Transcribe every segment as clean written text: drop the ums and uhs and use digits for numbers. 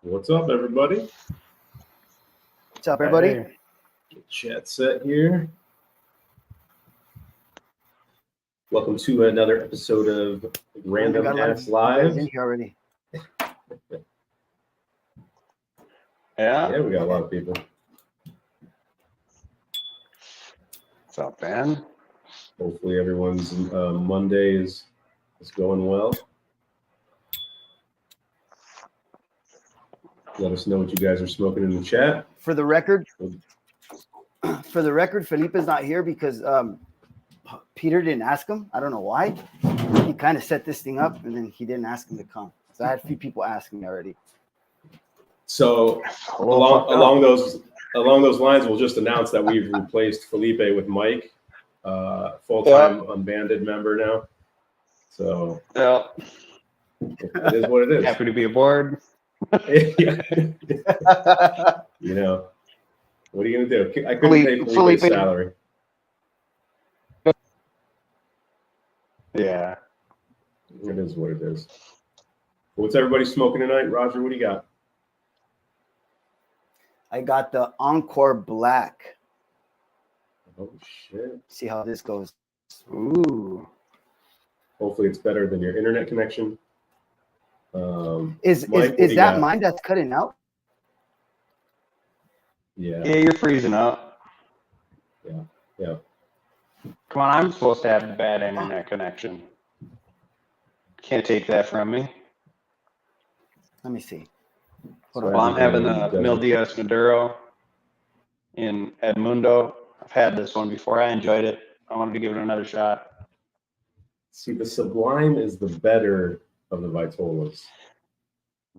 What's up, everybody? What's up, everybody? Hey. Get chat set here. Welcome to another episode of Random Ass Live. In here already. Yeah, we got a lot of people. what's up, man? Hopefully, everyone's Monday is going well. Let us know what you guys are smoking in the chat. For the record, Felipe's not here because Peter didn't ask him. I don't know why. He kind of set this thing up, and then he didn't ask him to come. So I had a few people asking me already. So along those lines, we'll just announce that we've replaced Felipe with Mike, full-time unbanded member now. So it is what it is. Happy to be aboard. Yeah. You know, what are you gonna do? I couldn't pay Felipe's salary. Yeah. It is what it is. What's everybody smoking tonight? Roger, what do you got? I got the Encore Black. Oh shit. See how this goes. Ooh. Hopefully it's better than your internet connection. Is Mike, that mine that's cutting out? Yeah, you're freezing up. Yeah. Come on, I'm supposed to have a bad internet connection. Can't take that from me. Let me see. Well, I'm having the Mil Días Maduro in Edmundo. I've had this one before. I enjoyed it. I wanted to give it another shot. See, the Sublime is the better of the Vitolas.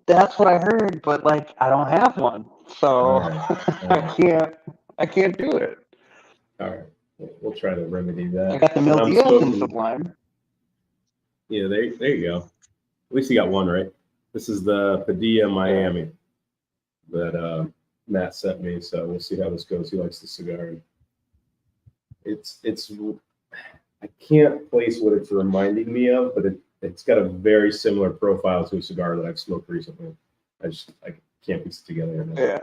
That's what I heard, but like I don't have one, so All right. I can't do it. All right, we'll try to remedy that. I got the Mil Días and Sublime. Yeah, there you go. At least you got one right. This is the Padilla Miami that Matt sent me, so we'll see how this goes. He likes the cigar. It's I can't place what it's reminding me of, but it's got a very similar profile to a cigar that I've smoked recently. I can't piece it together right now. Yeah.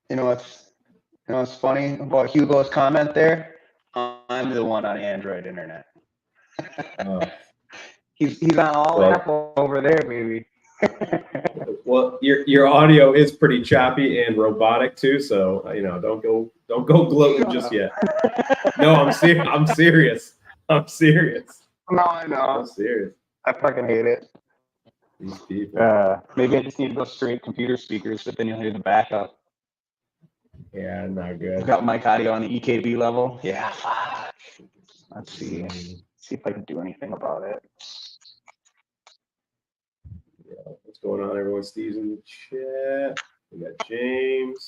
You know what's funny about Hugo's comment there? I'm the one on Android internet. He's on all Apple over there, baby. Well, your audio is pretty choppy and robotic too, so don't go gloating just yet. No, I'm serious. I'm serious. No, I know. I'm serious. I fucking hate it. These people. Maybe I just need those straight computer speakers, but then you'll hear the backup. Yeah, not good. I've got mic audio on the EKB level. Yeah. Let's see if I can do anything about it. Yeah, what's going on, everyone? Steve's in the chat. We got James.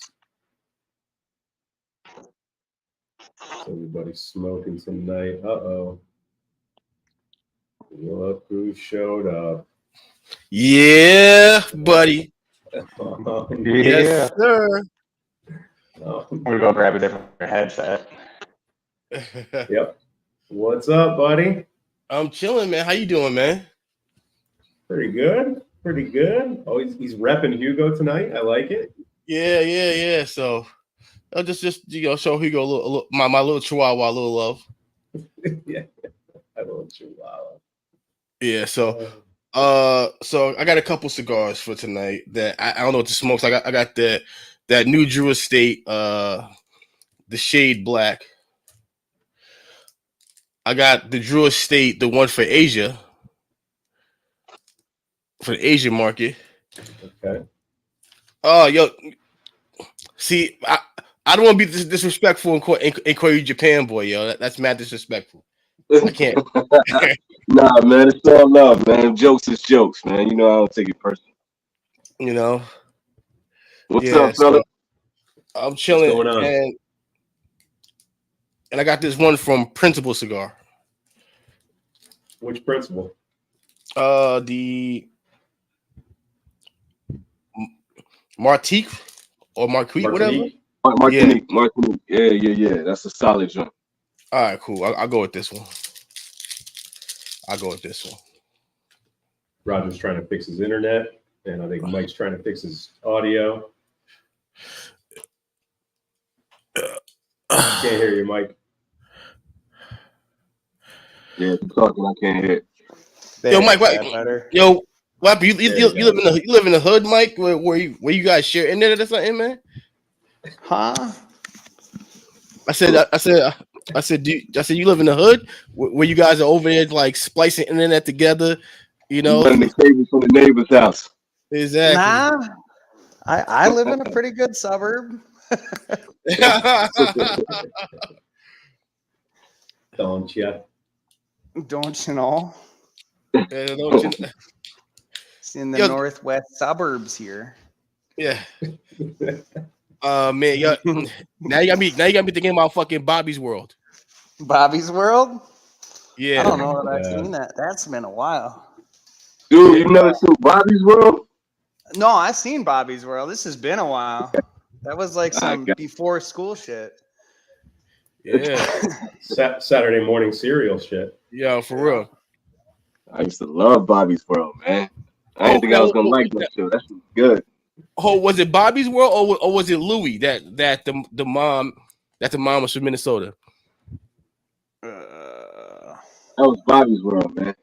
Everybody's smoking tonight. Uh-oh. Look who showed up. Yeah, buddy. Yes, sir. I'm gonna go grab a different headset. Yep. What's up, buddy? I'm chilling, man. How you doing, man? Pretty good. Oh, he's repping Hugo tonight. I like it. Yeah. So I'll just show Hugo a little my little chihuahua a little love. Yeah, a little chihuahua. Yeah. So I got a couple cigars for tonight that I don't know what to smoke. So I got that New Drew Estate, the Shade Black. I got the Drew Estate, the one for Asia, for the Asian market. Okay. Oh, yo, see, I don't want to be disrespectful and call you Japan boy, yo. That's mad disrespectful. I can't. Nah, man, it's all love, man. Jokes is jokes, man. You know I don't take it personally. You know. What's up, fella? So I'm chilling. What's going on? And I got this one from Principal Cigar. Which principal? The Martinique or Marquise, whatever. Martinique. Yeah. That's a solid joint. All right, cool. I'll go with this one. Roger's trying to fix his internet, and I think Mike's trying to fix his audio. Can't hear you, Mike. Yeah, if you're talking, I can't hear. Yo, Mike, what? Better. Yo, what? You There live you go. you live in the hood, Mike? Where you guys share internet or something, man? Huh? I said you live in the hood where you guys are over there like splicing internet together, you know? Running the cable from the neighbor's house. Exactly. Nah. I live in a pretty good suburb. Don't you? Don't you know? Don't you know? It's in the Yo. northwest suburbs here. Yeah. Man, yo, now you got me thinking about fucking Bobby's World. Bobby's World? Yeah. I don't know that I've Yeah. seen that. That's been a while. Dude, you never seen Bobby's World? No, I've seen Bobby's World. This has been a while. That was like some before school shit. Yeah. Saturday morning cereal shit. Yeah, for real. I used to love Bobby's World, man. I didn't think I was gonna like that show. That shit was good. Oh, was it Bobby's World or was it Louie that the mom was from Minnesota? That was Bobby's World, man.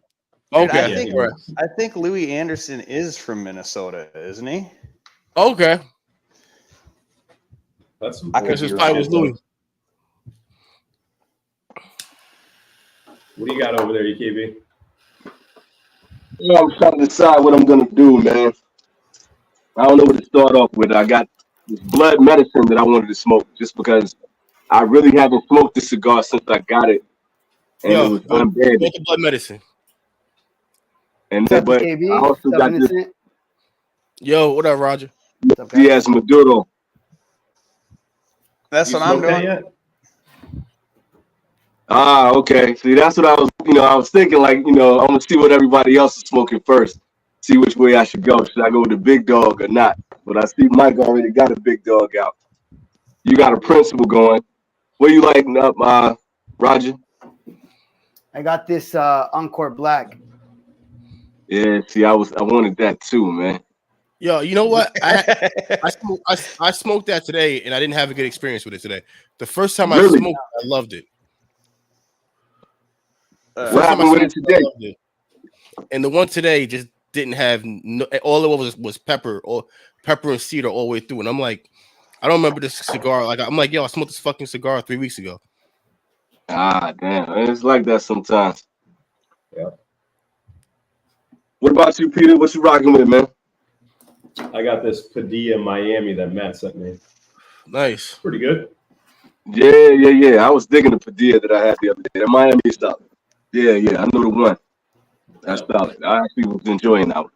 Okay. Dude, I think Louis Anderson is from Minnesota, isn't he? Okay. That's some I could bullshit just thought it was shit, Louis. though. What do you got over there, EKB? Yeah, I'm trying to decide what I'm gonna do, man. I don't know what to start off with. I got this blood medicine that I wanted to smoke just because I really haven't smoked this cigar since I got it, and it was unbranded. Go to blood medicine. And What's then, up, but KB? I also What's up, got this Innocent? Yo, what up, Roger? What's up, guys? Días Maduro. That's You what I'm smoked that doing. yet? Ah, okay. See, that's what I was thinking, like, I'm gonna see what everybody else is smoking first. See which way I should go. Should I go with the big dog or not? But I see Mike already got a big dog out. You got a principal going. What you lighting up, Roger? I got this Encore Black. Yeah, see, I wanted that too, man. Yo, you know what? I smoked that today, and I didn't have a good experience with it today. The first time Really? I smoked, I loved it. What happened with it today? And the one today just didn't have all it was pepper and cedar all the way through. And I'm like, I don't remember this cigar. Like I'm like, yo, I smoked this fucking cigar 3 weeks ago. Ah, damn, it's like that sometimes. Yeah. What about you, Peter? What you rocking with, man? I got this Padilla Miami that Matt sent me. Nice. Pretty good. Yeah. I was digging the Padilla that I had the other day. The Miami stuff. Yeah, I know the one. That's solid. I actually was enjoying that one.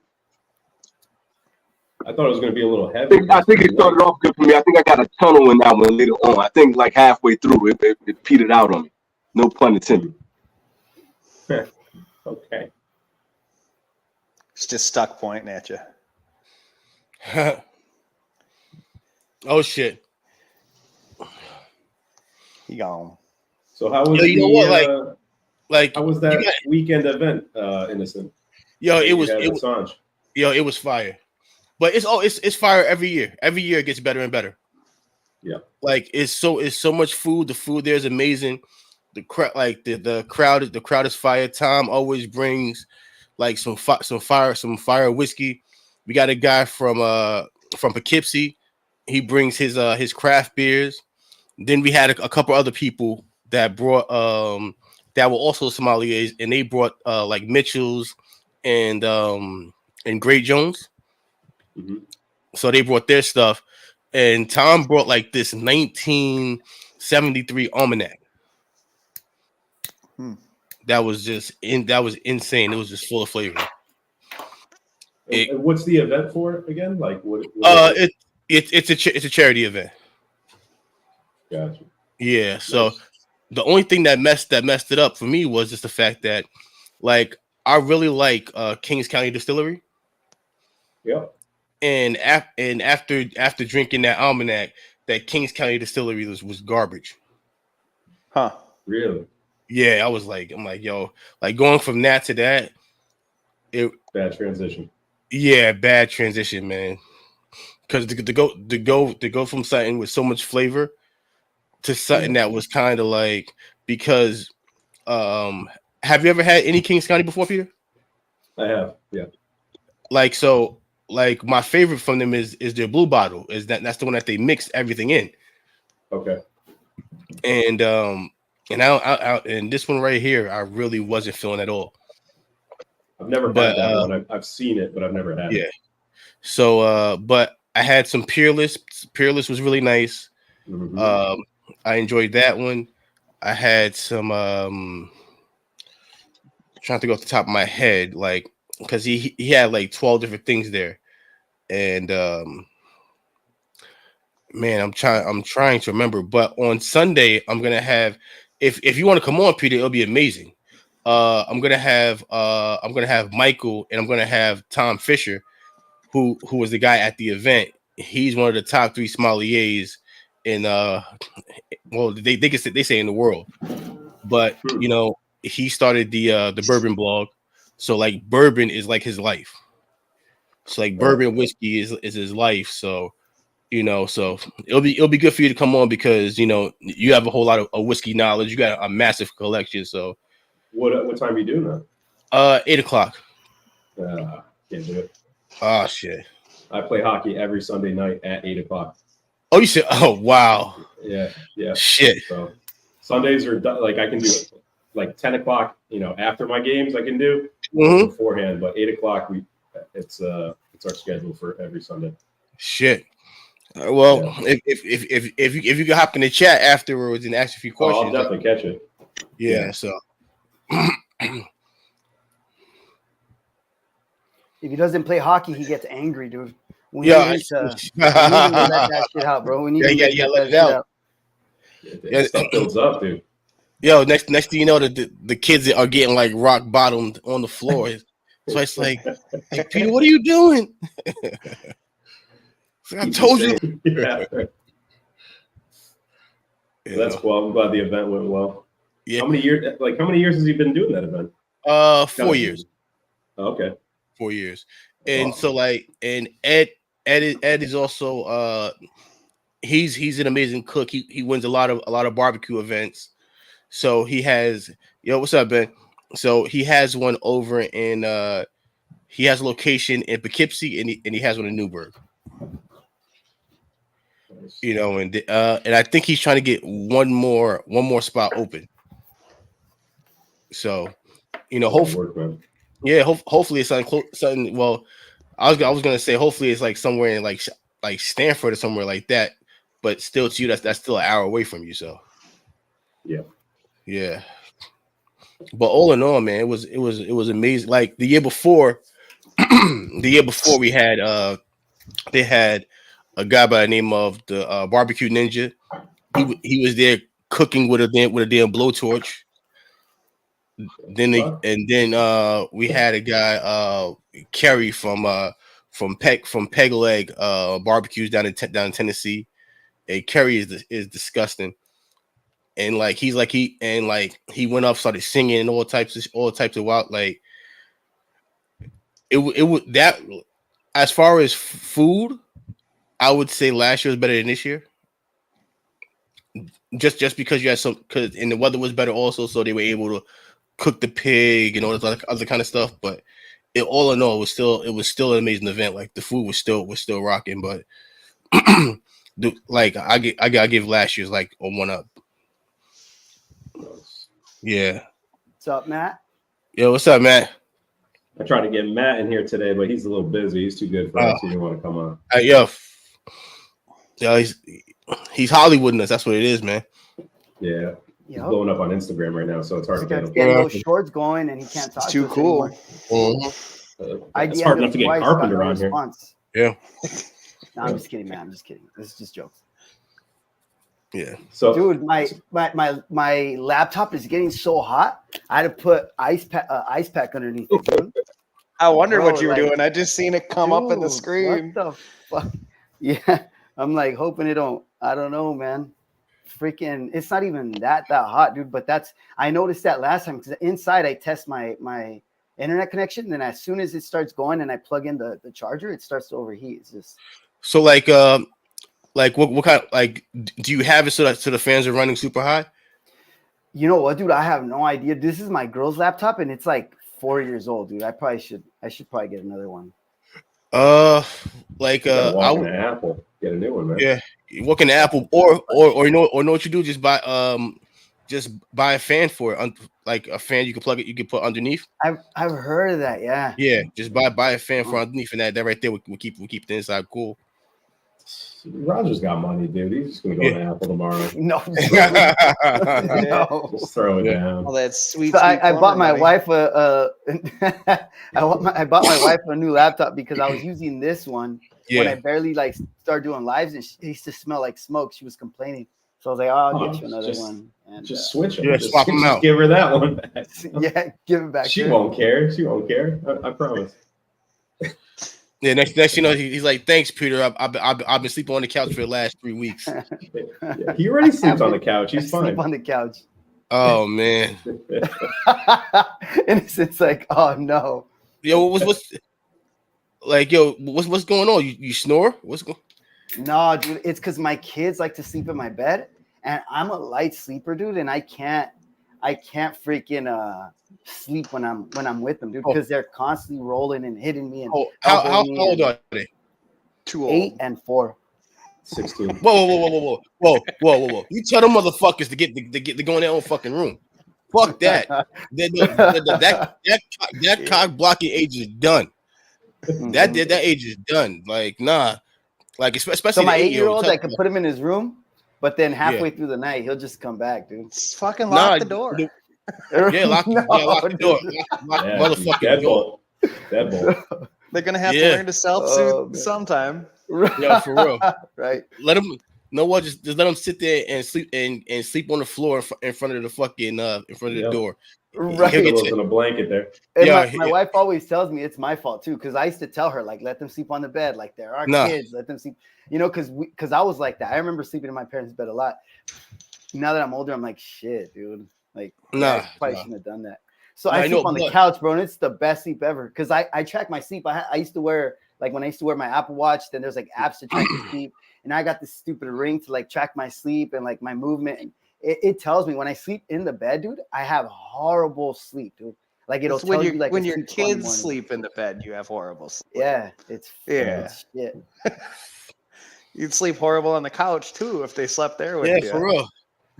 I thought it was going to be a little heavy. I think it started off good for me. I think I got a tunnel in that one later on. I think like halfway through, it petered out on me. No pun intended. Okay. It's just stuck pointing at you. Oh shit. He gone. So how was You know what? Like how was that weekend event, Innocent? Yo, it was fire. But it's fire every year. Every year it gets better and better. Yeah. Like it's so much food. The food there is amazing. The crowd is fire. Tom always brings like some fire whiskey. We got a guy from Poughkeepsie. He brings his craft beers. Then we had a couple other people that brought that were also sommeliers, and they brought like Mitchell's and Great Jones. Mm-hmm. So they brought their stuff, and Tom brought like this 1973 almanac. That was insane. It was just full of flavor. And what's the event for again? Like what it's a charity event. Gotcha. Yeah. So Nice. the only thing that messed it up for me was just the fact that like I really like Kings County Distillery. Yep. And after drinking that almanac, that Kings County Distillery was garbage. Huh. Really? Yeah, I'm like, yo, like going from that to that, Bad transition. Yeah, bad transition, man. Because to go from something with so much flavor to something that was kind of like, because have you ever had any Kings County before, Peter? I have, yeah. Like, so like my favorite from them is their blue bottle. That's the one that they mix everything in. Okay. And and this one right here, I really wasn't feeling at all. I've never had that one. I've seen it, but I've never had it. So but I had some Peerless. Peerless was really nice. Mm-hmm. I enjoyed that one. I had some trying to go off the top of my head, like, because he had like 12 different things there. And man, I'm trying to remember. But on Sunday, I'm gonna have, if you want to come on, Peter, it'll be amazing. I'm gonna have Michael, and I'm gonna have Tom Fisher, who was the guy at the event. He's one of the top 3 sommeliers in well, they say in the world. But you know, he started the bourbon blog. So like bourbon is like his life. So like bourbon whiskey is his life. So you know, so it'll be good for you to come on, because you know you have a whole lot of whiskey knowledge. You got a massive collection. So what time are you doing that? 8:00. Can't do it. Oh shit. I play hockey every Sunday night at 8:00. Oh, you said, oh wow. Yeah. Shit. So Sundays are like, I can do it like 10:00. You know, after my games I can do beforehand, but 8:00 it's our schedule for every Sunday. Shit. Well, yeah. if you can hop in the chat afterwards and ask a few questions, I'll definitely catch it. Yeah. So if he doesn't play hockey, he gets angry, dude. We need to let that shit out, bro. We need to let it out. Yeah, stuff builds up, dude. Yo, next thing you know, the kids are getting like rock bottomed on the floor. So it's like Peter, what are you doing? I told you. Yeah. That's cool. I'm glad the event went well. Yeah. How many years has he been doing that event? 4 years. Oh, okay. 4 years. And awesome. So like, and Ed is also he's an amazing cook. He wins a lot of barbecue events. So he has, what's up, Ben? So he has one over in he has a location in Poughkeepsie, and he has one in Newburgh. You know, and I think he's trying to get one more spot open. So, you know, hopefully, hopefully it's something. Well, I was gonna say hopefully it's like somewhere in like Stanford or somewhere like that. But still, to you, that's still an hour away from you. So, yeah. But all in all, man, it was amazing. Like the year before, we had they had a guy by the name of the Barbecue Ninja. He was there cooking with a damn blowtorch. Then we had a guy Kerry from Peg Leg barbecues down in Tennessee. And Kerry is disgusting. And he went up, started singing and all types of wild, like it was that. As far as food, I would say last year was better than this year. Just because you had and the weather was better also, so they were able to cook the pig and all this other kind of stuff. But all in all, it was still an amazing event. Like the food was still rocking. But I give last year's like a 1 up. Yeah. What's up, Matt? Yo, what's up, Matt? I tried to get Matt in here today, but he's a little busy. He's too good for us. He didn't want to come on. He's Hollywooding us. That's what it is, man. Yeah. He's blowing up on Instagram right now, so it's hard to get him. Getting those shorts going, and he can't talk. It's too cool. It's hard enough to get Carpenter on here. Yeah. No, I'm just kidding, man. I'm just kidding. This is just jokes. Yeah. So, dude, my laptop is getting so hot. I had to put ice pack underneath it. Dude. I wondered what you were doing. I just seen it come up in the screen. What the fuck? Yeah, I'm like hoping it don't. I don't know, man. Freaking, it's not even that hot, dude. But I noticed that last time because inside I test my internet connection. And then as soon as it starts going and I plug in the charger, it starts to overheat. It's just So like what kind of, like, do you have it so that the fans are running super high? you know what, dude? I have no idea. This is my girl's laptop and it's like 4 years old, dude. I should probably get another one. Like walk in Apple, get a new one, man. Yeah, you walk in the Apple, or you know what you do? Just buy a fan for it, like a fan you can plug it, you can put underneath. I've heard of that, yeah. Yeah, just buy a fan for underneath, and that right there will keep the inside cool. Roger's got money, dude. He's just gonna go to Apple tomorrow. No, no. Just throw it down. All that sweet. So I bought my wife I bought my wife a new laptop because I was using this one when I barely like started doing lives, and it used to smell like smoke. She was complaining, so I was like, "I'll get you another one." And just switch them. Yeah, swap them out. Give her that one back. Yeah, give it back. She won't care. She won't care. I promise. Yeah, next you know, he's like, "Thanks, Peter. I've been sleeping on the couch for the last 3 weeks." Yeah, he already sleeps on the couch. He's fine. Sleep on the couch. Oh man. And it's like, oh no. Yo, what's like, yo, what's going on? You snore? What's going? No, dude, it's because my kids like to sleep in my bed, and I'm a light sleeper, dude, and I can't freaking sleep when I'm with them, dude, because they're constantly rolling and hitting me. And how old are they? Too old. 8 and 4. 16. Whoa! You tell them motherfuckers to go in their own fucking room. Fuck that. That cock blocking age is done. That age is done. Like, nah. Like, especially So my the 8-year-old, I could put him in his room, but then halfway Yeah. through the night, he'll just come back, dude. Just fucking lock the door. Yeah, lock the door. Lock Yeah, motherfucking door. Deadbolt. They're gonna have to Yeah. learn to self-soothe Oh, man. sometime. Yo, for real. Right. Let them. No what? Just let them sit there and sleep and sleep on the floor in front of the fucking in front of the door. Right. He'll get Pillows you. in a blanket there. And Yeah, my yeah. wife always tells me it's my fault too, because I used to tell her, like, let them sleep on the bed, like there are Nah. kids, let them sleep, you know, because I was like that. I remember sleeping in my parents' bed a lot. Now that I'm older, I'm like, shit, dude, like, I probably shouldn't have done that. So I sleep on the couch, bro, and it's the best sleep ever because I track my sleep. I used to wear, like, when I used to wear my Apple Watch, then there's like apps to track your sleep, and I got this stupid ring to like track my sleep and like my movement. And it tells me when I sleep in the bed, dude, I have horrible sleep, dude. Like, it'll tell you like when your kids sleep in the bed, you have horrible sleep. Yeah, it's shit. You'd sleep horrible on the couch too if they slept there with you. Yeah, for real.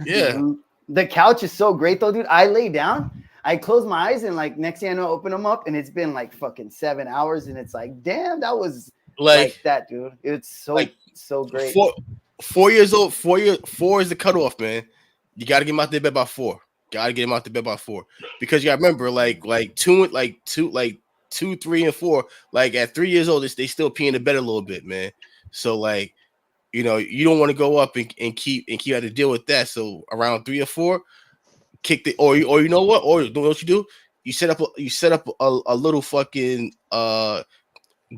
Yeah. The couch is so great though, dude. I lay down, I close my eyes, and like next thing I know, I open them up, and it's been like fucking 7 hours, and it's like, damn, that was like that, dude. It's so like, so great. 4 years old. 4 is the cutoff, man. You got to get him out the bed by 4. Gotta get him out the bed by 4 because you gotta remember, like 2, 3, and 4. Like at 3 years old, they still pee in the bed a little bit, man. So like, you know, you don't want to go up and keep have to deal with that. So around 3 or 4, kick the or you know what, or you know what you do? You set up a little fucking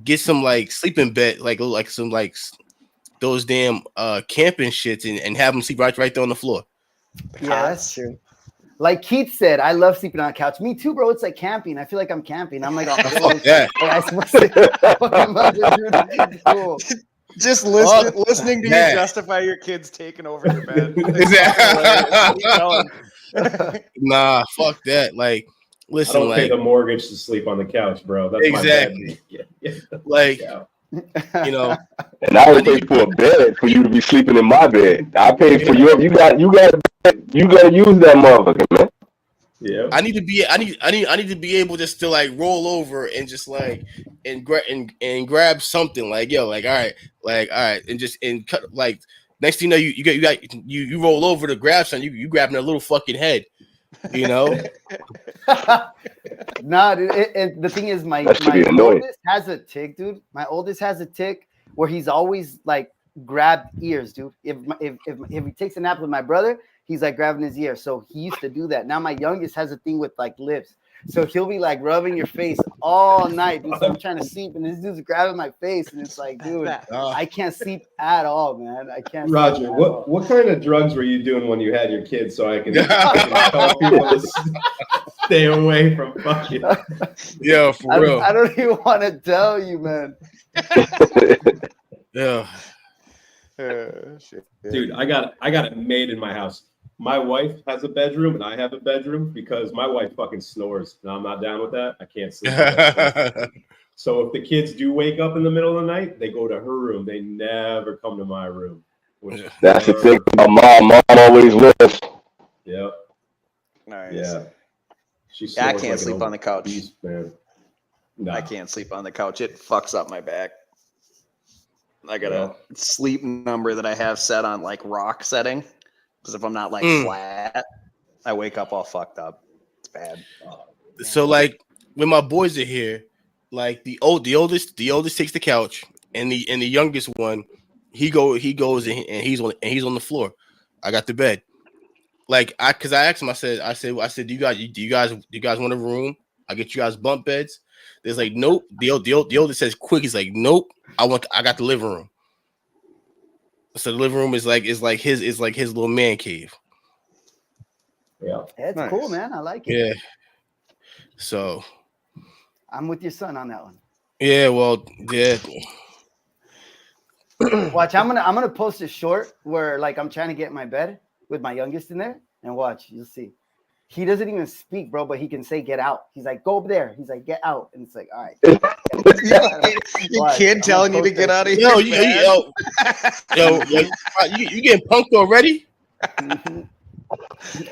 get some like sleeping bed, like some like those damn camping shits and have them sleep right there on the floor. Yeah, that's true. Like Keith said, I love sleeping on a couch. Me too, bro. It's like camping. I feel like I'm camping. I'm like, oh, Fuck that. Cool. Just listening to you justify your kids taking over your bed. Nah, fuck that. Like, listen, I don't pay like the mortgage to sleep on the couch, bro. That's exactly. My bad. Like, you know, And I would pay for a bed for you to be sleeping in my bed. I paid for you. You got to use that motherfucker, man. Yeah. I need to be able just to like roll over and just like and grab something like, yo, like all right, and just cut, like next thing you know, you roll over to grab something, you grabbing a little fucking head, you know. Nah, dude. The thing is, my oldest has a tick, dude. My oldest has a tick where he's always like grabbed ears, dude. If he takes a nap with my brother, he's like grabbing his ear. So he used to do that. Now my youngest has a thing with like lips. So he'll be like rubbing your face all night, dude. So I'm trying to sleep, and this dude's grabbing my face, and it's like, dude, I can't sleep at all, man. I can't. Roger, what kind of drugs were you doing when you had your kids? So I can tell people this. Stay away from fucking. Yeah, for real. I don't even want to tell you, man. Yeah. Shit. Dude, I got it made in my house. My wife has a bedroom and I have a bedroom because my wife fucking snores. And I'm not down with that. I can't sleep. So if the kids do wake up in the middle of the night, they go to her room. They never come to my room. That's the thing. My mom always lives. Yep. Nice. Yeah. I can't sleep on the couch. Beast, man. Nah. I can't sleep on the couch. It fucks up my back. I got a sleep number that I have set on like rock setting. Because if I'm not like flat, I wake up all fucked up. It's bad. So like when my boys are here, like the oldest takes the couch, and the youngest one, he goes and he's on the floor. I got the bed. Like because I asked him, I said, do you guys want a room? I get you guys bunk beds. There's like nope. The oldest says quick. He's like nope. I got the living room. So the living room is like his little man cave. Yeah, That's nice. cool, man. I like it. Yeah. So I'm with your son on that one. yeah, well, yeah. Watch, I'm gonna post a short where like I'm trying to get in my bed with my youngest in there, and watch, you'll see. He doesn't even speak, bro, but he can say get out. He's like, go over there. He's like, get out. And it's like, all right. Your kid telling you to get out of here. You getting punked already?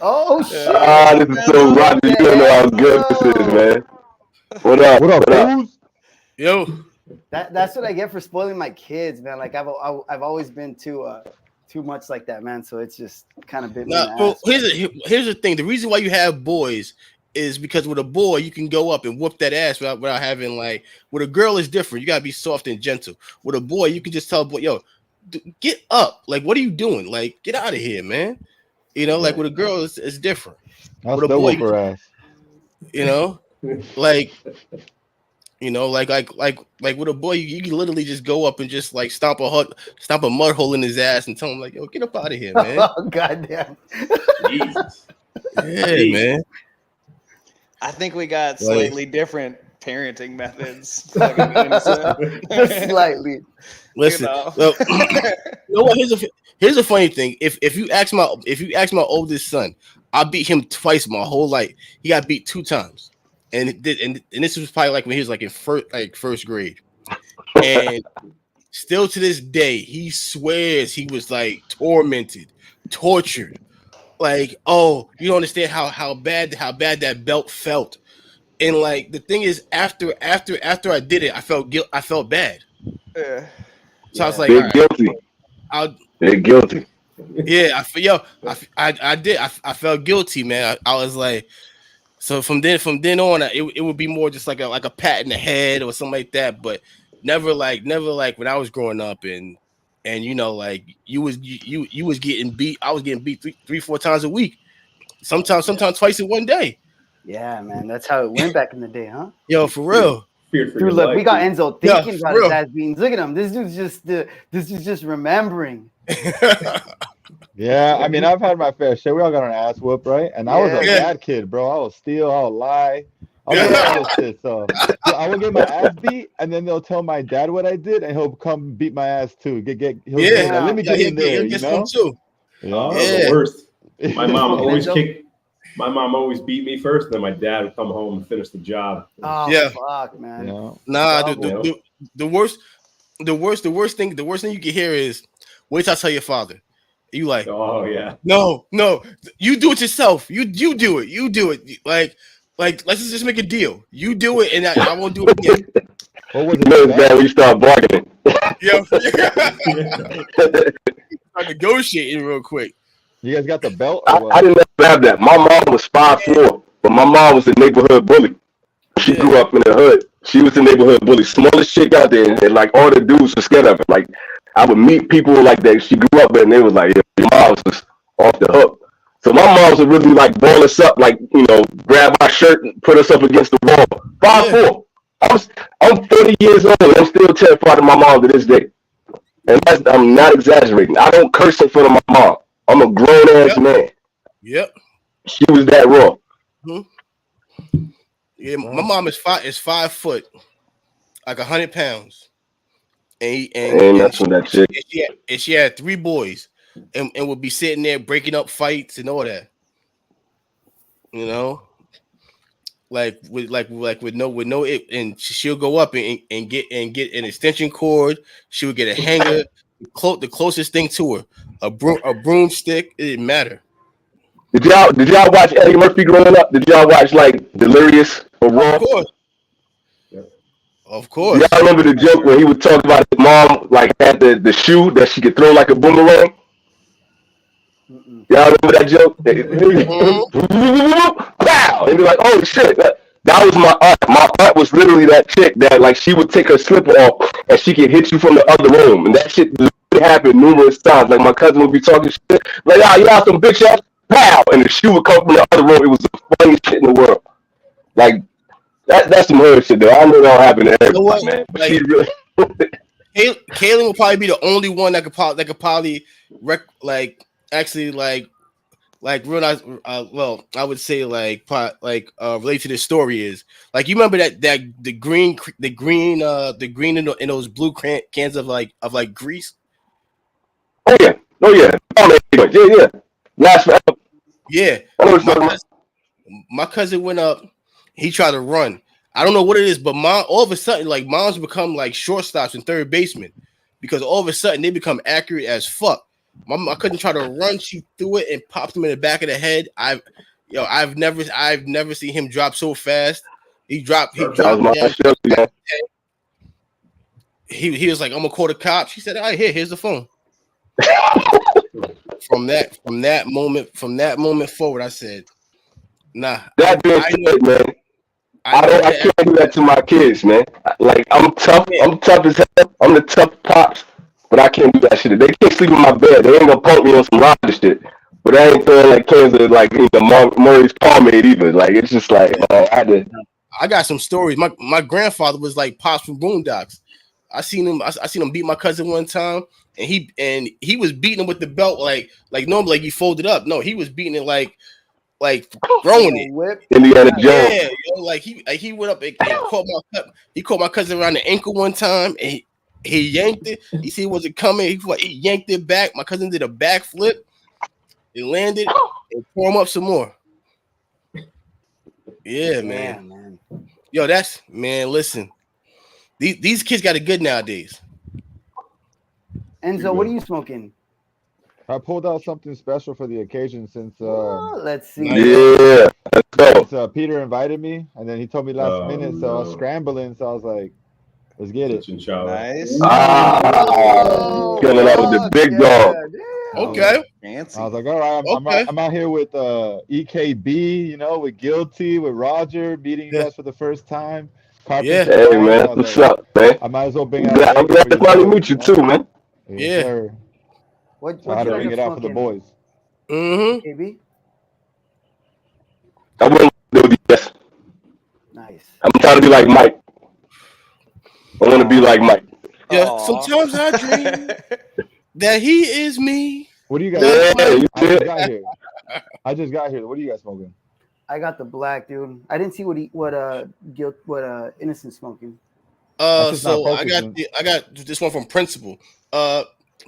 Oh shit. This is so Roger. You don't know how good this is, man. What up? What up? Yo. That's what I get for spoiling my kids, man. Like I've always been too much like that, man. So it's just kind of bit me in the ass. Here's the thing. The reason why you have boys is because with a boy you can go up and whoop that ass without having like. With a girl is different. You gotta be soft and gentle. With a boy, you can just tell a boy, yo, get up. Like, what are you doing? Like, get out of here, man. You know, like with a girl, it's different. I'll with a still boy, whoop her ass. You know, like. You know, like with a boy, you can literally just go up and just like stomp a mud hole in his ass and tell him like, "Yo, get up out of here, man." Oh goddamn! Jesus. Yeah, man. I think we got slightly different parenting methods. Slightly. Listen, you know what? Here's a funny thing. If you ask my oldest son, I beat him twice my whole life. He got beat 2 times. And this was probably like when he was like in first grade, and still to this day he swears he was like tormented, tortured. Like, oh, you don't understand how bad that belt felt. And like the thing is, after I did it, I felt bad. Yeah. So I was like, they're guilty. They're guilty. Yeah, I did. I felt guilty, man. I was like. So from then on, it would be more just like a pat in the head or something like that, but never like when I was growing up and you know like you was getting beat. I was getting beat 3-4 times a week, sometimes twice in one day. Yeah, man, that's how it went back in the day, huh? Yo, for real. Dude, look, we got Enzo thinking about his ass beans. Look at him. This dude's just remembering. Yeah, I mean, I've had my fair share. We all got an ass whoop, right? And I was a bad kid, bro. I will steal, I'll lie, I'll do all this shit. So I will get my ass beat, and then they'll tell my dad what I did, and he'll come beat my ass too. Let me get in there, you know? Too. The worst. My mom always beat me first, and then my dad would come home and finish the job. Oh, fuck, man. Yeah. Nah, the worst thing you can hear is, wait till I tell your father. You like, oh yeah, no, you do it yourself. You do it. Like let's just make a deal. You do it, and I won't do it again. What was it? Bad when you start bargaining. Yeah, I'm negotiating real quick. You guys got the belt? I didn't have that. My mom was 5'4", but my mom was a neighborhood bully. She grew up in the hood. She was a neighborhood bully, smallest chick out there, and like all the dudes were scared of her. Like I would meet people like that she grew up with, and they was like, yeah, your mom was off the hook. So my mom would really like ball us up, like, you know, grab my shirt and put us up against the wall. 5'4". I'm 40 years old, and I'm still terrified of my mom to this day. And I'm not exaggerating. I don't curse in front of my mom. I'm a grown ass man. Yep. She was that raw. Mm-hmm. Yeah, my mom is 5 foot, like 100 pounds, and she had 3 boys, and would be sitting there breaking up fights and all that. You know, with no it, and she'll go up and get an extension cord. She would get a hanger, the closest thing to her, a broomstick. It didn't matter. Did y'all watch Eddie Murphy growing up? Did y'all watch like Delirious or Raw? Of course. Of course. Y'all remember the joke where he would talk about his mom like had the shoe that she could throw like a boomerang? Y'all remember that joke? Wow! And be like, oh shit, that was my aunt. My aunt was literally that chick that like she would take her slipper off and she could hit you from the other room. And that shit happened numerous times. Like my cousin would be talking shit, like, oh, you out some bitch ass, pow! And the shoe would come from the other room. It was the funniest shit in the world. Like that's some hood shit though. I know that don't happen to everyone, man. But like, she really Kaylin will probably be the only one that could probably realize. Well, I would say relate to this story is like you remember that the green in those blue cans of grease. Oh yeah. Yeah. Last forever. Yeah. My cousin went up. He tried to run. I don't know what it is, but all of a sudden, like moms become like shortstops and third basemen because all of a sudden they become accurate as fuck. My cousin tried to run, she threw it and popped him in the back of the head. I've never seen him drop so fast. He dropped down. He was like, I'm gonna call the cops. She said, all right, here's the phone. From that moment forward, I said, nah. That being said, man, I can't do that to my kids, man. Like I'm tough. I'm tough as hell. I'm the tough pops, but I can't do that shit. They can't sleep in my bed. They ain't gonna punk me on some Roger shit. But I ain't throwing like cans of like Murray's pomade either. Like it's just like I got some stories. My grandfather was like Pops from Boondocks. I seen him beat my cousin one time, and he was beating him with the belt like normally like you fold it up. No, he was beating it like throwing it. Indiana Jones. Yeah, like he went up and caught my cousin around the ankle one time, and he yanked it. He see it wasn't coming. He yanked it back. My cousin did a backflip. It landed and tore him up some more. Yeah, man. Yo, listen. These kids got it good nowadays. Enzo, what are you smoking? I pulled out something special for the occasion since let's see. Yeah, let's go. Peter invited me, and then he told me last minute, so I was scrambling. So I was like, "Let's get it." Nice. Killing out with the big dog. Okay. Fancy. I was like, all right, I'm out here with EKB, with Guilty, with Roger, meeting you guys for the first time. Yeah. Hey, man, what's up, man? I might as well bring I'm glad to finally meet you, too, man. Yeah. Sir. What I had to bring it out for the boys. KB? I wouldn't do this. Nice. I'm trying to be like Mike. I want to be like Mike. Yeah, sometimes I dream that he is me. What do you guys? I just got here. What are you guys smoking? I got the black, dude. I didn't see what Innocent smoking. So I got this one from Principal.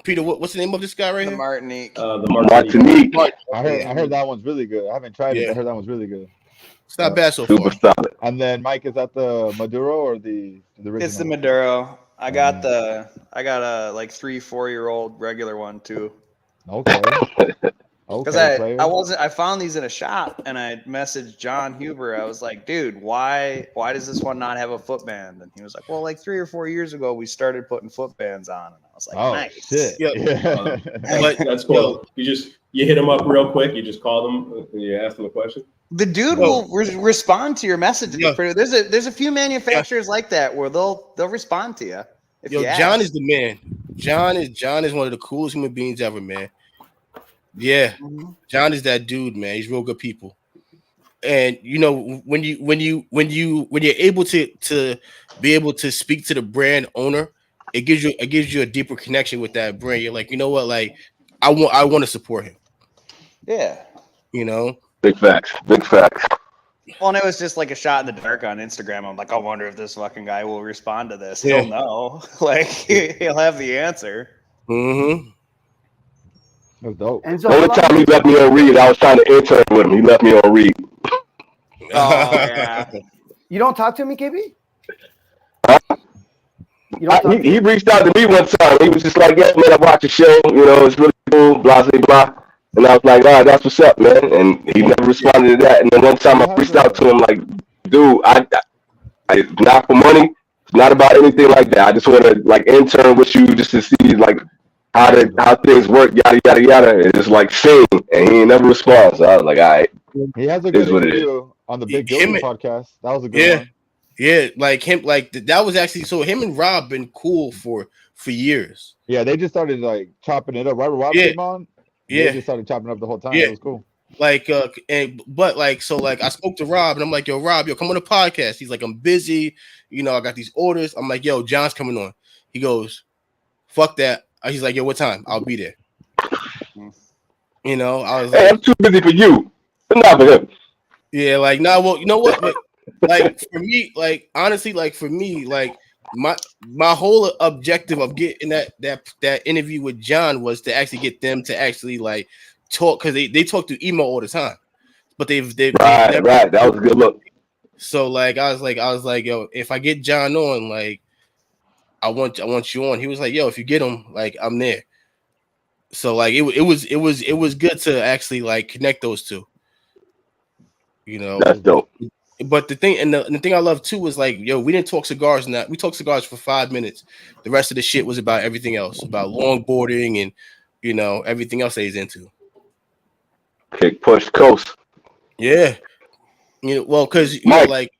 Peter, what's the name of this guy right here? Martinique. The Martinique. I heard that one's really good. I haven't tried it. But I heard that one's really good. It's not bad so far. Solid. And then Mike, is that the Maduro or the original? It's the Maduro. I got a like 3-4-year-old regular one too. Okay. Because I found these in a shop and I messaged John Huber. I was like, dude, why does this one not have a footband? And he was like, well, like 3 or 4 years ago we started putting footbands on. And I was like, nice. Shit. Yeah. That's cool. You hit them up real quick. You just call them and you ask them a question. The dude will respond to your messages. Yeah. There's a few manufacturers like that where they'll respond to you. John is the man. John is one of the coolest human beings ever, man. Yeah, John is that dude, man. He's real good people. And when you're able to be able to speak to the brand owner, it gives you a deeper connection with that brand. You're like, you know what, like I want to support him. Yeah. Big facts. Well, and it was just like a shot in the dark on Instagram. I'm like, I wonder if this fucking guy will respond to this. Yeah. He'll know. Like, he'll have the answer. Mm-hmm. That's dope. And so The only time he left me on read, I was trying to intern with him. He left me on read. Oh, yeah. You don't talk to me, KB? He reached out to me one time. He was just like, "Yeah, man, I watched the show. You know, it's really cool." Blah blah blah. And I was like, "All right, that's what's up, man." And he never responded to that. And then one time I reached out to him, like, "Dude, I it's not for money. It's not about anything like that. I just want to like intern with you just to see like how things work, yada yada yada." And just like sing, and he ain't never responds. So I was like, "All right." He has a good interview on the Big Guilty podcast. That was a good one. Yeah, like him, like that was actually so. Him and Rob been cool for years. Yeah, they just started like chopping it up. Right when Rob came on, they just started chopping up the whole time. Yeah. It was cool. Like, but like, so like, I spoke to Rob and I'm like, yo, Rob, come on the podcast. He's like, I'm busy. You know, I got these orders. I'm like, yo, John's coming on. He goes, fuck that. He's like, yo, what time? I'll be there. You know, I was like, "Hey, I'm too busy for you, but not for him." Yeah, like, nah, well, you know what? Like for me, like honestly, like for me, like my whole objective of getting that interview with John was to actually get them to actually like talk, because they talk through email all the time, but they've never, right. That was a good look. So like I was like, yo, if I get John on, like I want you on. He was like, yo, if you get him, like I'm there. So like it was good to actually like connect those two. You know, that's dope. But the thing and the thing I love too was like, yo, we didn't talk cigars. We talked cigars for 5 minutes. The rest of the shit was about everything else, about longboarding and you know everything else that he's into. Kick, push, coast. Yeah, you know, well, because you know, like,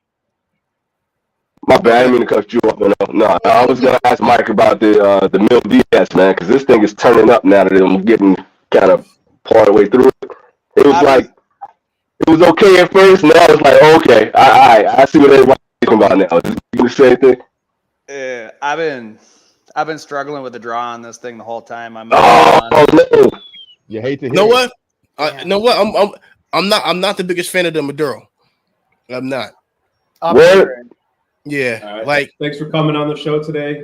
my bad, I didn't mean to cut you off. No, I was gonna ask Mike about the Mil Diaz, man, because this thing is turning up now that I'm getting kind of part of the way through it. It was like. It was okay at first, now it's like, okay, I see what everybody's talking about now. Is you the same thing? Yeah, I've been struggling with the draw on this thing the whole time. No. You hate to hear. Know what? Know what? I'm not the biggest fan of the Maduro. I'm not. Word? Yeah, right. like thanks for coming on the show today.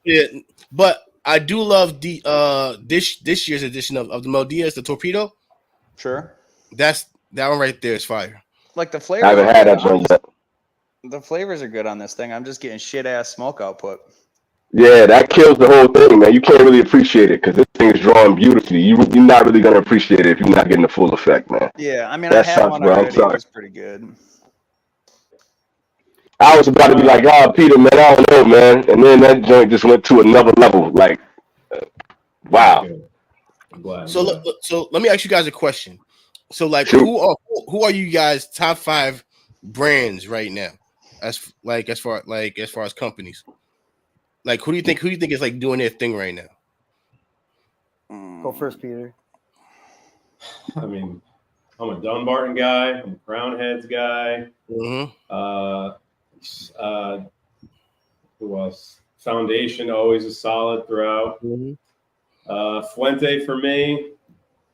Yeah, but I do love the this year's edition of the Mil Diaz, the Torpedo. Sure. That one right there is fire. Like the flavors. I haven't had that joint yet. The flavors are good on this thing. I'm just getting shit ass smoke output. Yeah, that kills the whole thing, man. You can't really appreciate it because this thing is drawing beautifully. You're not really gonna appreciate it if you're not getting the full effect, man. Yeah, I mean, that I had sucks, one bro. already. I'm sorry. It was pretty good. I was about to be like, "Oh, Peter, man, I don't know, man," and then that joint just went to another level. Like, wow. So let me ask you guys a question. So like, who are you guys' top 5 brands right now? As far as companies, like who do you think is like doing their thing right now? Go first, Peter. I mean, I'm a Dunbarton guy. I'm a Crown Heads guy. Mm-hmm. Who else? Foundation always is solid throughout. Mm-hmm. Fuente for me,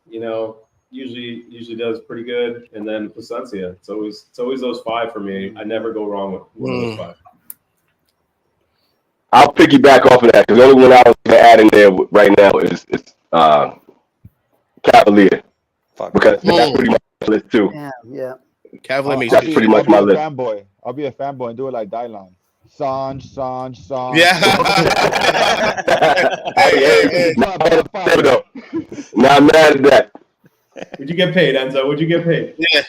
you know, usually does pretty good, and then Placencia. It's always those 5 for me. I never go wrong with one of those 5. I'll piggyback off of that because the only one I was going to add in there right now is Cavalier. Because that's pretty much my list too. Yeah. Cavalier makes that's pretty much my list. I'll be a fanboy and do it like Dylan. Sanj. Yeah. Hey. Not mad at that. Would you get paid, Enzo? Would you get paid? Yeah.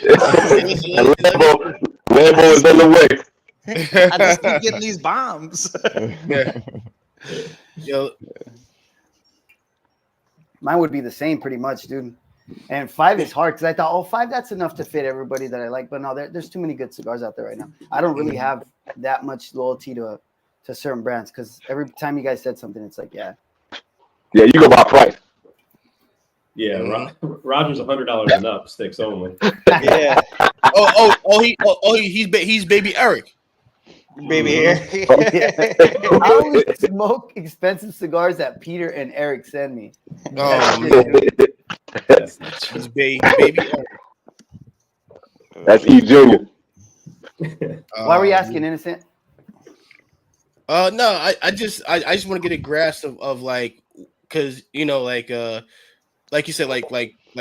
Lambo is on the way. I just keep getting these bombs. Yeah. Yo. Mine would be the same pretty much, dude. And 5 is hard because I thought, 5, that's enough to fit everybody that I like. But no, there's too many good cigars out there right now. I don't really have that much loyalty to certain brands because every time you guys said something, it's like, yeah. Yeah, you go by price. Yeah, Roger's $100 and up, sticks only. Yeah. He's baby Eric. Baby Eric. I only smoke expensive cigars that Peter and Eric send me. Oh, he's baby Eric. That's E Junior. Why were you asking, Innocent? No, I just want to get a grasp of like, because you know, like you said, like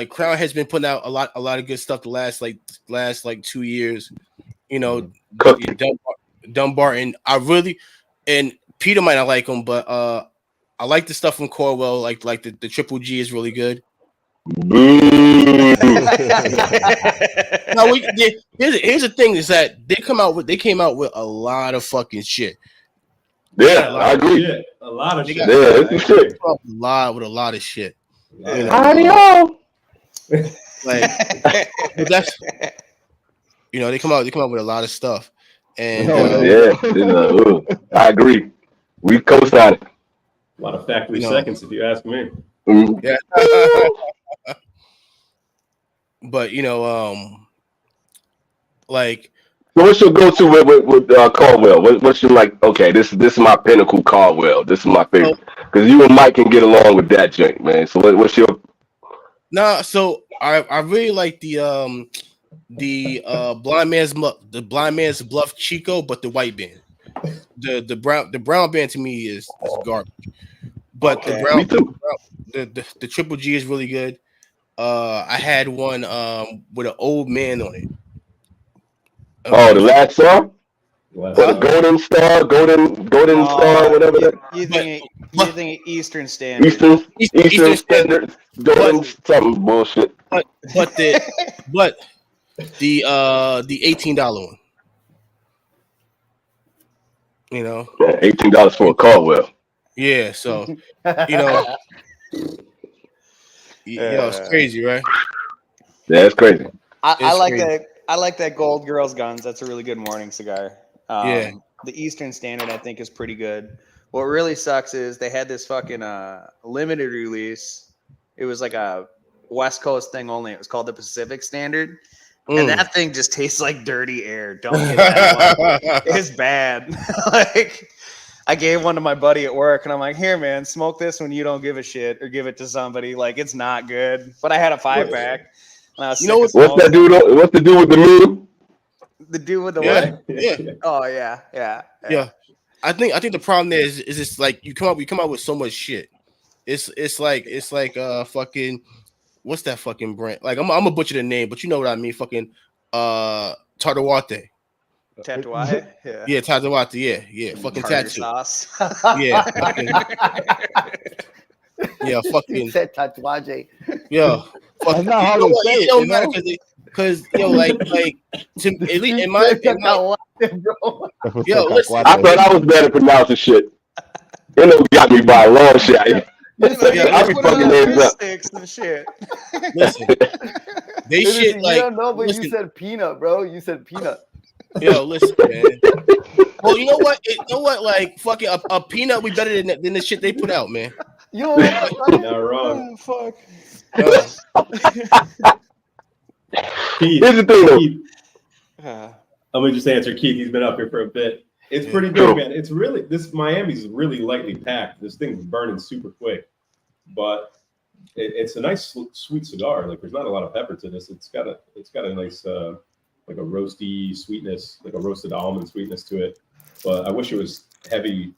Crown has been putting out a lot of good stuff the last 2 years. You know, Dunbarton. I really, and Peter might not like him, but I like the stuff from Corwell. Like the Triple G is really good. Boo. Now, here's the thing: is that they came out with a lot of fucking shit. Yeah, I agree. Shit. A lot of shit. Yeah, it's shit. A lot of shit. You know, like that's they come out with a lot of stuff, and I agree. We co-signed it. A lot of factory seconds, if you ask me. Mm-hmm. Yeah. But like. So what's your go-to with Caldwell? What's your like? Okay, this is my pinnacle Caldwell. This is my favorite because you and Mike can get along with that joint, man. So what's your? Nah, so I really like the blind man's bluff Chico, but the white band. The brown band to me is garbage. But the Triple G is really good. I had one with an old man on it. The last song? The Golden Star, whatever. You think Eastern Standard? Eastern Standard, Golden something bullshit. But the $18 one. You know, $18 for a Caldwell. Yeah, so it's crazy, right? Yeah, it's crazy. I like that. I like that Gold Girls Guns. That's a really good morning cigar. Yeah. The Eastern Standard, I think, is pretty good. What really sucks is they had this fucking limited release. It was like a West Coast thing only. It was called the Pacific Standard. And that thing just tastes like dirty air. Don't get that one. It's bad. Like, I gave one to my buddy at work, and I'm like, here, man, smoke this when you don't give a shit, or give it to somebody. Like, it's not good. But I had a 5-pack. What's that dude? What's the dude with the moon? The dude with the what? Yeah. Oh yeah. I think the problem there is it's like you come out with so much shit. It's like fucking what's that fucking brand? Like I'm gonna butcher the name, but you know what I mean. Fucking Tatuate. Tatuate? Yeah. Yeah, Tatuate. Yeah. Fucking Tartar tattoo. sauce. Yeah. Fucking, yeah. Fucking. You said Tatuate. Yeah. That's not how to say it, matter because like to, at least in my listen. I thought I was better pronouncing shit. Enzo got me by a long shot. I be fucking names up. And shit. Listen, they shit like. You don't know, but listen. You said peanut, bro. You said peanut. Yo, listen, man. Well, you know what? Like fucking a peanut, we better than the shit they put out, man. You're not wrong. Fuck. Keith, here's the thing, Keith. I'm gonna just answer Keith. He's been up here for a bit. It's pretty good, man. It's really Miami's really lightly packed. This thing's burning super quick, but it's a nice sweet cigar. Like there's not a lot of pepper to this. It's got a nice like a roasty sweetness, like a roasted almond sweetness to it. But I wish it was heavy,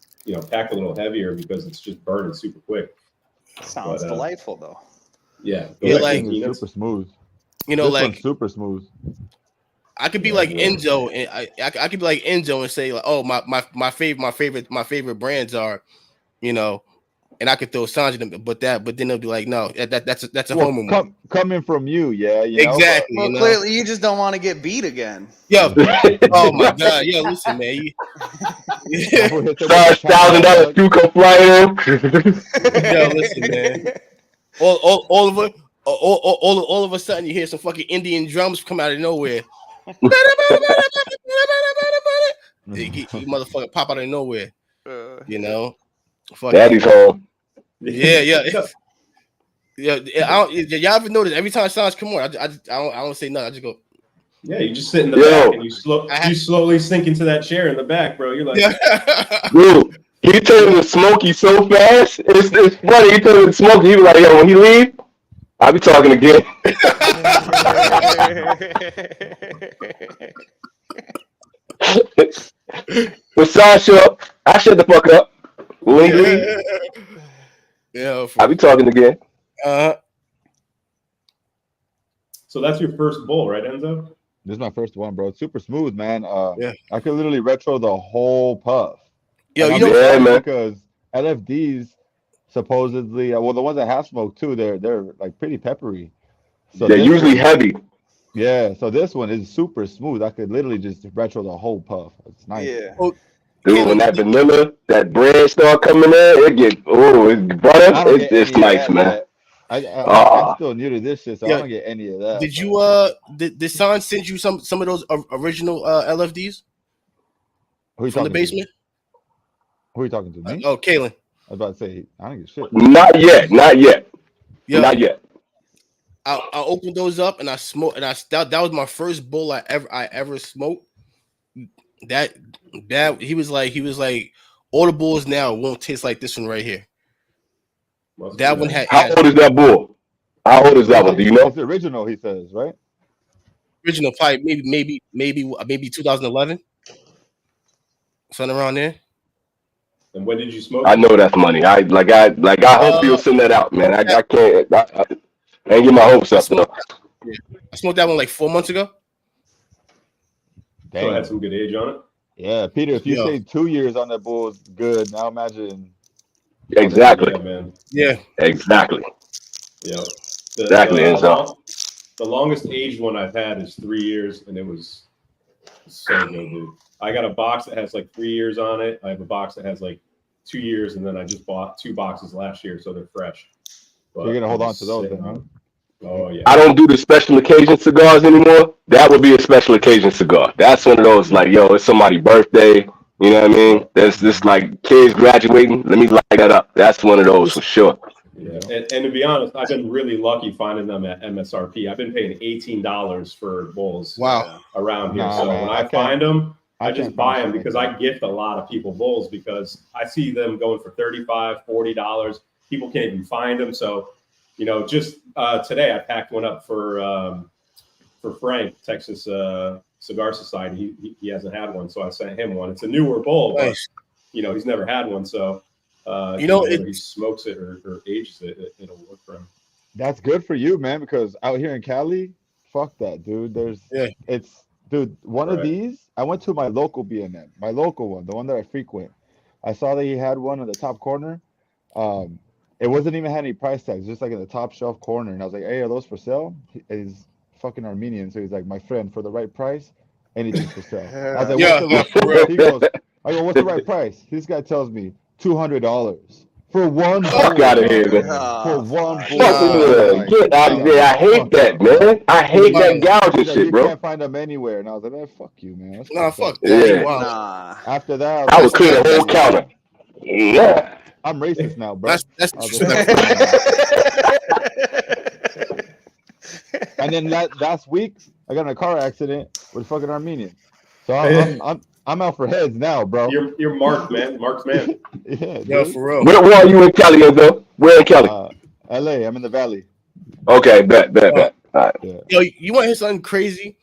packed a little heavier because it's just burning super quick. Sounds delightful though. Yeah, like super smooth. Like super smooth. I could be like Enzo, and I could be like Enzo and say like, oh my favorite brands are, and I could throw signs at them, but then they'll be like, no, that's a homer move. Coming from you, yeah, exactly. Well, clearly you just don't want to get beat again. Yo, oh my god, yo, listen, man. $1,000 shoe come flying. Yo, listen, man. All of a sudden you hear some fucking Indian drums come out of nowhere. You motherfucker pop out of nowhere. Daddy's home. Yeah. Y'all ever notice every time sounds come on, I don't say nothing. I just go. Yeah, you just sit in the back and you slowly sink into that chair in the back, bro. You're like, dude, he turned to Smokey so fast. It's funny. He turned to Smokey. He was like, yo, when he leave, I'll be talking again. With Sasha, I shut the fuck up. Legally. Yeah. I'll be talking again. So that's your first bowl, right, Enzo? This is my first one, bro. It's super smooth, man. Yeah. I could literally retro the whole puff. Yo, and you know, yeah, man. Because LFDs supposedly, well, the ones that have smoke too, they're like pretty peppery. So They're usually heavy. Yeah, so this one is super smooth. I could literally just retro the whole puff. It's nice. Yeah. oh, Dude, when that vanilla, that bread start coming in, it get it's butter. It's nice, man. I'm still new to this shit, so I don't get any of that. Did you did San send you some of those original LFDs from the basement? Who are you talking to? Me? Oh, Kalen. I was about to say I don't get shit. Not yet. Yeah. Not yet. I opened those up and I smoked, and that was my first bowl I ever smoked. That he was like all the bulls now won't taste like this one right here. That one had. How old is that bull? How old is that one? Do you know? It's the original, he says, right? Original, probably maybe 2011, something around there. And when did you smoke? I know that's money. I hope you'll send that out, man. I can't. I ain't get my hopes up. I smoked that one like 4 months ago. So it had some good age on it. Yeah, Peter. If you say 2 years on that bull is good, now imagine. Exactly. Yeah, man. Yeah. Exactly. Yeah. Exactly. Enzo. The longest aged one I've had is 3 years, and it was so good, dude. I got a box that has like 3 years on it. I have a box that has like 2 years, and then I just bought 2 boxes last year, so they're fresh. But you're gonna hold on to those, then, huh? Oh yeah. I don't do the special occasion cigars anymore. That would be a special occasion cigar. That's one of those like, yo, it's somebody's birthday. You know what I mean? There's this like kids graduating. Let me light that up. That's one of those for sure. Yeah, and to be honest, I've been really lucky finding them at MSRP. I've been paying $18 for bowls. Around here. So when I find them, I just buy them because I gift a lot of people bowls because I see them going for $35, $40. People can't even find them. So, you know, just today I packed one up for Frank, Texas Cigar Society. He hasn't had one, so I sent him one. It's a newer bowl, but you know he's never had one, so you know whether he smokes it or ages it, it'll work for him. That's good for you, man. Because out here in Cali, fuck that, dude. One of these. I went to my local B&M, my local one, the one that I frequent. I saw that he had one in the top corner. It wasn't even had any price tags, just like in the top shelf corner. And I was like, "Hey, are those for sale?" He's fucking Armenian, so he's like, "My friend, for the right price, anything's for sale." I was like, "What's the right?" He goes, "I go, what's the right price?" This guy tells me $200 for one. Fuck out of here, man. For one. Get out of there! I hate that, man. I hate that gouging shit, bro. You can't find them anywhere. And I was like, "Man, fuck you, man." Fuck that. Yeah. Wow. After that, I would clear the whole counter. Yeah. I'm racist now, bro. That's And then last week, I got in a car accident with fucking Armenian. So I'm out for heads now, bro. You're Mark, man. Mark's man. Yeah, for real. Where are you in Cali, Enzo? Where in Cali? LA. I'm in the Valley. Okay, bet. All right. Yeah. Yo, you want to hear something crazy?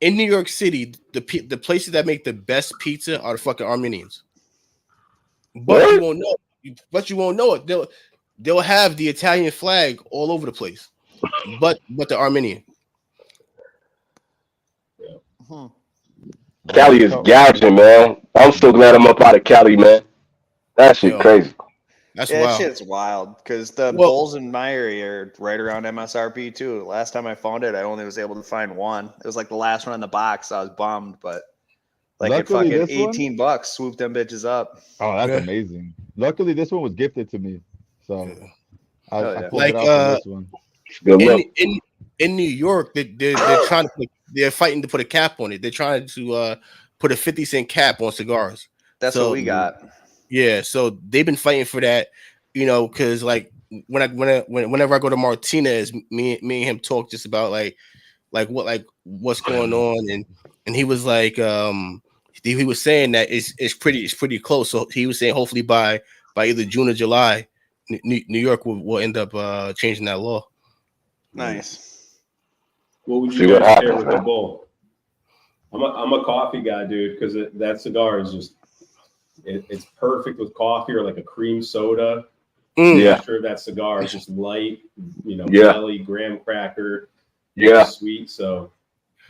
In New York City, the places that make the best pizza are the fucking Armenians. But you won't know. You won't know it. They'll have the Italian flag all over the place, but the Armenian. Yeah. Cali is gouging, man. I'm so glad I'm up out of Cali, man. That shit crazy. That's wild. That shit's wild because the bowls in my area are right around MSRP too. Last time I found it, I only was able to find one. It was like the last one in the box. I was bummed, but like luckily, at fucking $18, swoop them bitches up. Oh, that's amazing. Luckily, this one was gifted to me, so I pulled like it out for this one. In New York, they're trying to they're fighting to put a cap on it. They're trying to put a 50-cent cap on cigars. That's what we got. Yeah, so they've been fighting for that, you know, because like whenever I go to Martinez, me and him talk just about what's going on, and he was like he was saying that it's pretty close. So he was saying hopefully by either June or July, New York will end up changing that law. Nice. What would you guys pair with the Bull? I'm a coffee guy, dude, because that cigar is just it's perfect with coffee or like a cream soda. Yeah. Sure, that cigar is just light, jelly, graham cracker, sweet. So,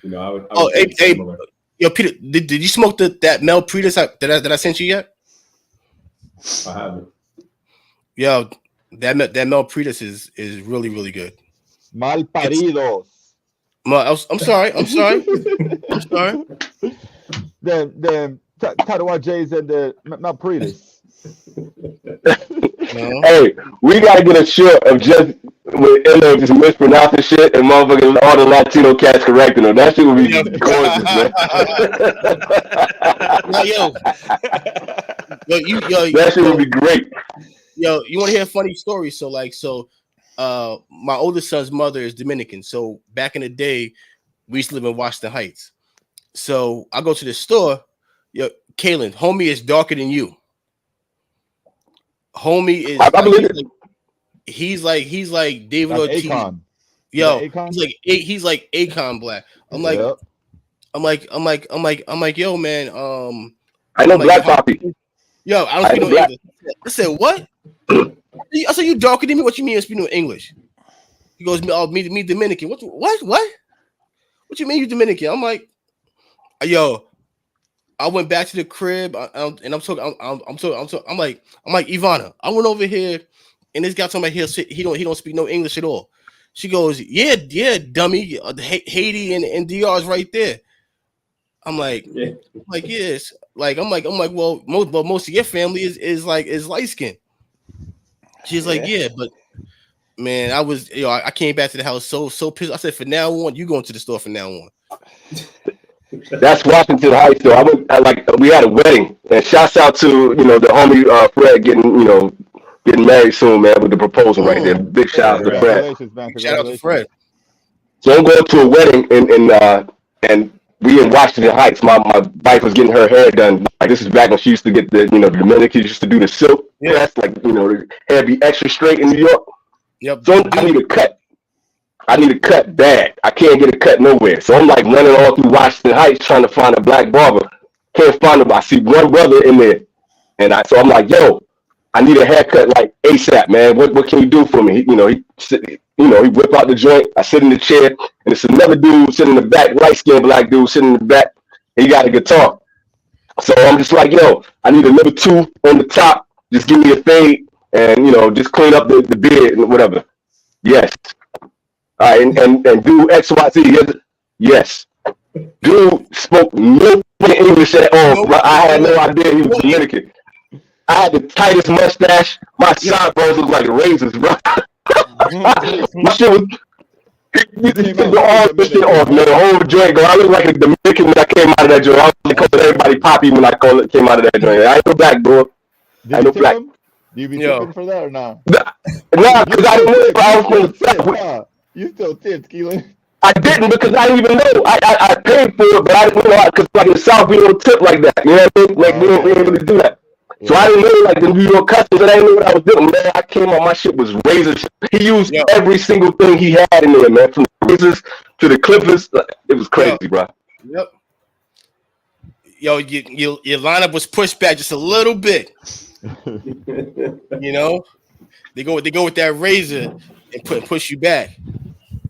I would. Hey, yo, Peter, did you smoke that Mel Prius that I sent you yet? I haven't. Yo, that Mel Prius is really, really good. Malparidos. I'm sorry. I'm sorry. The Tatawa Jays and the Malparidos. No. Hey, we gotta get a shirt of just with Enzo just mispronouncing shit and motherfuckers, all the Latino cats correcting them. That shit would be gorgeous, man. That shit would be great. Yo, you want to hear a funny story? So my oldest son's mother is Dominican. So back in the day, we used to live in Washington Heights. So I go to the store. Yo, Kaylin, homie is darker than you. Homie is. I believe it. He's like David Ortiz. Akon. Yo, he's like Akon Black. I'm like, yo, man. I know Black Poppy. Yo, I don't speak no English. I said, what? I said, you darker than me. What you mean you speak no English? He goes, me Dominican. What? What you mean you Dominican? I'm like, yo. I went back to the crib and I'm talking. I'm like Ivana. I went over here and this guy told me he don't speak no English at all. She goes, yeah, dummy. Haiti and DR is right there. I'm like, yes. I'm like, well, most of your family is light skinned. She's like, yeah, but man, I came back to the house so pissed. I said, for now on, you going to the store from now on. That's Washington Heights, though. We had a wedding, and shouts out to the homie Fred getting married soon, man, with the proposal right there. Big shout out to Fred. Shout out to Fred. So I'm going to a wedding and we in Washington Heights. My wife was getting her hair done. Like, this is back when she used to get the Dominicans used to do the silk press, the hair be extra straight in New York. Yep. So I need a cut. I need a cut bad. I can't get a cut nowhere. So I'm like running all through Washington Heights trying to find a black barber. Can't find him. I see one brother in there. So I'm like, yo, I need a haircut like ASAP, man. What can you do for me? He whip out the joint. I sit in the chair and it's another dude sitting in the back, light-skinned black dude sitting in the back. He got a guitar. So I'm just like, yo, I need a number 2 on the top. Just give me a fade and, just clean up the beard and whatever. Yes. All right, and do XYZ. Yes. Dude spoke no English at all. I had no idea he was Dominican. I had the tightest mustache. My sideburns look like razors, bro. My shit was. You took all this shit off, man. The whole joint, I look like a Dominican when I came out of that joint. I was calling everybody Poppy when I came out of that joint. I ain't no black, bro. I ain't no black. Do you be tipping for that or not? Nah, because I didn't know I was going to. You still tipped, Keelan. I didn't because I didn't even know. I paid for it, but I didn't know because in the South we don't tip like that. You know what I mean? Like we don't really do that. Yeah. So I didn't know the New York customs, and I didn't know what I was doing. Man, I came on, my shit was razors. He used every single thing he had in there, man, from the razors to the clippers. It was crazy, bro. Yep. Yo, your lineup was pushed back just a little bit. They go with that razor and push you back.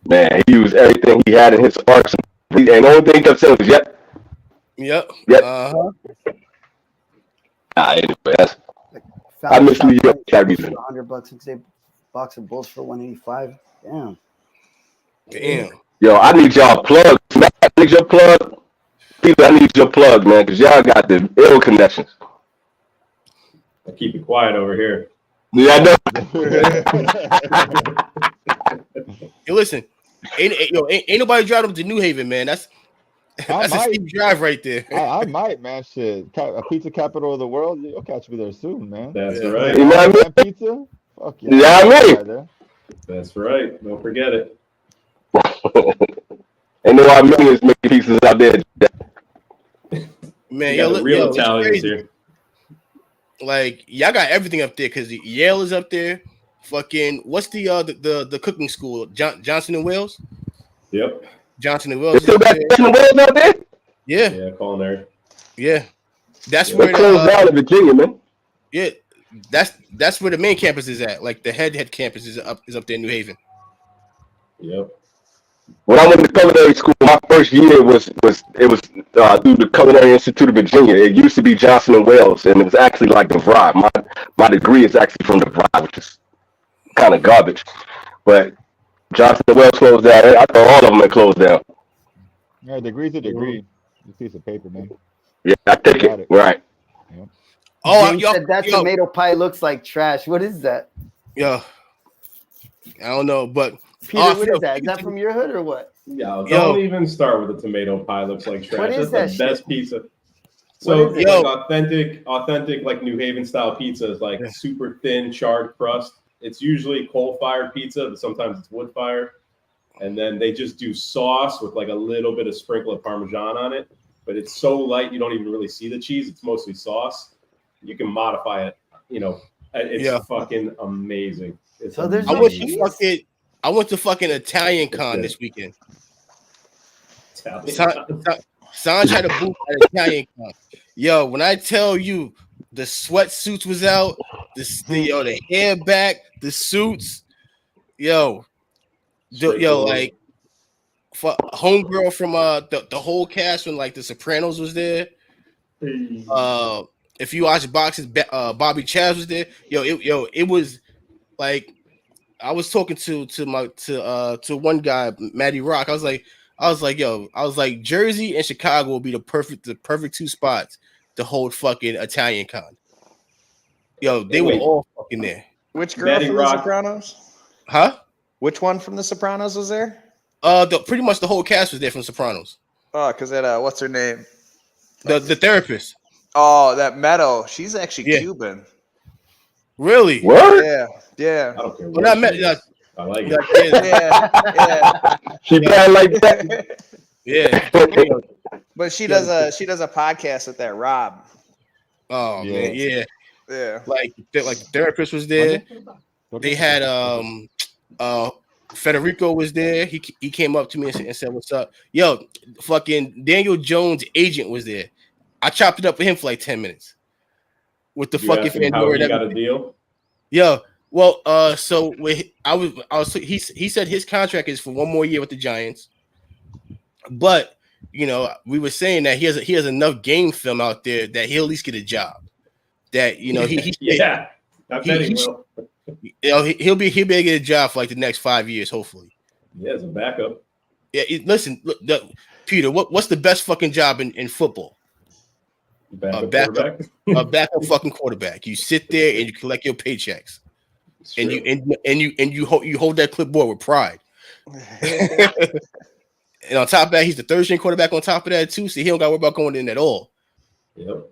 Man, he used everything he had in his arsenal. And the only thing he kept saying was, yep. Uh-huh. Anyway, I miss New York for that reason. $100 and say box of Bulls for $185. Damn. Yo, I need y'all plugs. Man, I need your plug. Peter, I need your plug, man, because y'all got the ill connections. I keep it quiet over here. Yeah, I know. Hey, listen, ain't nobody driving up to New Haven, man. That's a steep drive right there. I might, man. Shit, a pizza capital of the world. You'll catch me there soon, man. That's right. You know what I mean? Pizza. Fuck yeah. Yeah, I mean. That's right. Don't forget it. And there are millions making pizzas out there. Man, the real Italians here. Like, y'all got everything up there because Yale is up there, fucking what's the cooking school? Johnson and Wales. Yep. Johnson and Wales. Still got Johnson and Wales out there? Yeah. Yeah, culinary. Yeah. That's They where closed down in Virginia, man. Yeah. That's where the main campus is at. Like the head campus is up there in New Haven. Yep. When I went to culinary school, my first year was through the Culinary Institute of Virginia. It used to be Johnson and Wales, and it was actually like the DeVry. My degree is actually from the DeVry, which is kind of garbage. But Johnson and Wales closed down. I thought all of them had closed down. Yeah, degree's a degree. It's a piece of paper, man. Yeah, I take it. Right. Yep. Oh, James said that tomato pie looks like trash. What is that? Yeah. I don't know, but Peter, what is that? Is that from your hood or what? Yeah, don't even start with the tomato pie. Looks like trash. What is That's that the best pizza. So like authentic, like New Haven style pizza is like super thin, charred crust. It's usually coal-fired pizza, but sometimes it's wood-fired. And then they just do sauce with like a little bit of sprinkle of Parmesan on it. But it's so light you don't even really see the cheese. It's mostly sauce. You can modify it. You know, it's fucking amazing. It's so there's amazing. I went to fucking Italian con this weekend. Sanj had a booth at Italian con. Yo, when I tell you the sweatsuits was out, the hair back, the suits, like homegirl from the whole cast when like the Sopranos was there. If you watch boxes, Bobby Chaz was there. It was like I was talking to one guy, Matty Rock. I was like, Jersey and Chicago will be the perfect two spots to hold fucking Italian con. They were all fucking there. Which girl from The Sopranos? Huh? Which one from The Sopranos was there? Pretty much the whole cast was there from Sopranos. Oh, because that what's her name? The therapist. Oh, that Meadow. She's actually Cuban. Really? What? Yeah. I don't care. When I met, I like it. Yeah. She bad like that. Yeah. But she does a podcast with that Rob. Oh man, yeah. Yeah. Like the therapist was there. They had Federico was there. He came up to me and said, "What's up?" Yo, fucking Daniel Jones' agent was there. I chopped it up with him for like 10 minutes. With the fucking Fandora. He got a deal. Yeah. Well, so he said his contract is for one more year with the Giants, but we were saying that he has enough game film out there that he'll at least get a job. That he I bet he will. He'll be able to get a job for like the next 5 years, hopefully. Yeah, as a backup. Yeah, listen, Peter, what's the best fucking job in football? A backup fucking quarterback. You sit there and you collect your paychecks, and you hold that clipboard with pride. And on top of that, he's the third string quarterback. On top of that, too, so he don't got to worry about going in at all. Yep.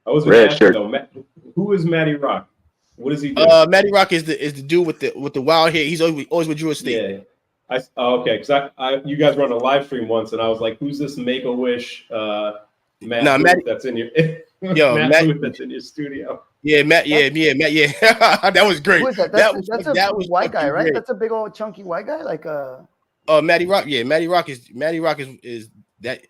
I was going to ask you though, who is Matty Rock? What does he do? Matty Rock is the dude with the wild hair. He's always with Drew Estate. Yeah. Okay, because you guys were on a live stream once, and I was like, "Who's this Make-A-Wish Matt that's in your Matt that's in your studio?" Yeah, Matt. Yeah. That was great. Who is that? That's a white guy, right? Great. That's a big old chunky white guy, like Matty Rock. Yeah, Matty Rock is that.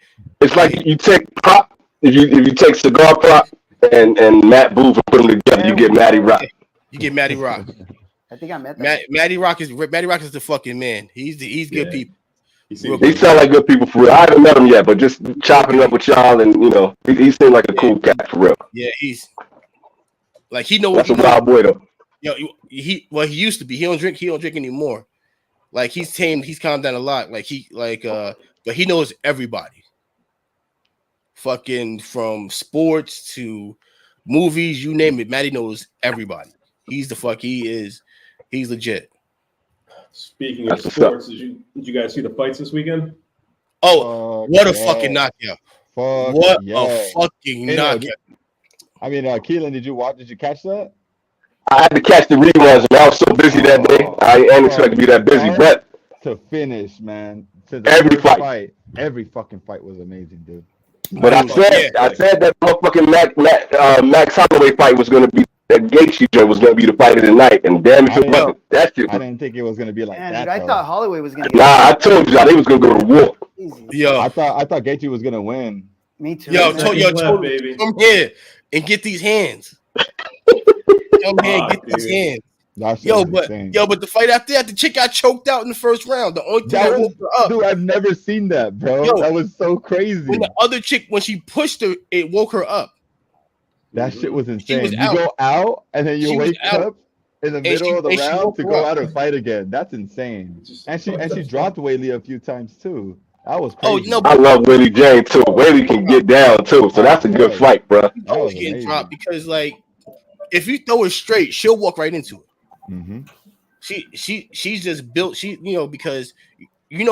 It's like you take prop. If you take Cigar prop and Matt Booth and put them together, you get Matty Rock. You get Matty Rock. I think I met that. Matty Rock is the fucking man. He's good people. He sound like good people for real. I haven't met him yet, but just chopping up with y'all, and he seemed like a cool cat for real. Yeah, he's like he knows. That's a wild boy though. He used to be. He don't drink anymore. Like he's tamed. He's calmed down a lot. But he knows everybody. Fucking from sports to movies, you name it. Matty knows everybody. He's legit. Speaking of sports, did you guys see the fights this weekend? Oh, what a fucking knockout! What a fucking knockout! I mean, Keelan, did you catch that? I had to catch the reruns, and I was so busy that day. I didn't expect to be that busy, but to finish, man. Every fucking fight was amazing, dude. But I said that motherfucking Max Holloway fight was going to be that Gaethje joint was gonna be the fight of the night, and damn if it wasn't. That shit. I didn't think it was gonna be like that. Dude, I thought Holloway was gonna. Nah, I told you they was gonna go to war. Yo, I thought Gaethje was gonna win. Me too. Baby. Come here and get these hands. Come here and get these hands. But the fight after that, the chick got choked out in the first round. The only thing that woke her up. Dude, I've never seen that, bro. That was so crazy. When the other chick, when she pushed her, it woke her up. That shit was insane. You go out and then you wake up in the middle of the round to go out and fight again. That's insane. And she dropped Whaley a few times too. That was crazy. Oh, no, I love Willie James too. Whaley can get down too, so that's a good fight, bro. Always getting dropped because like if you throw it straight, she'll walk right into it. Mm-hmm. She's just built. Because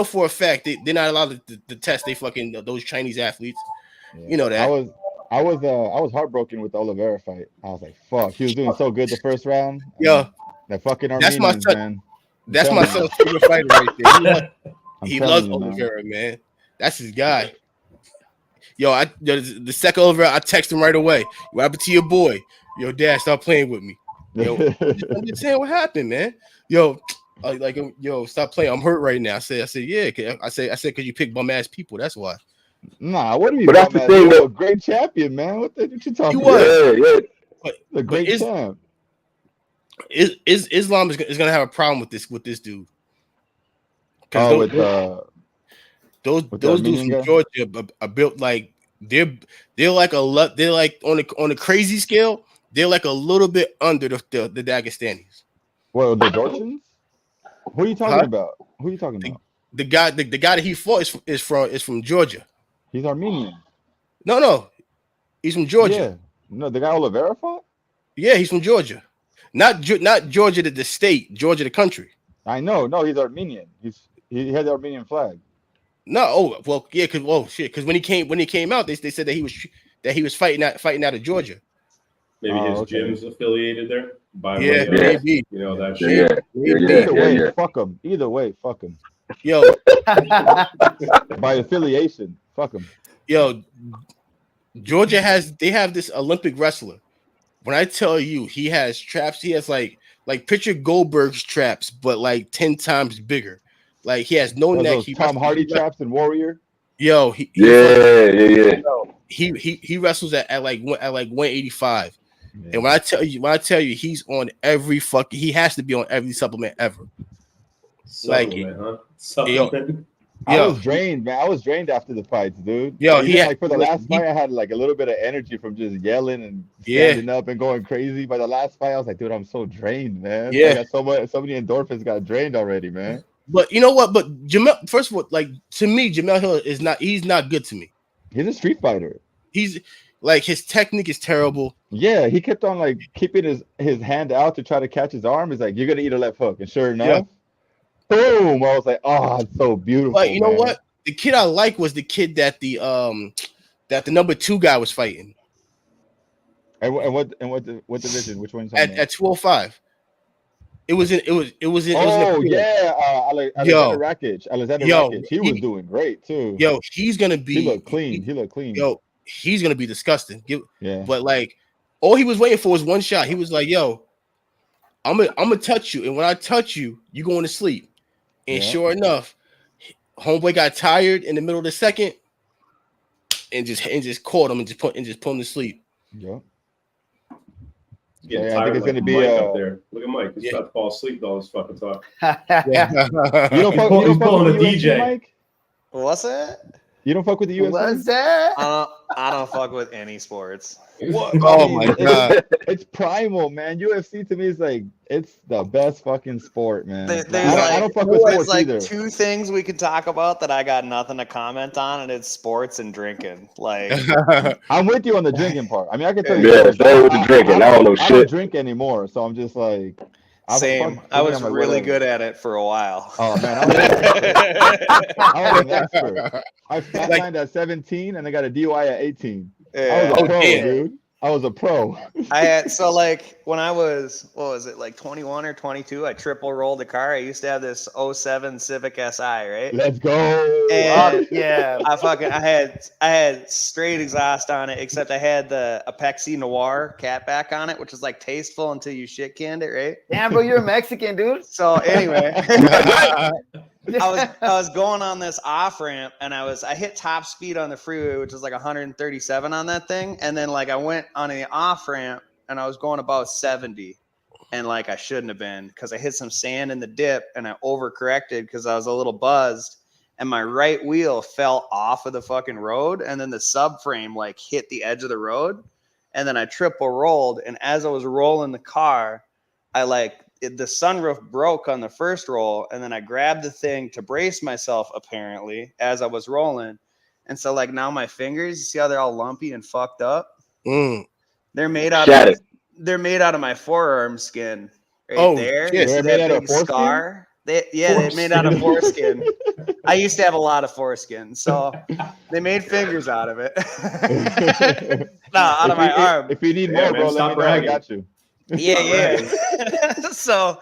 for a fact they're not allowed to test those Chinese athletes. Yeah. You know that. I was heartbroken with the Oliveira fight. I was like, fuck, he was doing so good the first round. Yeah, that fucking Armenians, man. That's my son's favorite fighter right there. He loves Oliveira, man. That's his guy. Yo, the second Oliveira, I text him right away. What happened to your boy? Yo, Dad, stop playing with me. Yo, I'm just saying what happened, man. Yo, stop playing. I'm hurt right now. I said, yeah. I said, because you pick bum ass people. That's why. Nah, what do you? But that's the thing. A great champion, man. What you talking about? Yeah. The great champ. Islam is gonna have a problem with this dude. Those dudes from Georgia are built like they're like they're like on a crazy scale. They're like a little bit under the Dagestanis. Well, the Georgians. Who are you talking about? Who are you talking about? The guy that he fought is from Georgia. He's Armenian. No, he's from Georgia. Yeah. No, the guy Oliveira fought. Yeah, he's from Georgia. Not Georgia the state, Georgia the country. I know. No, he's Armenian. He had the Armenian flag. No, because when he came out, they said that he was fighting out of Georgia. Maybe his gym's affiliated there. Maybe. That shit. Either way, fuck him. Yo, by affiliation, fuck him. Yo, Georgia they have this Olympic wrestler. When I tell you he has traps, he has like picture Goldberg's traps, but like 10 times bigger. Like he has no neck. He Tom Hardy traps and Warrior. Yo, he wrestles at like 185. Yeah. And when I tell you he's on every he has to be on every supplement ever. Supplement, huh? Supplement. I was drained, man. I was drained after the fights, dude. Yo, for the last fight, I had like a little bit of energy from just yelling and standing up and going crazy. By the last fight, I was like, dude, I'm so drained, man. Yeah, I got so many endorphins got drained already, man. But you know what? But Jamel, first of all, like to me, Jamel Hill he's not good to me. He's a street fighter. He's like his technique is terrible. Yeah, he kept on like keeping his hand out to try to catch his arm. He's like, you're gonna eat a left hook, and sure enough. Boom! I was like, "Oh, it's so beautiful." But you know what? The kid I like was the kid that the number 2 guy was fighting. And what division? Which one? At 205. It was in. Alexander Rakic. He was doing great too. Yo, he's gonna be. He looked clean. Yo, he's gonna be disgusting. Yeah. But like, all he was waiting for was one shot. He was like, "Yo, I'm gonna touch you, and when I touch you, you going to sleep." And sure enough, homeboy got tired in the middle of the second, and just caught him and just put him to sleep. Yeah. I think it's gonna be up there. Look at Mike. He's about to fall asleep with all this fucking talk. You don't fuck with a DJ. Mike? What's that? You don't fuck with the UFC? What's that? I don't fuck with any sports. What? Oh my god, it's primal, man. UFC to me is like it's the best fucking sport, man. I don't fuck with sports like either. 2 things we could talk about that I got nothing to comment on, and it's sports and drinking. Like I'm with you on the drinking part. I mean, I can tell you. Yeah, stay with the drinking. I don't know shit. I don't drink anymore, so I'm just like. Same. I was really good at it for a while. Oh man, I was an expert. I flatlined at 17 and I got a DUI at 18. Yeah. I was a pro, dude. I was a pro. I had so like when I was what was it like 21 or 22, I triple rolled a car. I used to have this 07 Civic SI, right? Let's go. And yeah. I had straight exhaust on it, except I had the Apexi Noir catback on it, which is like tasteful until you shit canned it, right? Damn, bro, you're a Mexican, dude. So anyway, I was going on this off ramp, and I hit top speed on the freeway, which was like 137 on that thing, and then like I went on the off ramp, and I was going about 70, and like I shouldn't have been because I hit some sand in the dip, and I overcorrected because I was a little buzzed, and my right wheel fell off of the fucking road, and then the subframe like hit the edge of the road, and then I triple rolled, and as I was rolling the car, the sunroof broke on the first roll, and then I grabbed the thing to brace myself apparently as I was rolling, and so like now my fingers, you see how they're all lumpy and fucked up? They're made out of my forearm skin right there. Shit. See that big scar? They're made out of foreskin. I used to have a lot of foreskin, so they made fingers out of it. No, out of my arm. If you need more, bro, let me know. I got you. Yeah. So,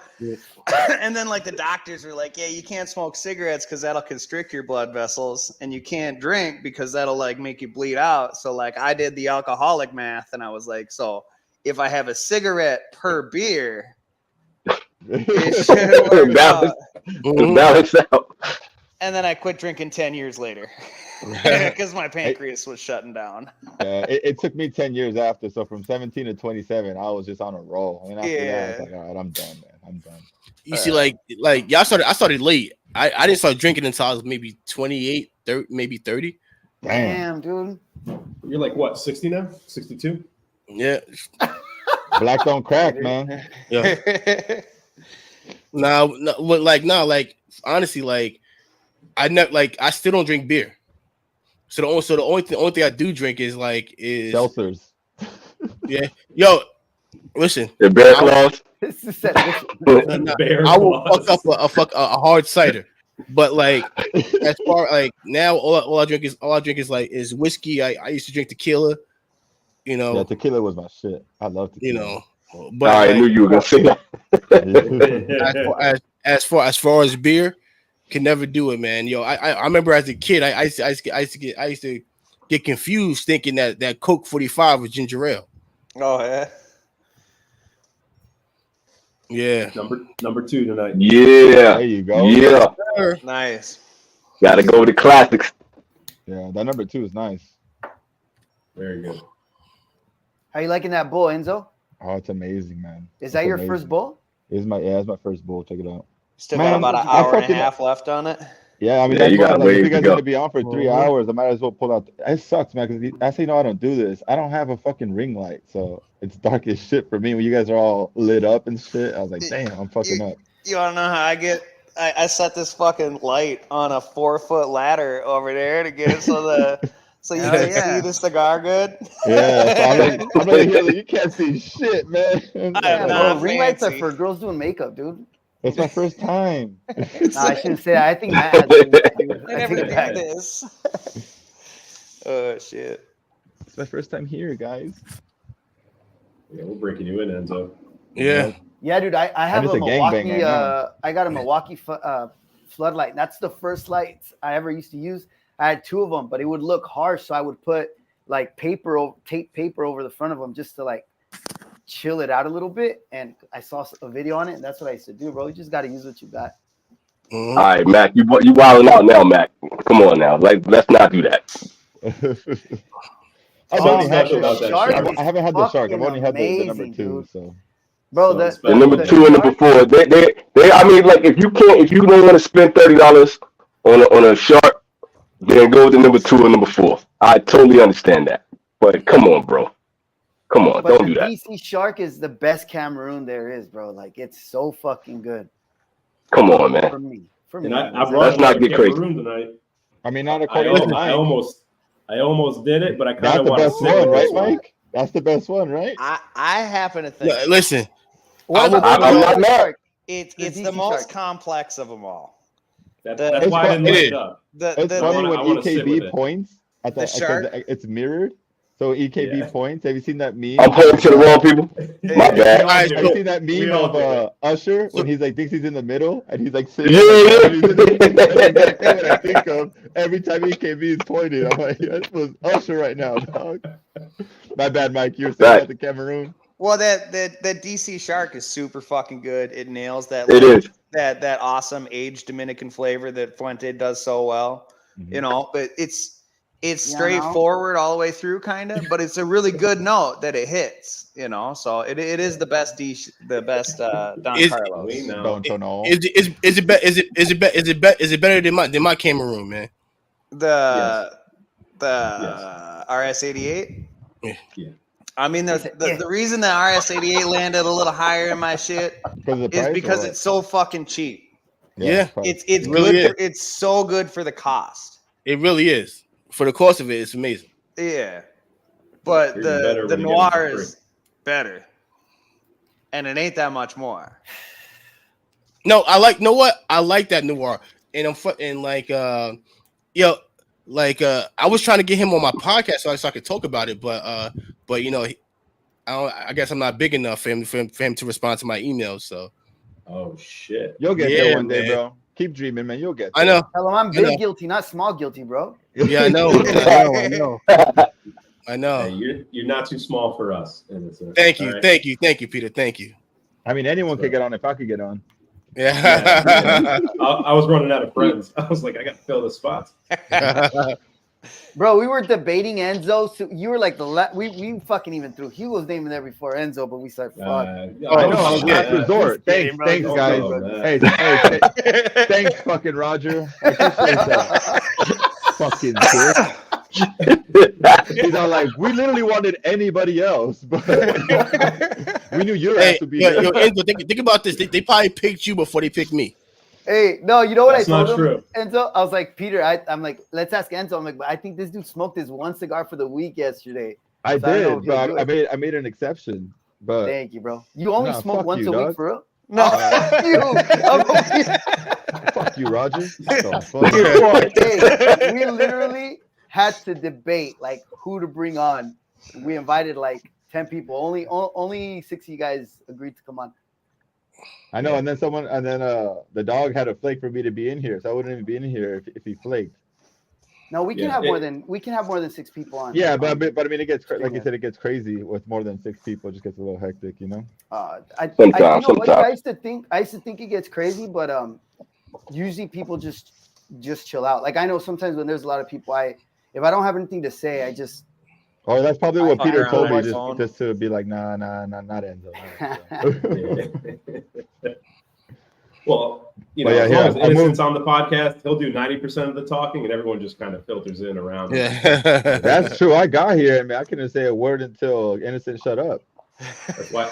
and then like the doctors were like, yeah, you can't smoke cigarettes because that'll constrict your blood vessels, and you can't drink because that'll like make you bleed out. So like I did the alcoholic math, and I was like, so if I have a cigarette per beer, it should balance out. And then I quit drinking 10 years later because my pancreas was shutting down. Yeah, it took me 10 years after. So from 17 to 27, I was just on a roll. And after that, I was like, all right, I'm done, man. I'm done. You see, like I started late. I didn't start drinking until I was maybe 28, 30, maybe 30. Damn, dude. You're like what, 60 now? 62? Yeah. Black don't crack, man. Yeah. Honestly, like I still don't drink beer. So the only thing I do drink is seltzers. Yeah. Yo, listen. The bear claws. I will fuck up a hard cider. But like as far like now all I drink is whiskey. I used to drink tequila. You know. Yeah, tequila was my shit. I love tequila. You know. But I knew you were gonna say that. as far as beer, can never do it, man. Yo, I remember as a kid, I used to get confused thinking that Coke 45 was ginger ale. Oh yeah. Yeah. Number 2 tonight. Yeah. There you go. Yeah. Nice. Gotta go with the classics. Yeah, that number 2 is nice. Very good. How you liking that bull, Enzo? Oh, it's amazing, man. Is that your first bull? It's my first bull. Check it out. Still got about an hour and a half left on it. Yeah, I mean, you got if you guys are gonna be on for 3 hours, I might as well pull out. It sucks, man, because I say no, I don't do this. I don't have a fucking ring light, so it's dark as shit for me. When you guys are all lit up and shit, I was like, damn, I'm fucking up. You wanna know how I get? I set this fucking light on a 4-foot ladder over there to get it so you can see the cigar good. Yeah, so I'm like, you can't see shit, man. Ring lights are for girls doing makeup, dude. It's my first time. No, I shouldn't say that. I think Matt has to I never did this. Oh shit! It's my first time here, guys. Yeah, we're breaking you in, Enzo. Yeah. Yeah, dude. I have a Milwaukee. I got a Milwaukee floodlight. That's the first lights I ever used to use. I had 2 of them, but it would look harsh, so I would put like tape paper over the front of them just to like chill it out a little bit. And I saw a video on it, and that's what I used to do, bro. You just got to use what you got. All right, Mac, you wilding out now, Mac. Come on now, like let's not do that. I haven't had the shark. I've only had the number 2. Dude. So, bro, the number 2 and number 4. They. I mean, like if you don't want to spend $30 on a shark, then go with the number 2 and number 4. I totally understand that, but come on, bro. Come on, don't do that. DC Shark is the best Cameroon there is, bro. Like it's so fucking good. Come on, man. For me. Let's not get crazy tonight. I mean, not according to I almost did it, but I kind of want to. That's the best one, right, Mike? That's the best one, right? I happen to think. Yeah, listen, I'm not mad. It's the most complex of them all. That's why I didn't look it up. It's funny when EKB points at the shark. It's mirrored. So EKB points. Have you seen that meme? I'm pointing to the wrong people. My bad. Have you seen that meme of Usher when he's like thinks he's in the middle and he's like sitting? Yeah. That's exactly what I think of every time EKB is pointing. I'm like, that was Usher right now, dog. My bad, Mike. You were saying about the Cameroon. Well, that DC Shark is super fucking good. It nails that. It is that awesome aged Dominican flavor that Fuente does so well. Mm-hmm. You know, but it's straightforward all the way through, kind of. But it's a really good note that it hits. You know, so it is the best Don Carlos. Is it better than my Cameroon, man? The RS-88. Yeah. I mean, the reason the RS-88 landed a little higher in my shit is because it's so fucking cheap. Yeah. It's really good. It's so good for the cost. It really is. For the cost of it, it's amazing. Yeah. But the Noir is better. And it ain't that much more. No, I like that Noir. And I was trying to get him on my podcast so I could talk about it, but you know, I guess I'm not big enough for him to respond to my emails. So, oh shit, you'll get there one day, bro. Keep dreaming, man. You'll get there. I know. Tell him I'm big guilty, not small guilty, bro. Yeah, I know. I know. Hey, you're not too small for us. Thank you, Peter. Thank you. I mean, anyone could get on if I could get on. Yeah. I was running out of friends. I was like, I got to fill the spots. Bro, we were debating Enzo. So you were like we fucking even threw Hugo's name in there before Enzo, but we said fuck. I know. Last resort. Thanks, guys. Hey, thanks, fucking Roger. I appreciate that. Fucking dick. He's all like, we literally wanted anybody else, but we knew your ass would be there. Yo, Enzo, think about this. They probably picked you before they picked me. Hey, no, you know what That's I told him, true. Enzo? I was like, Peter, I'm like, let's ask Enzo. I'm like, but I think this dude smoked his one cigar for the week yesterday. I did, but I made an exception. But thank you, bro. You only smoke once a week, for real? No, fuck you, Roger. Hey, we literally had to debate like who to bring on. We invited like 10 people. Only 6 of you guys agreed to come on. I know, and then the dog had a flake for me to be in here, so I wouldn't even be in here if he flaked. No, we can have more than 6 people on. Yeah, but I mean, it gets like you said, it gets crazy with more than 6 people. It just gets a little hectic, you know. I used to think it gets crazy, but usually people just chill out. Like I know sometimes when there's a lot of people, if I don't have anything to say, I just. Oh, that's probably what Peter told me, just to be like, nah, not Enzo. Well, you know, as long as Innocent's on the podcast, he'll do 90% of the talking, and everyone just kind of filters in around him. Yeah, that's true. I got here, and I couldn't say a word until Innocent shut up. That's why.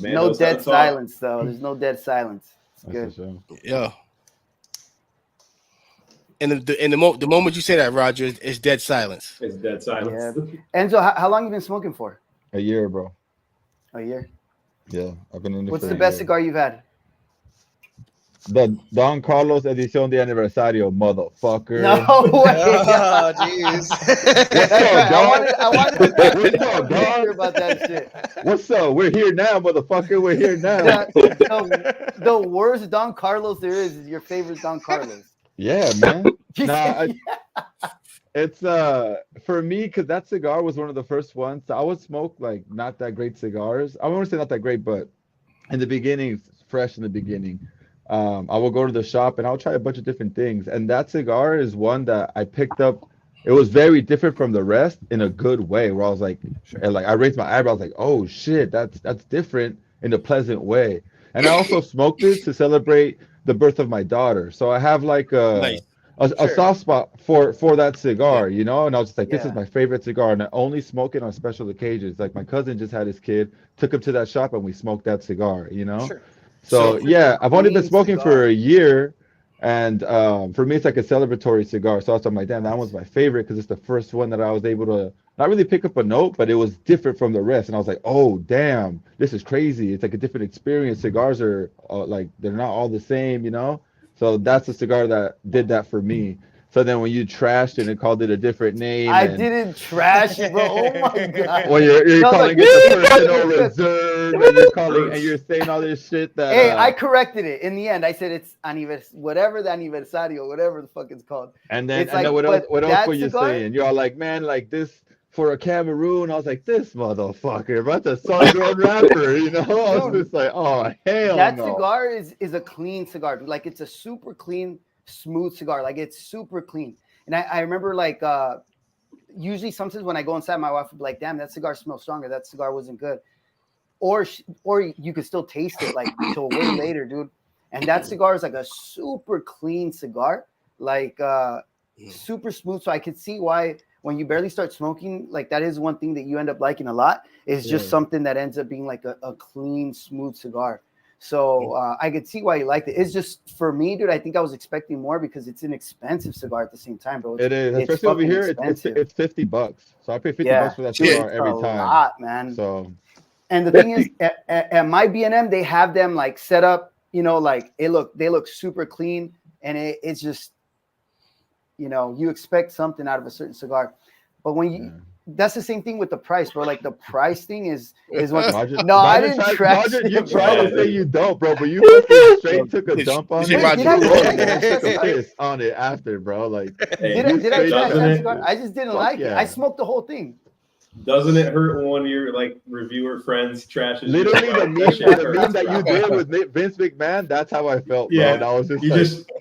No dead silence, though. There's no dead silence. It's good. Yeah. And the moment you say that, Roger, it's dead silence. It's dead silence. Yeah. Enzo, how long you been smoking for? A year, bro. A year? Yeah, I've been in this. What's the best cigar you've had? The Don Carlos Edición de Aniversario, motherfucker. No way. Oh, jeez. I wanted to hear about that shit. What's up? We're here now, motherfucker. We're here now. The worst Don Carlos there is your favorite Don Carlos. Yeah, man. It's for me, because that cigar was one of the first ones. So I would smoke like not that great cigars. I wouldn't say not that great, but in the beginning, fresh in the beginning, I will go to the shop and I'll try a bunch of different things. And that cigar is one that I picked up. It was very different from the rest in a good way, where I was like, I raised my eyebrows, like, oh shit, that's different in a pleasant way. And I also smoked it to celebrate the birth of my daughter. So I have like a soft spot for that cigar, you know? And I was just like, this is my favorite cigar. And I only smoke it on special occasions. Like my cousin just had his kid, took him to that shop and we smoked that cigar, you know? Sure. So yeah, I've only been smoking for a year. And for me, it's like a celebratory cigar. So I'm like, damn, that one's my favorite because it's the first one that I was able to not really pick up a note, but it was different from the rest. And I was like, oh, damn, this is crazy. It's like a different experience. Cigars are like, they're not all the same, you know? So that's a cigar that did that for me. So then when you trashed it and called it a different name, I didn't trash it, bro. Oh my god. Well, you're calling it the personal reserve, and you're calling and you're saying all this shit that. Hey, I corrected it in the end. I said it's whatever the aniversario, whatever the fuck it's called. And then what else were you saying? You're all like, man, like this for a Cameroon. I was like, this motherfucker, that's a sun-grown rapper, you know? I was just like, oh hell that no. cigar is a clean cigar, dude. Like it's a super clean, smooth cigar. Like it's super clean. And I remember like usually sometimes when I go inside, my wife would be like, damn, that cigar smells stronger. That cigar wasn't good. Or you could still taste it like till way later, dude. And that cigar is like a super clean cigar, like super smooth. So I could see why when you barely start smoking, like that is one thing that you end up liking a lot, is just something that ends up being like a clean, smooth cigar. So I could see why you liked it. It's just for me, dude. I think I was expecting more because it's an expensive cigar at the same time, bro. It is, especially over here. It's $50, so I pay $50 for that cigar every time. A lot, man. So, and the thing is, at my B&M, they have them like set up. You know, like they look super clean, and it's just, you know, you expect something out of a certain cigar, but when you. That's the same thing with the price, bro. Like the price thing is what. I didn't trash it. You tried to say you don't, bro, but you fucking straight took a dump on it. Took a piss on it after, bro. Like, did I trash that cigar? I just didn't like it. I smoked the whole thing. Doesn't it hurt when one of your like reviewer friends trashes? Literally the meme that you did with Vince McMahon. That's how I felt, bro. And I was just you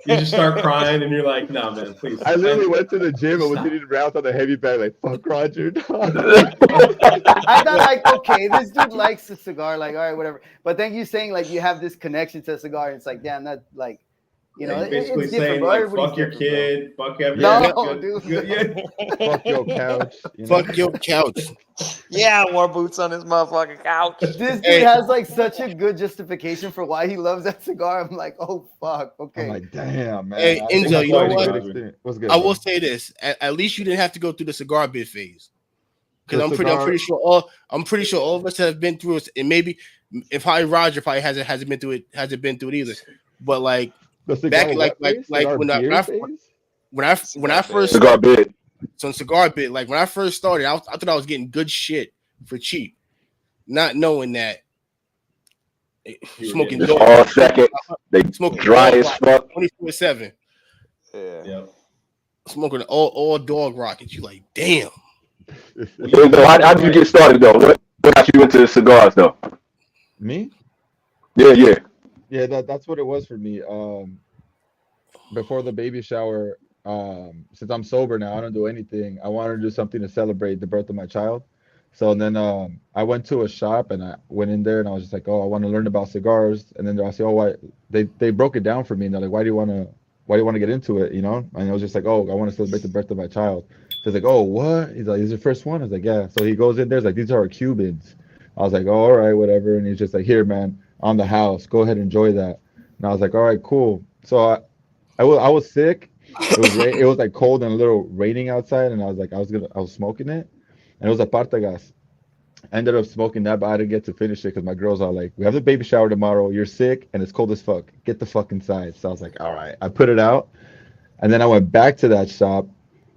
just start crying and you're like, nah, man, please. I literally went to the gym and was hitting rounds on the heavy bag like, fuck Roger. I thought like, okay, this dude likes the cigar, like all right, whatever. But then you saying like you have this connection to a cigar, and it's like, damn, that like. You know, basically it's saying bro. like, fuck your kid, fuck everything. No, dude. Fuck your couch. Fuck your couch. Yeah, more boots on his motherfucking couch. This dude has like such a good justification for why he loves that cigar. I'm like, oh fuck, okay. I'm like, damn, man. Hey, Enzo, you know what? What's good? I will say this: at least you didn't have to go through the cigar bit phase, because I'm pretty sure all of us have been through it. And maybe if Roger probably hasn't been through it either. But like. Back like when I first cigar bit. So cigar bit, like when I first started, I thought I was getting good shit for cheap, not knowing that smoking dope, all second, they smoking dry as fuck, 24/7. Yeah. Smoking all dog rockets. You like, damn. How did you get started though? What got you into cigars though? Me? Yeah. Yeah, that's what it was for me. Before the baby shower, since I'm sober now, I don't do anything. I wanted to do something to celebrate the birth of my child. So then I went to a shop and I went in there and I was just like, oh, I want to learn about cigars. And then I said, oh, why? They broke it down for me and they're like, why do you want to get into it? You know? And I was just like, oh, I want to celebrate the birth of my child. So he's like, oh, what? He's like, is your first one? I was like, yeah. So he goes in there, he's like, these are our Cubans. I was like, oh, all right, whatever. And he's just like, here, man. On the house, go ahead and enjoy that. And I was like, all right, cool. So I was sick. It was like cold and a little raining outside, and I was smoking it, and it was a Partagas. I ended up smoking that, but I didn't get to finish it because my girls are like, we have the baby shower tomorrow. You're sick and it's cold as fuck. Get the fuck inside. So I was like, all right. I put it out, and then I went back to that shop.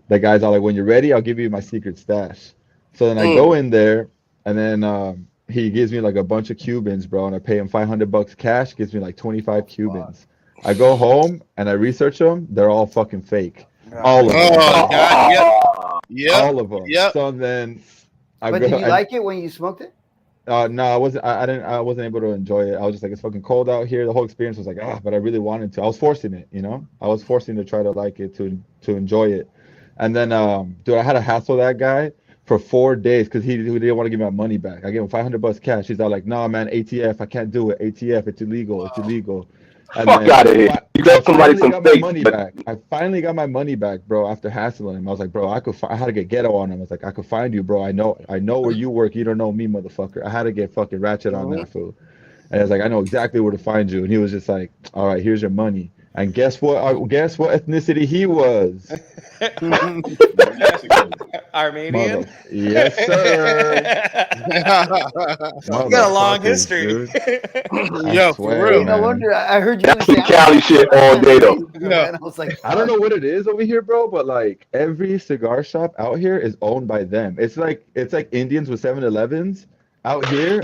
The guys are like, when you're ready, I'll give you my secret stash. So then I go in there, and then he gives me like a bunch of Cubans, bro, and I pay him $500 cash. Gives me like 25 Cubans. I go home and I research them. They're all fucking fake. All of them. Oh, God, yeah. All of them. Yeah. So then, did you like it when you smoked it? No, I wasn't. I wasn't able to enjoy it. I was just like, it's fucking cold out here. The whole experience was like, but I really wanted to. I was forcing it, you know. I was forcing to try to like it, to enjoy it. And then, dude, I had to hassle that guy for 4 days because he didn't want to give me my money back. I gave him $500 cash. He's all like, "No, man, ATF, I can't do it. ATF, it's illegal. It's illegal." And fuck out of here! You got somebody some fake money back. I finally got my money back, bro. After hassling him, I was like, "Bro, I had to get ghetto on him." I was like, "I could find you, bro. I know where you work. You don't know me, motherfucker." I had to get fucking ratchet on that fool. And I was like, "I know exactly where to find you." And he was just like, "All right, here's your money." And guess what? Guess what ethnicity he was? Armenian? Yes, sir. You got a long history. Yeah, for real. No wonder I heard you. That's some Cali shit all day though. Yeah. I was like, I don't know what it is over here, bro, but like every cigar shop out here is owned by them. It's like Indians with 7-Elevens out here.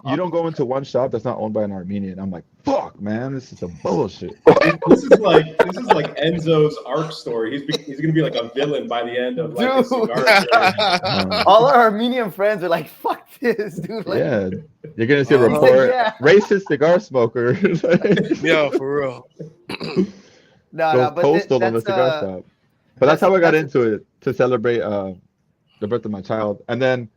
You don't go into one shop that's not owned by an Armenian. I'm like, fuck, man, this is some bullshit. This is like Enzo's arc story. He's gonna be like a villain by the end of like a cigar. All our Armenian friends are like, fuck this, dude. Like, yeah, you're gonna see a report. Racist cigar smoker. Yeah, for real. No, but coastal on the cigar shop. But that's how I got into it, to celebrate the birth of my child. And then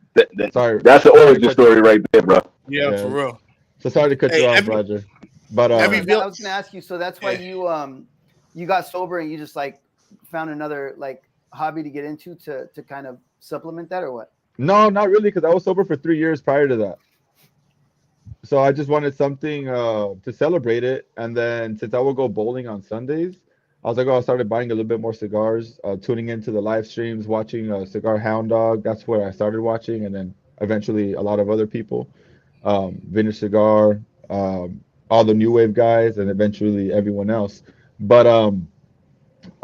sorry, that's the origin story right there, bro. Yeah, for real. So sorry to cut you off, Roger. But I was gonna ask you. So that's why you got sober and you just like found another like hobby to get into to kind of supplement that, or what? No, not really, because I was sober for 3 years prior to that. So I just wanted something to celebrate it. And then since I would go bowling on Sundays, I was like, I started buying a little bit more cigars, tuning into the live streams, watching Cigar Hound Dog. That's where I started watching. And then eventually a lot of other people, Vintage Cigar, all the new wave guys, and eventually everyone else. But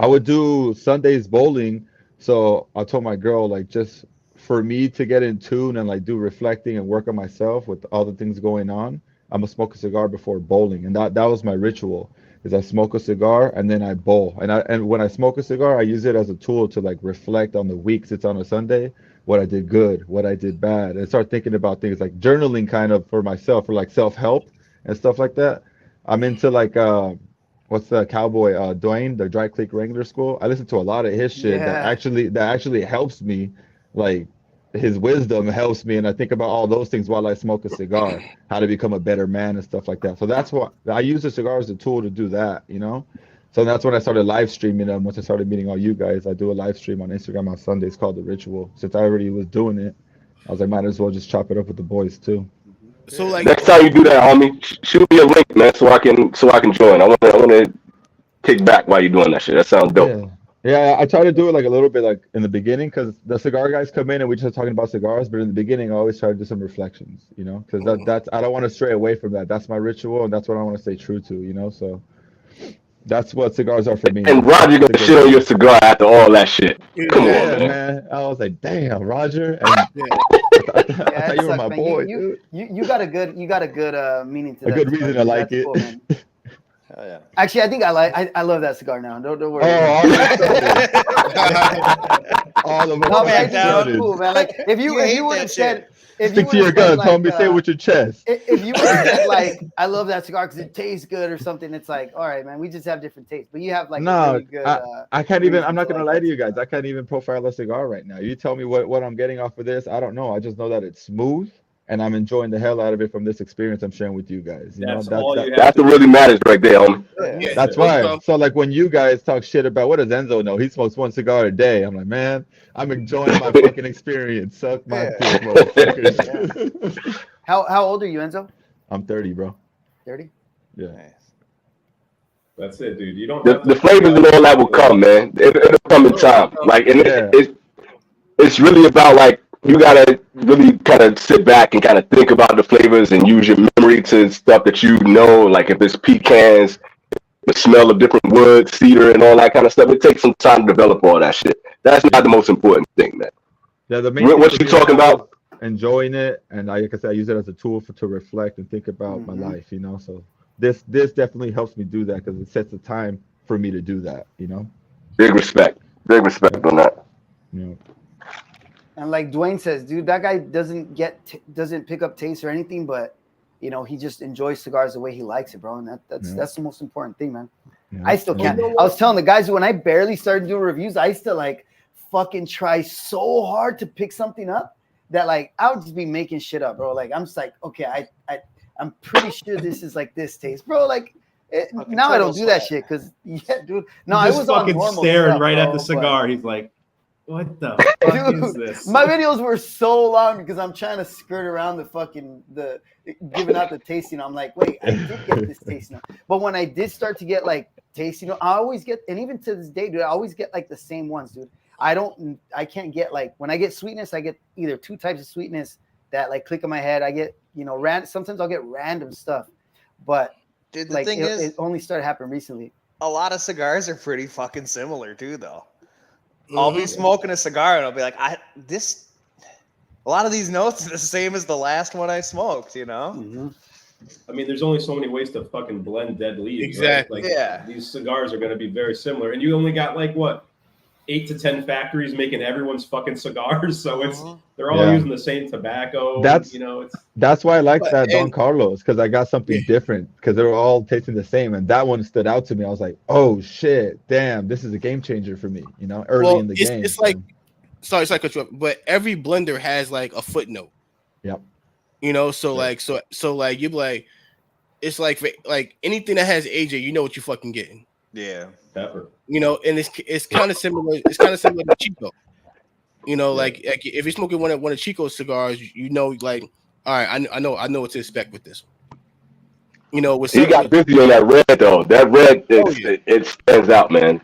I would do Sundays bowling. So I told my girl, like, just for me to get in tune and like do reflecting and work on myself with all the things going on, I'm gonna smoke a cigar before bowling. And that was my ritual. Is I smoke a cigar and then I bowl. And when I smoke a cigar, I use it as a tool to like reflect on the weeks it's on a Sunday, what I did good, what I did bad, and start thinking about things like journaling kind of for myself, for like self-help and stuff like that. I'm into like what's the cowboy Dwayne, the Dry Click Wrangler School. I listen to a lot of his shit that actually helps me, like his wisdom helps me, and I think about all those things while I smoke a cigar, how to become a better man and stuff like that. So that's what I use the cigar as a tool to do that, you know. So that's when I started live streaming them. Once I started meeting all you guys, I do a live stream on Instagram on Sundays called The Ritual. Since I already was doing it, I was like, might as well just chop it up with the boys too. So like, next time you do that, homie, shoot me a link, man, so I can join. I want to kick back while you're doing that shit. That sounds dope. Yeah, I try to do it like a little bit like in the beginning, because the cigar guys come in and we just talking about cigars. But in the beginning, I always try to do some reflections, you know, because that's I don't want to stray away from that. That's my ritual, and that's what I want to stay true to, you know. So that's what cigars are for me. And Roger gonna shit on your cigar after all that shit. Come on, man. I was like, damn, Roger. And I thought you were my boy, dude. You got a good meaning to that. A good reason to like it. Cool, oh, yeah. Actually, I think I love that cigar now. Don't worry. All of them. No, man, that's cool, man. Like if you would have said, stick to your guns, homie. Say it with your chest. If you would have said like, I love that cigar because it tastes good or something, it's like, all right, man, we just have different tastes. But you have like no, really good, I can't even. I'm not gonna lie to you guys. I can't even profile a cigar right now. You tell me what I'm getting off of this. I don't know. I just know that it's smooth. And I'm enjoying the hell out of it from this experience I'm sharing with you guys. You know, that's what really matters right there, homie. Yeah, that's why. So like when you guys talk shit about, what does Enzo know? He smokes one cigar a day. I'm like, man, I'm enjoying my fucking experience. Suck my dick, motherfuckers. How old are you, Enzo? I'm 30, bro. 30? Yeah. Nice. That's it, dude. You don't. The flavors and all that will come, man. It'll come in time. Like, and it's really about like, you gotta really kind of sit back and kind of think about the flavors and use your memory to stuff that you know, like if it's pecans, the smell of different wood, cedar, and all that kind of stuff. It takes some time to develop all that shit. That's not the most important thing, man. Yeah, the main what you talking about? Enjoying it, and like I said, I use it as a tool to reflect and think about my life, you know. So this definitely helps me do that because it sets the time for me to do that, you know. Big respect on that. Yeah. And like Dwayne says, dude, that guy doesn't pick up taste or anything, but you know, he just enjoys cigars the way he likes it, bro. And that's the most important thing, man. Yeah. I still can't. I was telling the guys when I barely started doing reviews, I used to like fucking try so hard to pick something up that like I would just be making shit up, bro. Like I'm just like, okay, I'm pretty sure this is like this taste, bro. Like now I don't do that shit because dude. No, I was fucking on normal staring stuff, right bro, at the cigar. He's like, what the fuck is this? My videos were so long because I'm trying to skirt around the giving out the tasting. I'm like, wait, I did get this tasting. But when I did start to get like tasting, I always get, and even to this day, dude, I always get like the same ones, dude. I can't get like when I get sweetness, I get either two types of sweetness that like click in my head. I get, sometimes I'll get random stuff, but dude, the like thing is, it only started happening recently. A lot of cigars are pretty fucking similar too, though. I'll be smoking a cigar and I'll be like, a lot of these notes are the same as the last one I smoked, Mm-hmm. I mean, there's only so many ways to fucking blend dead leaves. Exactly. Right? Like, these cigars are going to be very similar, and you only got like what 8 to 10 factories making everyone's fucking cigars, so they're all using the same tobacco. That's why I like that Don Carlos, because I got something different, because they were all tasting the same, and that one stood out to me. I was like, oh shit, damn, this is a game changer for me. Early in the game. It's like, sorry, but every blender has like a footnote. Yep. So like you'd be like, it's like anything that has AJ, you know what you fucking getting. Yeah. Pepper. And it's kind of similar. It's kind of similar to Chico. Like if you're smoking one of Chico's cigars, like, all right, I know what to expect with this. With he got busy on that red though. That red, it stands out, man.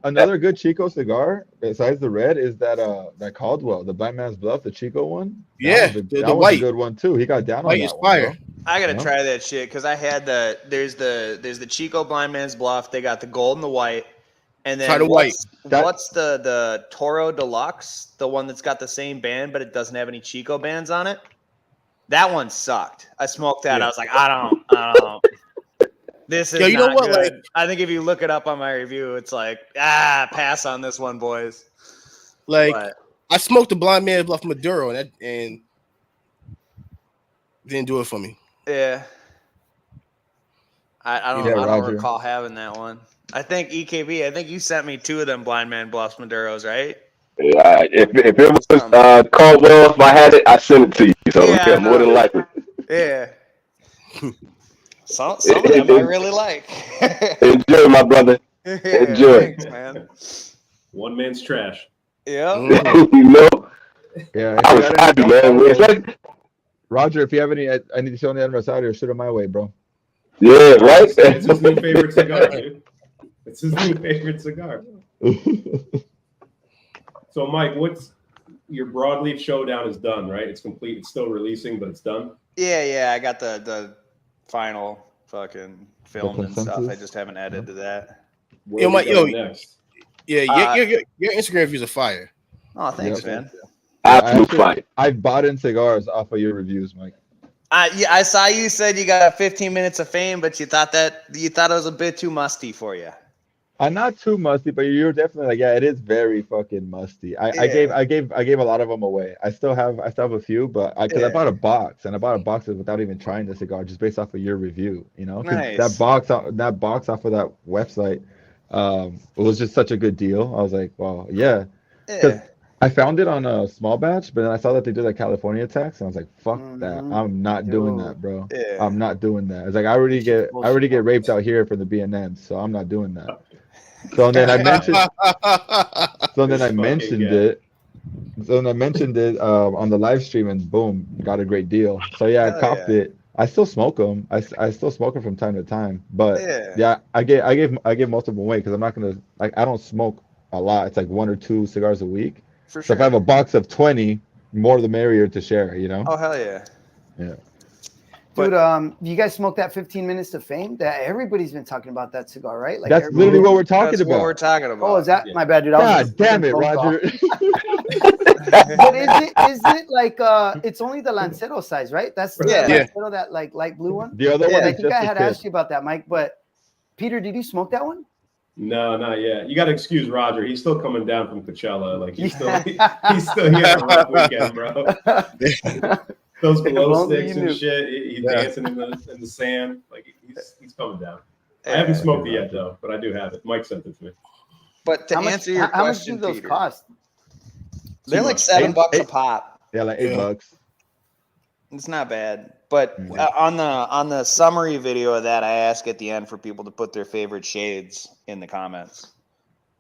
Another good Chico cigar besides the red is that Caldwell, the Blind Man's Bluff, the Chico one. That was a good one too. He got down on that one. Fire. I gotta try that shit because I had there's the Chico Blind Man's Bluff. They got the gold and the white, and then what's the Toro Deluxe, the one that's got the same band but it doesn't have any Chico bands on it. That one sucked. I smoked that. I was like, I don't. This is not good. Like, I think if you look it up on my review, it's like, pass on this one, boys. I smoked the Blind Man's Bluff Maduro, and didn't do it for me. Yeah. I don't recall having that one. I think EKB, I think you sent me 2 of them Blind Man Bluffs Maduros, right? Yeah, if it was Caldwell, if I had it, I sent it to you. So more than likely. Yeah. Some of them I really like. Enjoy, my brother. Enjoy. Thanks, man. One man's trash. Yeah. Yeah. I was happy, man. Roger, if you have any, I need to show the adversary or shoot it my way, bro. Yeah, right. It's his new favorite cigar, dude. It's his new favorite cigar. So, Mike, what's your broadleaf showdown is done, right? It's complete. It's still releasing, but it's done. Yeah. I got the final fucking filmed and stuff. I just haven't edited to that. Mike, next? Yeah, your Instagram views are fire. Oh, thanks, man. Absolute fire. I've bought in cigars off of your reviews, Mike. I saw you said you got 15 minutes of fame, but you thought it was a bit too musty for you. I'm not too musty, but you're definitely like, it is very fucking musty. I gave a lot of them away. I still have a few, but I bought a box, and I bought a box without even trying the cigar, just based off of your review. Nice. That box off of that website, it was just such a good deal. I was like, well, yeah. Because I found it on a small batch, but then I saw that they did a California tax, and I was like, fuck that. I'm not doing that, bro. Yeah. I'm not doing that. It's like I already get raped out here from the BNN, so I'm not doing that. So then I mentioned it. So then I mentioned it on the live stream, and boom, got a great deal. So I copped it. I still smoke them. I still smoke them from time to time. But I gave most of them away because I'm not gonna I don't smoke a lot. It's like 1 or 2 cigars a week. For so if I have a box of 20, more the merrier to share. Oh hell yeah. Yeah. Dude, you guys smoked that 15 minutes to fame? That everybody's been talking about that cigar, right? Like that's literally what we're talking about. Oh, is that my bad, dude? God damn it, Roger. But is it like it's only the Lancero size, right? That's the Lancero, that like light blue one. The other one. I think I had asked you about that, Mike. But Peter, did you smoke that one? No, not yet. You got to excuse Roger. He's still coming down from Coachella. Like he's still here on a rough weekend, bro. Those glow sticks and shit. He's dancing in the sand. Like he's coming down. I haven't smoked it yet though, but I do have it. Mike sent it to me. But to answer your question, how much do those cost? They're like $7 a pop. Yeah, like $8. It's not bad. But on the summary video of that, I ask at the end for people to put their favorite shades in the comments.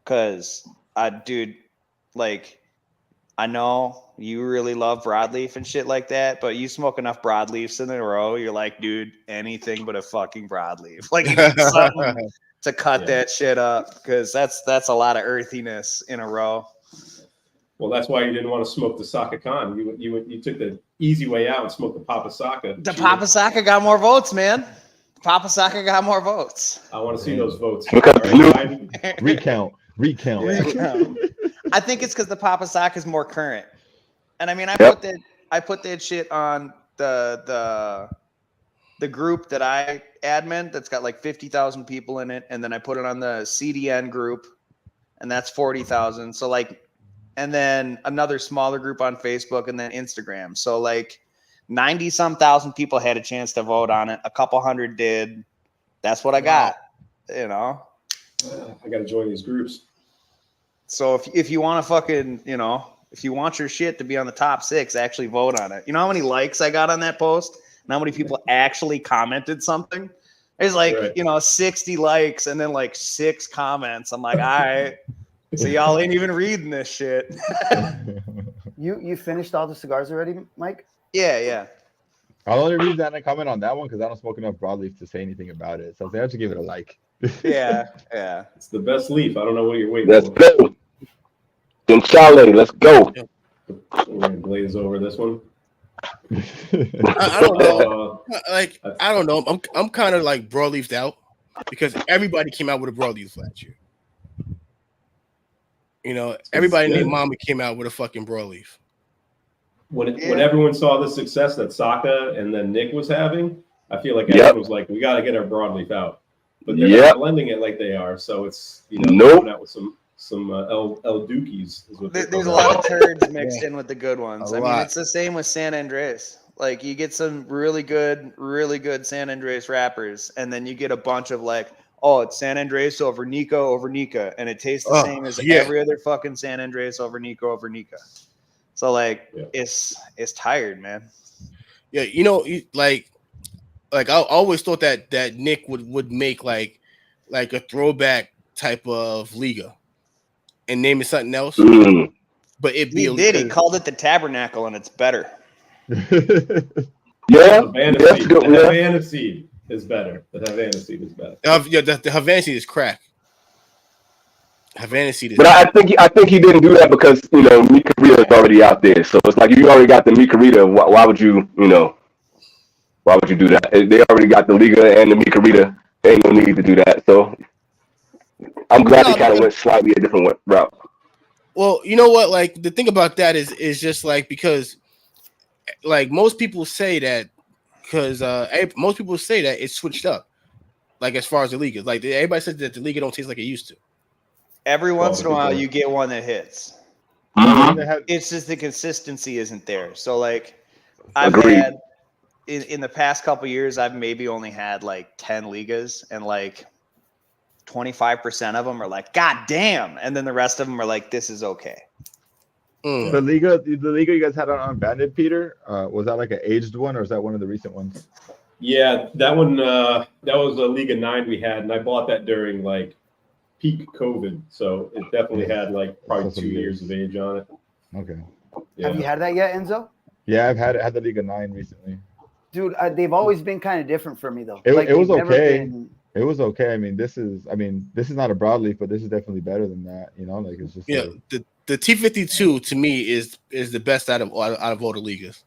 Cause dude, like I know you really love broadleaf and shit like that, but you smoke enough broadleafs in a row, you're like, dude, anything but a fucking broadleaf. Like you need something to cut that shit up, because that's a lot of earthiness in a row. Well, that's why you didn't want to smoke the Saka Khan. You took the easy way out and smoked the Papa Saka. The Papa Saka got more votes, man. Papa Saka got more votes. I want to see those votes. Recount. I think it's because the Papa Saka is more current. And I mean, I put that shit on the group that I admin that's got like 50,000 people in it, and then I put it on the CDN group, and that's 40,000. So like, and then another smaller group on Facebook, and then Instagram. So like 90-some thousand people had a chance to vote on it. A couple hundred did. That's what I got. You know, I got to join these groups. So if you want to fucking, you know, if you want your shit to be on the top 6, actually vote on it. You know how many likes I got on that post? And how many people actually commented something? There's like, 60 likes and then like 6 comments. I'm like, all right. So y'all ain't even reading this shit. You finished all the cigars already, Mike? Yeah. I'll only read that and comment on that one because I don't smoke enough broadleaf to say anything about it. So I have to give it a like. Yeah. It's the best leaf. I don't know what you're waiting Let's for. go. Inshallah, let's go. We're gonna glaze over this one. I don't know. I don't know. I'm kind of like broadleafed out because everybody came out with a broadleaf last year. You know, everybody named Mama came out with a fucking broadleaf. When everyone saw the success that Saka and then Nick was having, I feel like everyone was like, we got to get our broadleaf out. But they're not blending it like they are, so it's coming out with some El Dookies. Is what there's a lot of turds mixed in with the good ones. I mean, it's the same with San Andres. Like you get some really good San Andres wrappers, and then you get a bunch of like, oh, it's San Andres over Nika, and it tastes the same as every other fucking San Andres over Nika. So like, it's tired, man. Yeah, you know, like I always thought that Nick would make like a throwback type of Liga and name it something else. But he called it the Tabernacle, and it's better. The Havana seed is better. The Havana seed is better. The Havana seed is crack. Havana seed is. But I think he didn't do that because Micarita is already out there. So it's like if you already got the Micarita, why would you why would you do that? They already got the Liga and the Micarita. They ain't no need to do that. So I'm glad they kind of went slightly a different route. Well, you know what? Like the thing about that is just like because like most people say that it's switched up. Like as far as the Liga, like everybody says that the Liga don't taste like it used to. Every once in a while, you get one that hits. Mm-hmm. It's just the consistency isn't there. So like I've had in the past couple years, I've maybe only had like 10 Ligas, and like 25% of them are like, God damn. And then the rest of them are like, this is okay. The Liga you guys had on Bandit, Peter, was that like an aged one or is that one of the recent ones? Yeah, that one, that was a Liga 9 we had, and I bought that during like peak COVID. So it definitely had like probably 2 years of age on it. Okay. Yeah. Have you had that yet, Enzo? Yeah, I've had the Liga 9 recently. Dude, they've always been kind of different for me though. It was okay. It was okay. I mean, this is not a broadleaf, but this is definitely better than that. Like it's just the T52 to me is the best out of all the Ligas.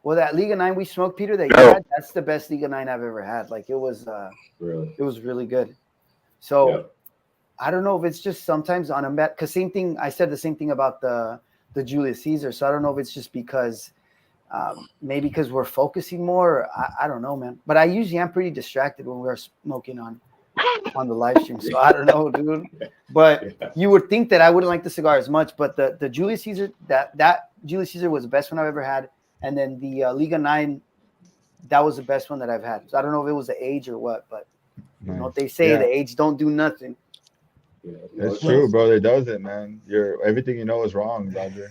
Well, that Liga 9 we smoked, Peter, that you had, that's the best Liga 9 I've ever had. Like it was it was really good. So I don't know if it's just sometimes on a bet, because I said the same thing about the Julius Caesar. So I don't know if it's just because maybe because we're focusing more. I don't know, man. But I usually am pretty distracted when we're smoking on the live stream. So I don't know, dude. But you would think that I wouldn't like the cigar as much. But the Julius Caesar, that Julius Caesar was the best one I've ever had. And then the Liga 9, that was the best one that I've had. So I don't know if it was the age or what, but you know what they say, the age don't do nothing. Yeah, it's true, bro. It doesn't, man. Everything you know is wrong, Roger.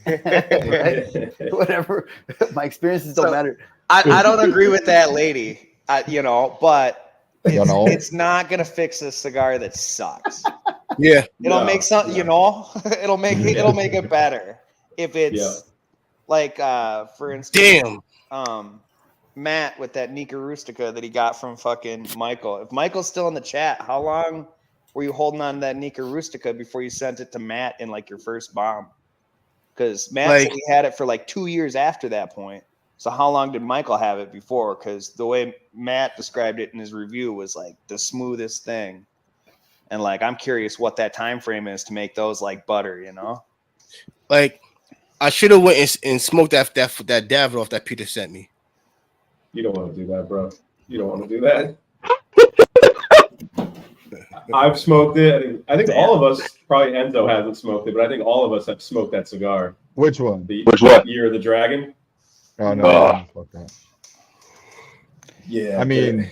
Whatever. My experiences don't matter. I don't agree with that lady, but it's not gonna fix a cigar that sucks. Yeah, it'll make something. It'll make it better. if it's like, for instance, Matt with that Nica Rustica that he got from fucking Michael. If Michael's still in the chat, how long were you holding on to that Nica Rustica before you sent it to Matt in like your first bomb? Because Matt said he had it for like 2 years after that point. So how long did Michael have it before? Because the way Matt described it in his review was like the smoothest thing. And like, I'm curious what that time frame is to make those like butter, you know? Like, I should have went and smoked that Davidoff that Peter sent me. You don't want to do that, bro. You don't want to do that. I've smoked it. I think all of us, probably Enzo hasn't smoked it, but I think all of us have smoked that cigar. Which one? Which one? Year of the Dragon. Oh no! Yeah. I mean,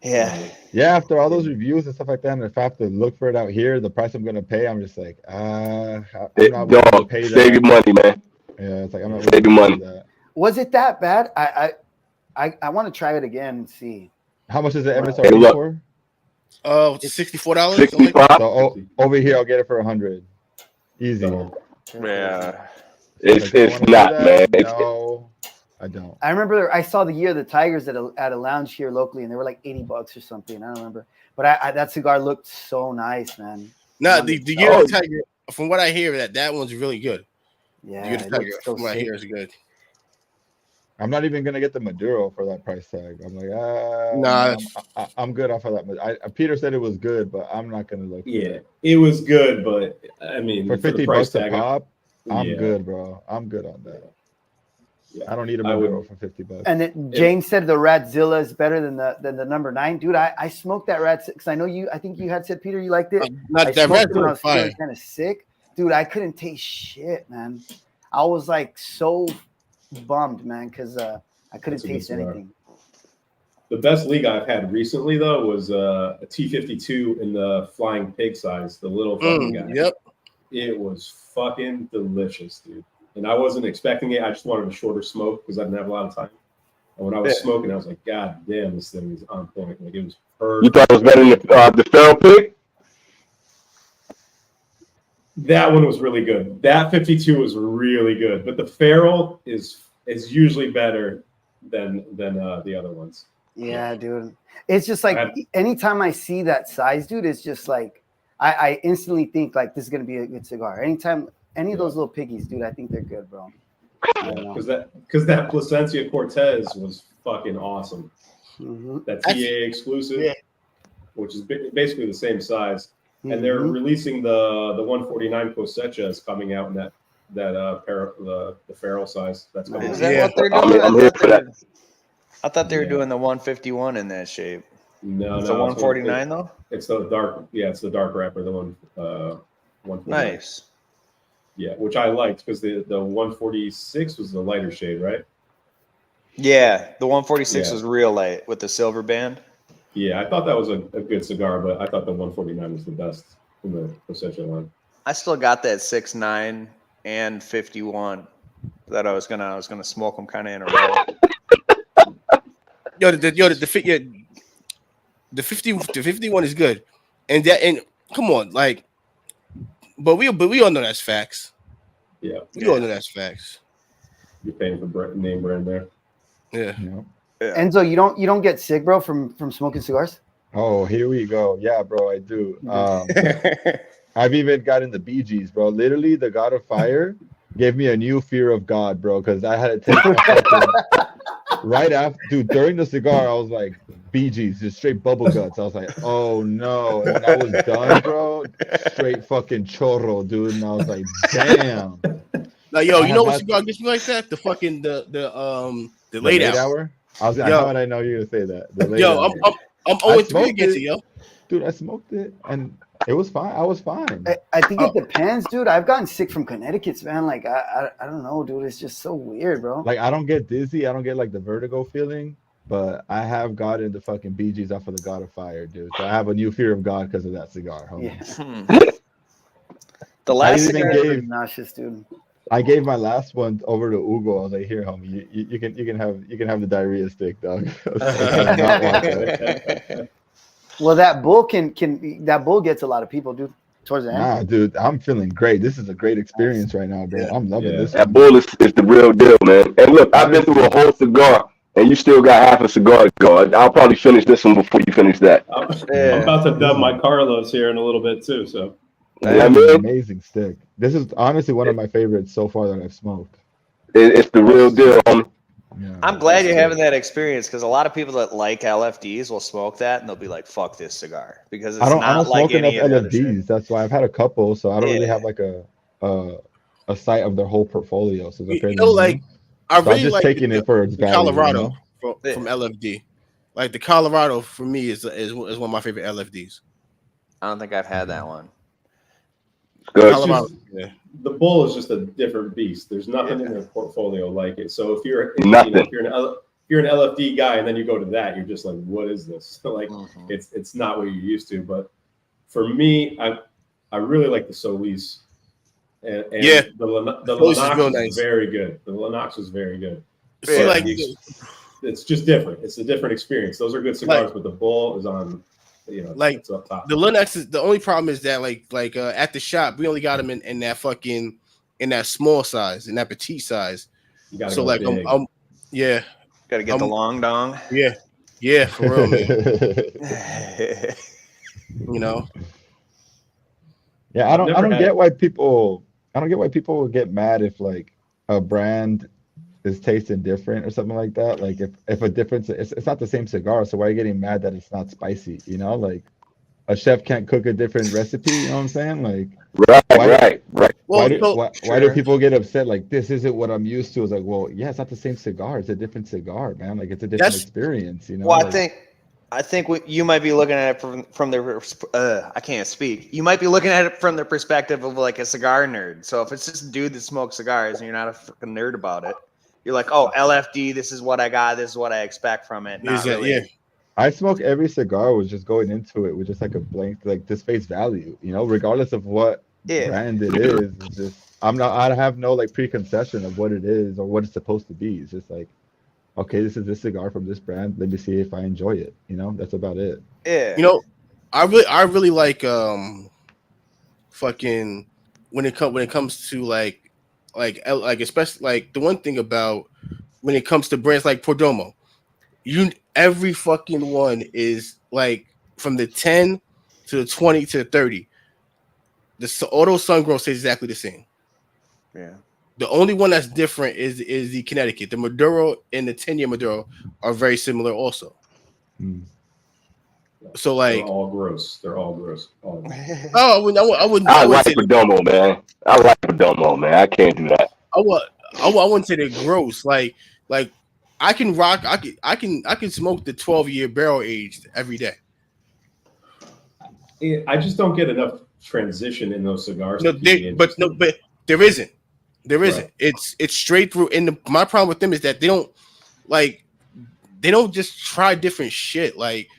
yeah. After all those reviews and stuff like that, and if I have to look for it out here, the price I'm gonna pay, I'm just like, I'm not willing to pay that. Save your money, man. Yeah, it's like I'm not save your money. Was it that bad? I want to try it again and see. How much is the MSRP for? $64. 65. So over here, I'll get it for $100. Easy. Yeah. It's not, man. No, I don't. I remember I saw the Year of the Tigers at a lounge here locally, and they were like $80 or something. I don't remember, but that cigar looked so nice, man. No, the Year of the Tiger. From what I hear, that one's really good. Yeah, the Year of the Tiger. From what I hear, is good. I'm not even gonna get the Maduro for that price tag. I'm like, I'm good off of that. Peter said it was good, but I'm not gonna look. Yeah, it was good, but I mean, for $50 a pop, I'm good, bro. I'm good on that. Yeah, I don't need a Maduro for $50. And then James said the Radzilla is better than the number 9, dude. I smoked that Radzilla because I know you. I think you had said, Peter, you liked it. Not that Radzilla, fire. Kind of sick, dude. I couldn't taste shit, man. I was like so bummed, man, because I couldn't taste anything. The best league I've had recently, though, was a T52 in the flying pig size, the little fucking guy. Yep. It was fucking delicious, dude. And I wasn't expecting it. I just wanted a shorter smoke because I didn't have a lot of time. And when I was smoking, I was like, God damn, this thing is on point. Like, it was perfect. You thought it was better than the feral pig? That one was really good. That 52 was really good. But the feral is usually better than the other ones. Yeah, dude. It's just like anytime I see that size, dude, it's just like I instantly think like this is gonna be a good cigar. Anytime any of those little piggies, dude, I think they're good, bro. Because that Plasencia Cortez was fucking awesome. Mm-hmm. That TA exclusive, which is basically the same size, and they're releasing the 149 Cosecha is coming out in that the feral size. That's coming. Is that what they're doing? I'm here for that. I thought they were doing the 151 in that shape. No, it's the 149 though. It's the dark. Yeah, it's the dark wrapper. The one. 149. Nice. Yeah, which I liked because the 146 was the lighter shade, right? Yeah, the 146 was real light with the silver band. Yeah, I thought that was a good cigar, but I thought the 149 was the best in the Cosecha line. I still got that 6.9 and 51 that I was gonna smoke them kind of in a row. The 51 is good, and come on, like, but we all know that's facts. Yeah, we all know that's facts. You're paying for name brand there. Yeah. Enzo, you don't get sick, bro, from smoking cigars? Oh, here we go. Yeah, bro, I do. I've even gotten the Bee Gees, bro. Literally, the God of Fire gave me a new fear of God, bro, because I had to take right after, dude, during the cigar, I was like, Bee Gees, just straight bubble guts. I was like, oh no. And when I was done, bro, straight fucking chorro, dude. And I was like, damn. Now, yo, you know what cigar gets me like that? The fucking the late hour. How would I know you were gonna say that? I'm always three against it, yo. Dude, I smoked it and it was fine. I was fine. I think it depends, dude. I've gotten sick from Connecticut's, man. Like I don't know, dude. It's just so weird, bro. Like I don't get dizzy. I don't get like the vertigo feeling. But I have gotten the fucking Bee Gees off of the God of Fire, dude. So I have a new fear of God because of that cigar. Yeah. The last cigar was nauseous, dude. I gave my last one over to Ugo. I was like, "Here, homie, you can have the diarrhea stick, dog." Well, that bull that bull gets a lot of people, dude. towards the end? Nah, dude, I'm feeling great. This is a great experience right now, bro. I'm loving this. That bull is the real deal, man. And look, I've been through a whole cigar, and you still got half a cigar to go. I'll probably finish this one before you finish that. I'm about to dub my Carlos here in a little bit too. So that's an amazing stick. This is honestly one of my favorites so far that I've smoked. It's the real deal, homie. Yeah, I'm glad you're having that experience because a lot of people that like LFDs will smoke that and they'll be like, "Fuck this cigar," because it's not like any of LFDs. That's why I've had a couple, so I don't really have like a sight of their whole portfolio. So you know, like I really I'm just like taking it for its value, Colorado from LFD. Like the Colorado for me is one of my favorite LFDs. I don't think I've had that one. Colorado, the bull is just a different beast. There's nothing in their portfolio like it. So if you're an LFD guy and then you go to that, you're just like, what is this? Like it's not what you're used to. But for me, I really like the Solis. And the Lennox is very good. The Lennox is very good. See, like it's just different. It's a different experience. Those are good cigars, but the bull is on. Like it's up top. The Lennox is the only problem is that like at the shop we only got them in that fucking in that small size, in that petite size. So like I'm gotta get the long dong. Yeah, for real, man. You know. Yeah, I don't get why people would get mad if like a brand is tasting different or something like that. Like if a difference, it's not the same cigar, so why are you getting mad that it's not spicy? You know, like a chef can't cook a different recipe. You know what I'm saying? Like right. Why do people get upset? Like this isn't what I'm used to. It's like, well, yeah, it's not the same cigar. It's a different cigar, man. Like it's a different experience. You know. Well, like, I think you might be looking at it from the I can't speak. You might be looking at it from the perspective of like a cigar nerd. So if it's just a dude that smokes cigars and you're not a freaking nerd about it, you're like, oh, LFD, this is what I got, this is what I expect from it. Not really. Yeah. I smoke every cigar was just going into it with just like a blank, like this face value, you know, regardless of what brand it is. It's just I have no like preconception of what it is or what it's supposed to be. It's just like, okay, this is this cigar from this brand. Let me see if I enjoy it. You know, that's about it. Yeah. You know, I really like fucking when it comes to like especially like the one thing about when it comes to brands like Perdomo, every fucking one is like from the 10 to the 20 to the 30. The auto sun grown stays exactly the same. Yeah. The only one that's different is the Connecticut. The Maduro and the 10-year Maduro are very similar also. So like they're all gross. Oh, I wouldn't. I like Perdomo, man. I like Perdomo, man. I can't do that. I wouldn't say they're gross. Like I can rock. I can smoke the 12-year barrel aged every day. I just don't get enough transition in those cigars. But there isn't. Right. It's straight through. And my problem with them is that they don't just try different shit. Like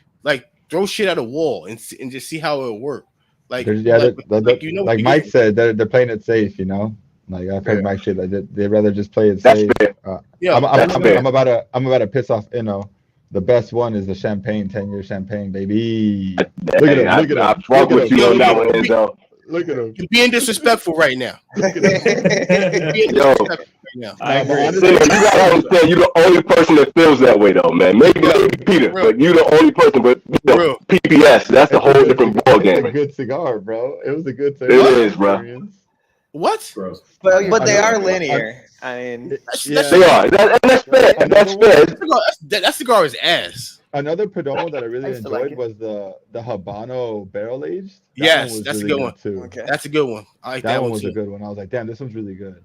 throw shit at a wall and just see how it'll work. Like Mike said, they're playing it safe. You know, like I've heard Mike say that they'd rather just play it safe. I'm about to piss off. You know, the best one is the champagne, 10-year champagne, baby. Look at him. I fuck with you on that one, Enzo. Look at him. You're being disrespectful right now. I agree. You gotta understand, you're the only person that feels that way, though, man. Maybe Peter, but you're the only person. But PPS, that's a whole different ballgame. It's a good cigar, bro. It was a good cigar. It is, bro. What? But they are linear. I mean, they are. That's fair. That's fair. That cigar is ass. Another Perdomo that I really enjoyed was the Habano barrel aged. Yes, that's really a good one too. Okay. That's a good one. I like that one was a good one. I was like, damn, this one's really good.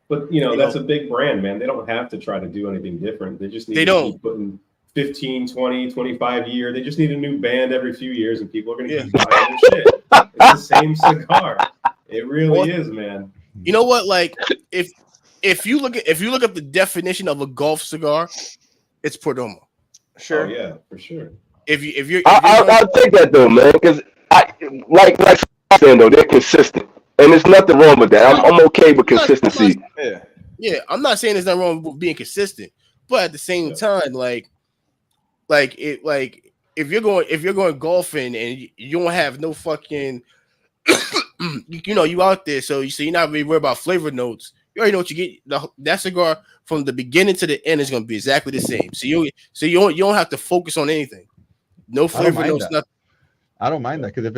But that's a big brand, man. They don't have to try to do anything different. They just need to keep putting 15, 20, 25 year. They just need a new band every few years, and people are going to keep buying their shit. It's the same cigar. It really is, man. You know what? Like if you look up the definition of a Gulf cigar, it's Perdomo. Sure. Oh, yeah, for sure. I'll take that though, man, because like saying though, they're consistent, and there's nothing wrong with that. I'm okay with consistency. Yeah, I'm not saying there's nothing wrong with being consistent, but at the same time, if you're going golfing and you don't have no fucking you know, you out there, so you're not really worried about flavor notes. You already know what you get. That cigar from the beginning to the end is going to be exactly the same. So you don't have to focus on anything. No flavor notes, nothing. I don't mind that because if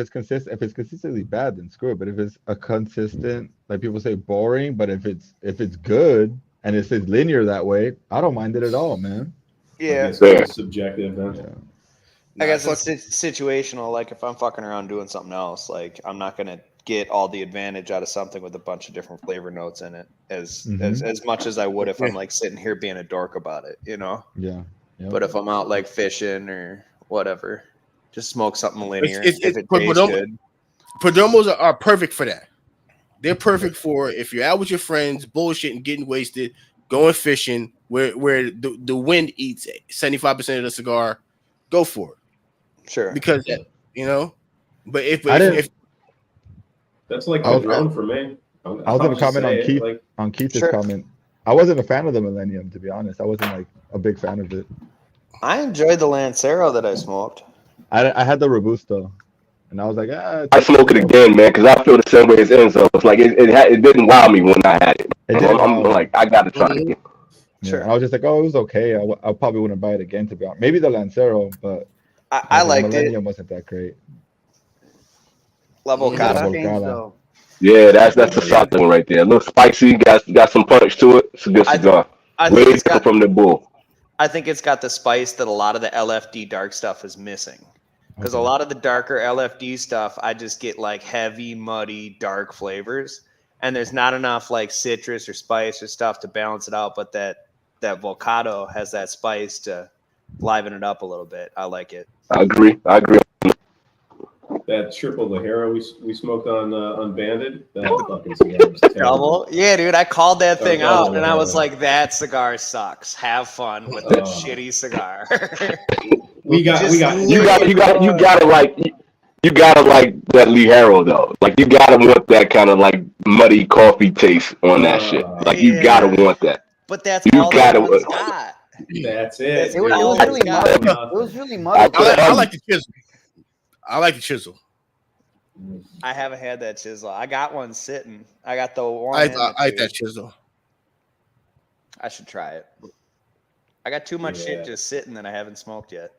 it's consistently bad, then screw it. But if it's a consistent, like people say, boring, but if it's good and it's linear that way, I don't mind it at all, man. Yeah, it's subjective. Then. Yeah. I guess it's situational. Like if I'm fucking around doing something else, like I'm not gonna get all the advantage out of something with a bunch of different flavor notes in it as much as I would if I'm like sitting here being a dork about it, you know? Yeah. Yep. But if I'm out like fishing or whatever, just smoke something linear. If it tastes good. Perdomos are perfect for that. They're perfect for if you're out with your friends, bullshitting, getting wasted, going fishing, where the wind eats 75% of the cigar. Go for it. Sure. Because you know, but if that's like a drone for me. I was going to comment on Keith's comment. I wasn't a fan of the Millennium, to be honest. I wasn't like a big fan of it. I enjoyed the Lancero that I smoked. I had the Robusto, and I was like, I smoke it again, man, because I feel the same way as Enzo. It's like it didn't wow me when I had it. I'm like, I got to try it again. Yeah, sure. I was just like, oh, it was okay. I probably wouldn't buy it again, to be honest. Maybe the Lancero, but I liked it. The Millennium wasn't that great. Level Volcano. Yeah, that's a solid one right there. A little spicy, got some punch to it. It's a good cigar. I think it's got, from the Bull. I think it's got the spice that a lot of the LFD dark stuff is missing. Because a lot of the darker LFD stuff, I just get like heavy, muddy, dark flavors, and there's not enough like citrus or spice or stuff to balance it out. But that Volcano has that spice to liven it up a little bit. I like it. I agree. That triple Lajero we smoked on Unbanded. That fucking cigar was terrible. Yeah, dude, I called that thing out, and I was like, "That cigar sucks. Have fun with that shitty cigar." You gotta like that Lajero though. Like you gotta want that kind of like muddy coffee taste on that shit. Like you gotta want that. But that's all that one's got. That's it. It was really muddled. It was really muddled. I like the chisel. I like the chisel. I haven't had that chisel. I got one sitting. I got the one. I like that chisel. I should try it. I got too much shit just sitting that I haven't smoked yet.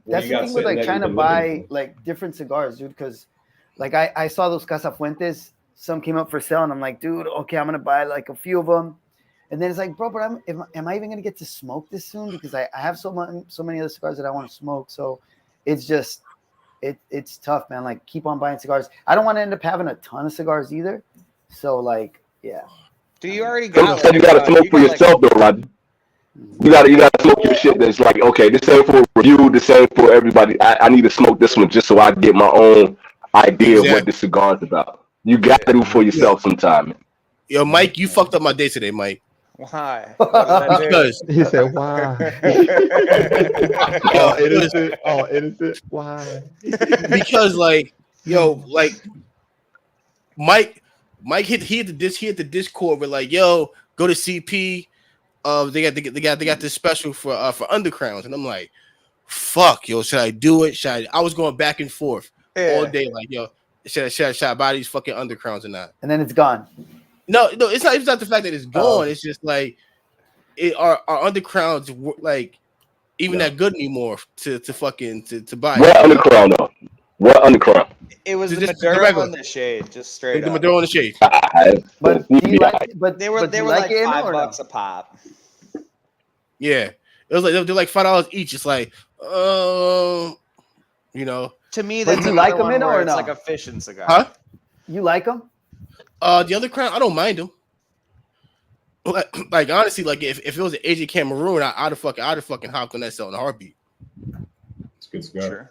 That's the thing with like trying to buy like different cigars, dude. Because like I saw those Casafuentes. Some came up for sale, and I'm like, dude, okay, I'm gonna buy like a few of them. And then it's like, bro, but am I even gonna get to smoke this soon? Because I have so many other cigars that I want to smoke. So it's just it's tough, man. Like keep on buying cigars. I don't want to end up having a ton of cigars either. So like, yeah. Do you already got? You gotta smoke for yourself, though, Roger. You gotta smoke your shit. That's like, okay, this ain't for review. This ain't for everybody. I need to smoke this one just so I get my own idea of what this cigar is about. You gotta do for yourself sometime. Yo, Mike, you fucked up my day today, Mike. Why? Because he said, "Why?" innocent. Why? Because like, yo, like Mike hit the Discord with like, yo, go to CP. They got this special for undercrowns, and I'm like, fuck, yo, should I do it? I was going back and forth all day, like, yo, should I buy these fucking undercrowns or not? And then it's gone. No, it's not the fact that it's gone. It's just like our undercrowns like even that good anymore to buy. What undercrown though? What undercrown? It was the Maduro on the shade, just straight the up. Maduro on the shade. But they were like $5 a pop. Yeah, it was like they're like $5 each. It's like, you know. To me, that's you like them in or it's no? like a fishing cigar. Huh? You like them? The other crown, I don't mind them. Like honestly, like if it was an AJ Cameroon, I'd have fucking hopped on that cell in a heartbeat. It's a good cigar. Sure.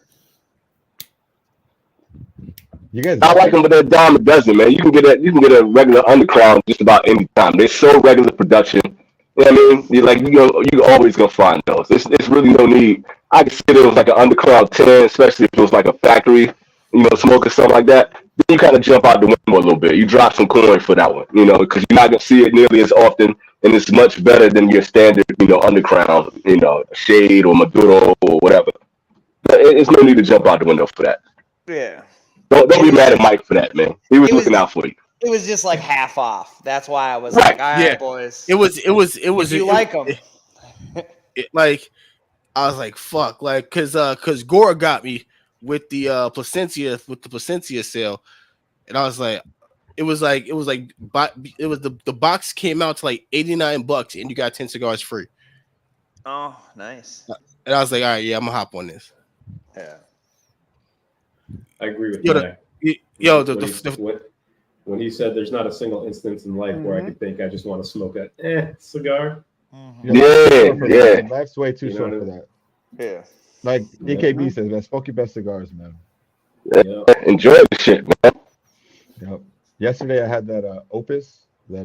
You guys, I like them, but they're a dime a dozen, man. You can get a regular undercrown just about any time. They're so regular production. You know what I mean? You're always gonna find those. It's really no need. I could see it was like an undercrown 10, especially if it was like a factory, smoke or something like that. Then you kind of jump out the window a little bit. You drop some coin for that one, because you're not gonna see it nearly as often, and it's much better than your standard, undercrown, Shade or Maduro or whatever. But it's no need to jump out the window for that. Yeah. Don't be mad at Mike for that, man. He was looking out for you. It was just like half off. That's why I was like, all right, boys. It was. If you like them. Like, I was like, fuck, like, cause Gore got me with the Placencia sale, and I was like, the box came out to like $89, and you got 10 cigars free. Oh, nice. And I was like, all right, yeah, I'm gonna hop on this. Yeah, I agree with that. When he said there's not a single instance in life where I could think I just want to smoke a cigar. Yeah. Life's way too short for that. Yeah. Like DKB says, man, smoke your best cigars, man. Yeah. Enjoy the shit, man. Yep. Yesterday I had that Opus, that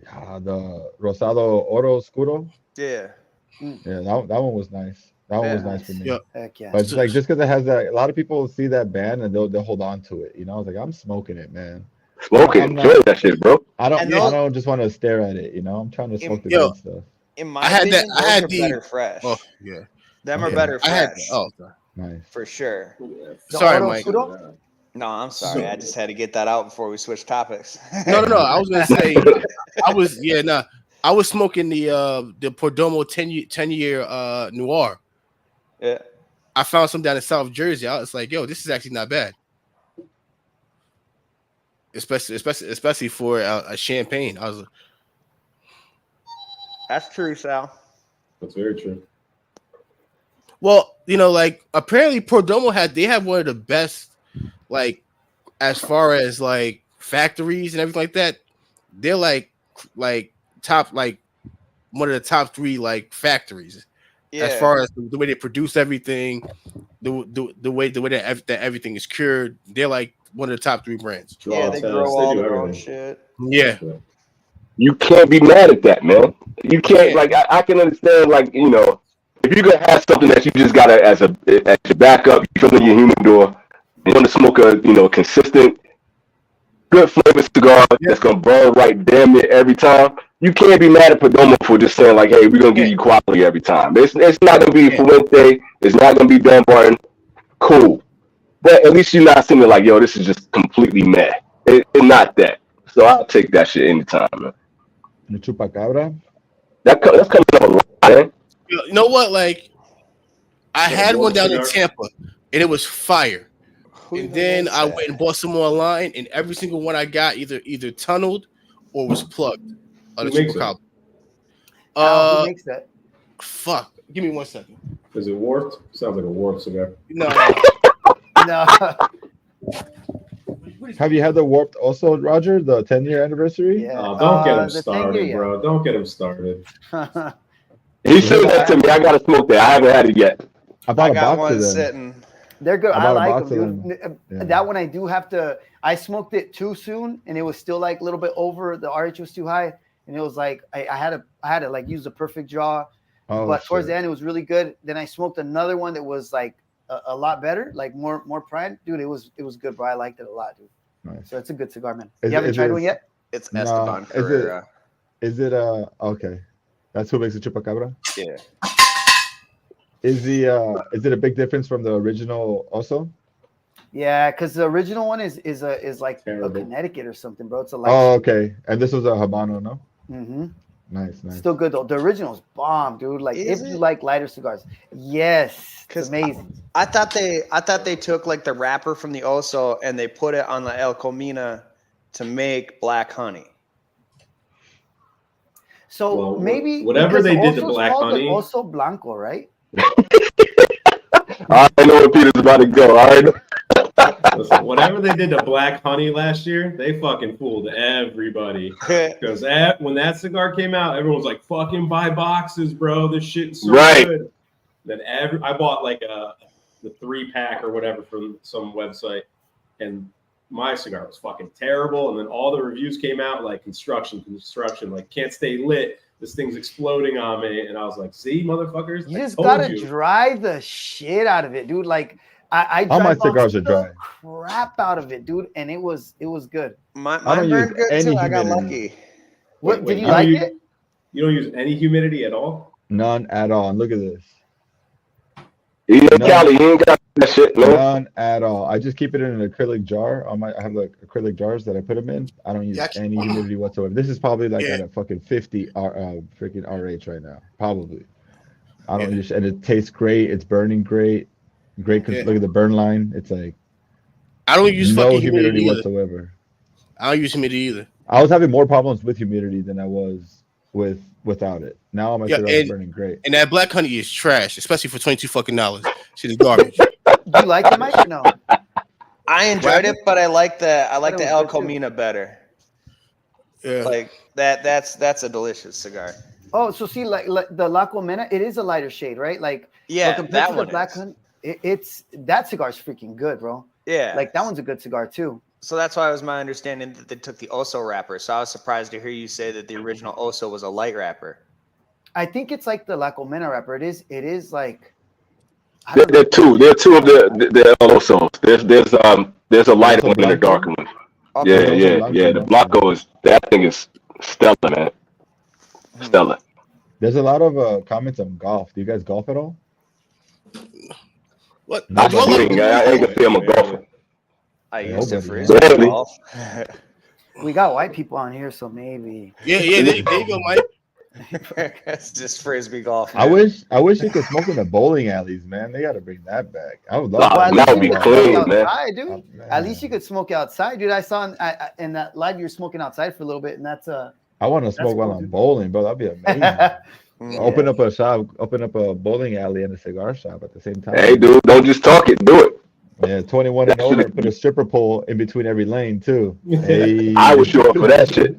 the Rosado Oro Oscuro. Yeah. Yeah, that one was nice. That one was nice for me. Yep. Heck yeah. But it's like, just because it has that, a lot of people see that band and they'll hold on to it. You know, I was like, I'm smoking it, man. Enjoy that shit, bro. I don't just want to stare at it. You know, I'm trying to smoke the good stuff. In my opinion, those are better fresh. Oh yeah, them are better fresh. Nice for sure. Sorry, Mike. No, I'm sorry. I just had to get that out before we switch topics. No. I was gonna say, I was smoking the Perdomo 10-year Noir. Yeah. I found some down in South Jersey. I was like, yo, this is actually not bad. Especially for a champagne. I was. That's true, Sal. That's very true. Well, like apparently Perdomo they have one of the best, like as far as like factories and everything like that. They're like top, like one of the top 3 like factories. Yeah. As far as the way they produce everything, the way that everything is cured, they're like one of the top 3 brands. Yeah, they grow all their own shit. Yeah. You can't be mad at that, man. You can't, like, I can understand, like, if you're gonna have something that you just gotta as your backup, you fill in your humidor, you want to smoke a consistent, good flavor cigar that's gonna burn right damn it every time. You can't be mad at Perdomo for just saying like, hey, we're gonna give you quality every time. It's not gonna be Fuente, it's not gonna be Dunbarton. Cool. But at least you're not saying like, yo, this is just completely meh. It's not that. So I'll take that shit anytime, man. The Chupacabra? That's coming up a lot, man. You know what? Like, I had one down in Tampa, and it was fire. And then I went and bought some online, and every single one I got either tunneled or was plugged. Who makes it? Who makes that? Fuck. Give me 1 second. Is it warped? Sounds like a warped cigar. No. No. Have you had the warped also, Roger? The 10-year anniversary? Yeah. Don't get him started, bro. Don't get him started. He said that to me. I gotta smoke that. I haven't had it yet. I bought a got box one of them. sitting. They're good. I like them, dude. Yeah. That one I do have to. I smoked it too soon, and it was still like a little bit over. The RH was too high, and it was like I had to like use the perfect draw. But towards the end, it was really good. Then I smoked another one that was like a lot better, like more prime, dude. It was good, bro. I liked it a lot, dude. Nice. So it's a good cigar, man. You haven't tried one yet? It's Esteban Carrera. Is it okay? That's who makes the Chupacabra? Yeah. Is it a big difference from the original also? Yeah, because the original one is like Terrible. a Connecticut or something, bro. It's a light. Oh, okay. And this was a Habano, no? Mm-hmm. Nice. Still good though. The original's bomb, dude. Like if you like lighter cigars, yes, it's amazing. I thought they took like the wrapper from the Oso and they put it on the El Comina to make black honey. So maybe whatever they did to black honey, Oso Blanco, right? I know where Peter's about to go. All right. Listen, whatever they did to black honey last year, they fucking fooled everybody. Because when that cigar came out, everyone was like, "Fucking buy boxes, bro. This shit's so good." Then I bought like the 3-pack or whatever from some website, and my cigar was fucking terrible. And then all the reviews came out like construction, like can't stay lit. This thing's exploding on me, and I was like, "See, motherfuckers, you just gotta dry the shit out of it, dude." Like I all my cigars are dry. Crap out of it, dude, and it was good. Mine burned good too. I got lucky. What did you like it? You don't use any humidity at all? None at all. And look at this. Cali, he ain't got that shit, man. None at all. I just keep it in an acrylic jar. I have like acrylic jars that I put them in. I don't use any humidity whatsoever. This is probably like at a fucking 50 freaking RH right now. Probably. I don't use, and it tastes great. It's burning great. Look at the burn line. It's like I don't use no fucking humidity whatsoever. I don't use humidity either. I was having more problems with humidity than I was without it. Now my cigar is burning great. And that black honey is trash, especially for $22 fucking. Shit is garbage. Do you like it, Mike? Or no. I enjoyed it, but I like the El Comina better. Yeah, like that's a delicious cigar. Oh, so see, like the La Colmena, it is a lighter shade, right? Like that one. Black honey, it's that cigar's freaking good, bro. Yeah, like that one's a good cigar too. So that's why it was my understanding that they took the Oso wrapper. So I was surprised to hear you say that the original Oso was a light wrapper. I think it's like the La Colmena wrapper. It is like. There are two of the Osos. There's a lighter one and a darker one. Yeah. The Blanco that thing is stellar, man. Stellar. There's a lot of comments on golf. Do you guys golf at all? What? I ain't gonna say I'm a golfer. I used to frisbee golf. We got white people on here, so maybe. Yeah. There you go, Mike. It's just frisbee golf. Man. I wish you could smoke in the bowling alleys, man. They got to bring that back. I would love that. That would be clean, outside, dude. Oh, at least you could smoke outside, dude. I saw in that live you were smoking outside for a little bit, and that's I want to smoke while I'm bowling, bro. That'd be amazing. Open up a shop, open up a bowling alley and a cigar shop at the same time. Hey, dude, don't just talk it, do it. Yeah, 21 and over. Put a stripper pole in between every lane too. Hey. I was sure for that shit.